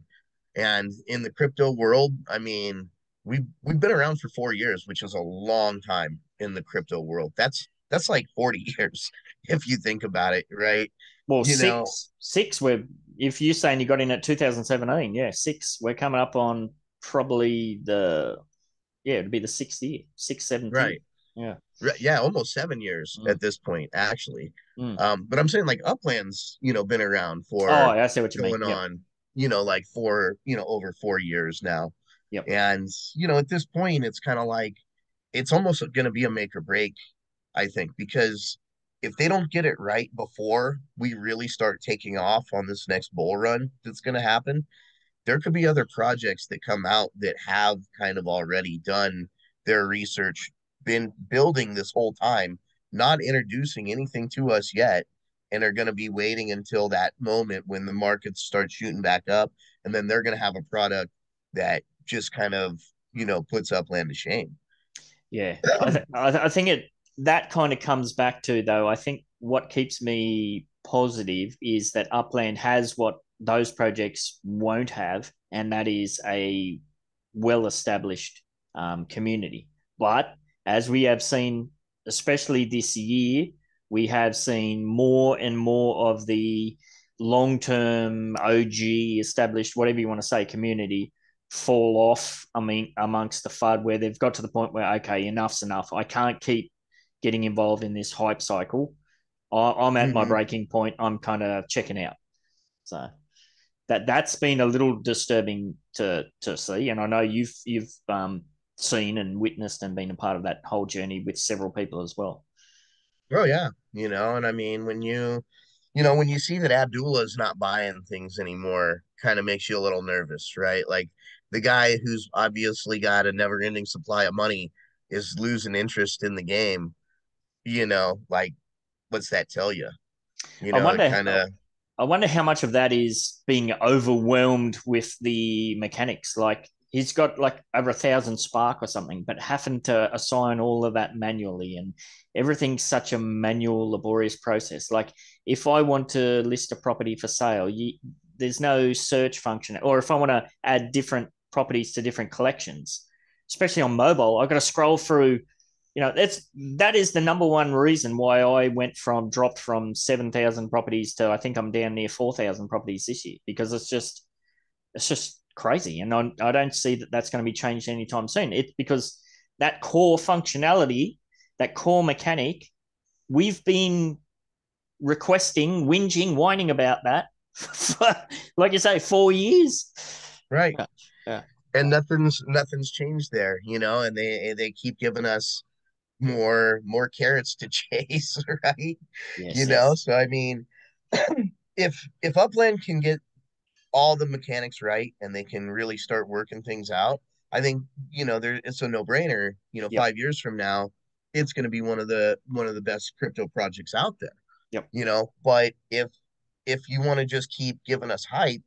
And in the crypto world, I mean, we've been around for 4 years, which is a long time in the crypto world. That's like 40 years if you think about it, right? Well, You know, six. We're if you're saying you got in at 2017, yeah, six. We're coming up on probably it'd be the sixth year, sixth, seventh year. right. Yeah. Right, yeah, almost 7 years Mm. at this point, actually. Mm. But I'm saying like Upland's, been around Oh, for I see what you mean. going Yep. on, like over 4 years now. Yep. And, at this point, it's kind of like it's almost going to be a make or break, I think, because if they don't get it right before we really start taking off on this next bull run that's going to happen, there could be other projects that come out that have kind of already done their research, been building this whole time, not introducing anything to us yet, and are going to be waiting until that moment when the markets start shooting back up, and then they're going to have a product that just kind of puts Upland to shame. Yeah. I think it that kind of comes back to though. I think what keeps me positive is that Upland has what those projects won't have, and that is a well established community. But as we have seen, especially this year, we have seen more and more of the long term OG established, whatever you want to say, community fall off. I mean, amongst the FUD where they've got to the point where, okay, enough's enough. I can't keep getting involved in this hype cycle. I'm at my Mm-hmm. breaking point. I'm kind of checking out. So that's been a little disturbing to see, and I know you've seen and witnessed and been a part of that whole journey with several people as well. Oh yeah, and I mean when you see that Abdullah's not buying things anymore, kind of makes you a little nervous, right? Like the guy who's obviously got a never-ending supply of money is losing interest in the game. Like what's that tell you? I It wonder. kind of I wonder how much of that is being overwhelmed with the mechanics. Like he's got like over 1,000 Spark or something, but having to assign all of that manually, and everything's such a manual, laborious process. Like if I want to list a property for sale, there's no search function, or if I want to add different properties to different collections, especially on mobile, I've got to scroll through. That is the number one reason why I dropped from 7,000 properties to, I think I'm down near 4,000 properties this year, because it's just crazy, and I don't see that that's going to be changed anytime soon. It's because that core functionality, that core mechanic, we've been requesting, whinging, whining about that for, like you say, 4 years. right. Yeah, yeah. And nothing's changed there, and they keep giving us more carrots to chase, right? Yes, yes. So I mean, if Upland can get all the mechanics right and they can really start working things out, I think it's a no brainer. Yep, 5 years from now, it's going to be one of the best crypto projects out there. yep. But if you want to just keep giving us hype,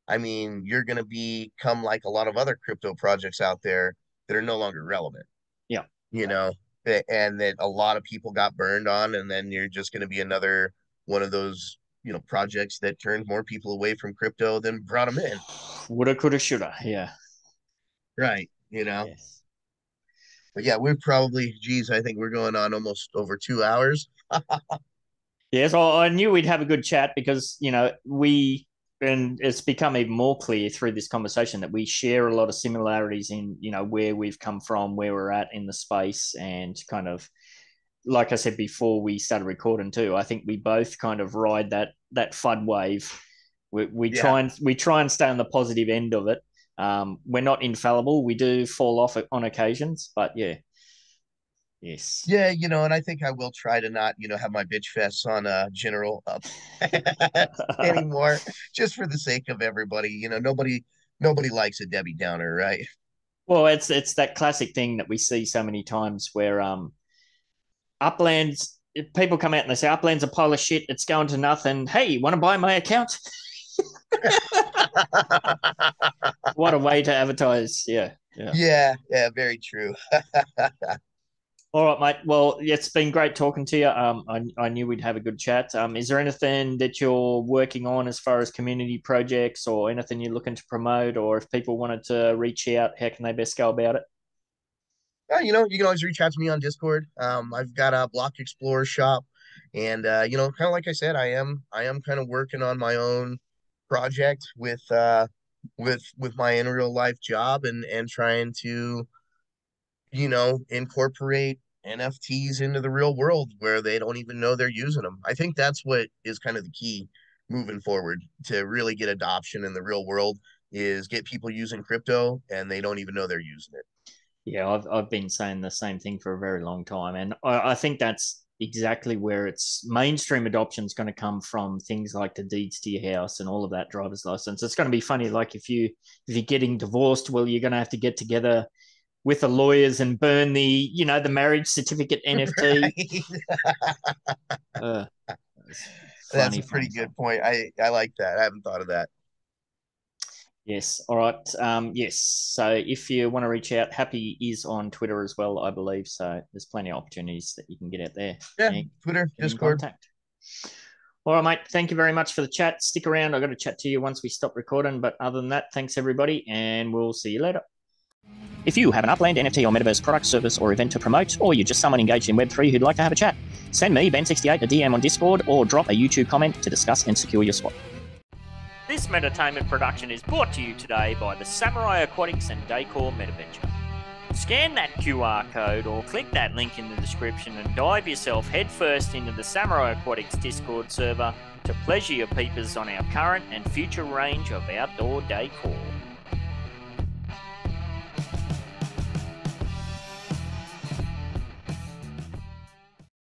I mean, you're going to become like a lot of other crypto projects out there that are no longer relevant. Yeah. You know, and that a lot of people got burned on, and then you're just going to be another one of those projects that turned more people away from crypto than brought them in. Woulda, coulda, shoulda. Yeah. Right. Yes. But yeah, we're probably, geez, I think we're going on almost over 2 hours. Yes, I knew we'd have a good chat because we and it's become even more clear through this conversation that we share a lot of similarities in, where we've come from, where we're at in the space, and kind of, like I said before we started recording too, I think we both kind of ride that FUD wave. We try and stay on the positive end of it. We're not infallible. We do fall off on occasions, but yeah. Yes. Yeah, and I think I will try to not, have my bitch fests on general up anymore, just for the sake of everybody. Nobody likes a Debbie Downer, right? Well, it's that classic thing that we see so many times where Uplands, people come out and they say Upland's a pile of shit, it's going to nothing. Hey, want to buy my account? What a way to advertise. Yeah. Yeah, very true. All right, mate. Well, it's been great talking to you. I knew we'd have a good chat. Is there anything that you're working on as far as community projects, or anything you're looking to promote, or if people wanted to reach out, how can they best go about it? You can always reach out to me on Discord. I've got a Block Explorer shop, and kind of like I said, I am kind of working on my own project with my in real life job, and trying to incorporate NFTs into the real world where they don't even know they're using them. I think that's what is kind of the key moving forward to really get adoption in the real world, is get people using crypto and they don't even know they're using it. Yeah, I've been saying the same thing for a very long time, and I think that's exactly where its mainstream adoption is going to come from. Things like the deeds to your house and all of that, driver's license. It's going to be funny. Like if you're getting divorced, well, you're going to have to get together with the lawyers and burn the marriage certificate NFT. Right. That's a pretty good point. I like that. I haven't thought of that. Yes. All right. Yes. So if you want to reach out, Happy is on Twitter as well, I believe. So there's plenty of opportunities that you can get out there. Yeah, Twitter, Discord. All right, mate. Thank you very much for the chat. Stick around. I've got to chat to you once we stop recording. But other than that, thanks everybody, and we'll see you later. If you have an Upland, NFT, or Metaverse product, service, or event to promote, or you're just someone engaged in Web3 who'd like to have a chat, send me, Ben68, a DM on Discord, or drop a YouTube comment to discuss and secure your spot. This Meditainment production is brought to you today by the Samurai Aquatics and Decor Metaventure. Scan that QR code or click that link in the description and dive yourself headfirst into the Samurai Aquatics Discord server to pleasure your peepers on our current and future range of outdoor decor.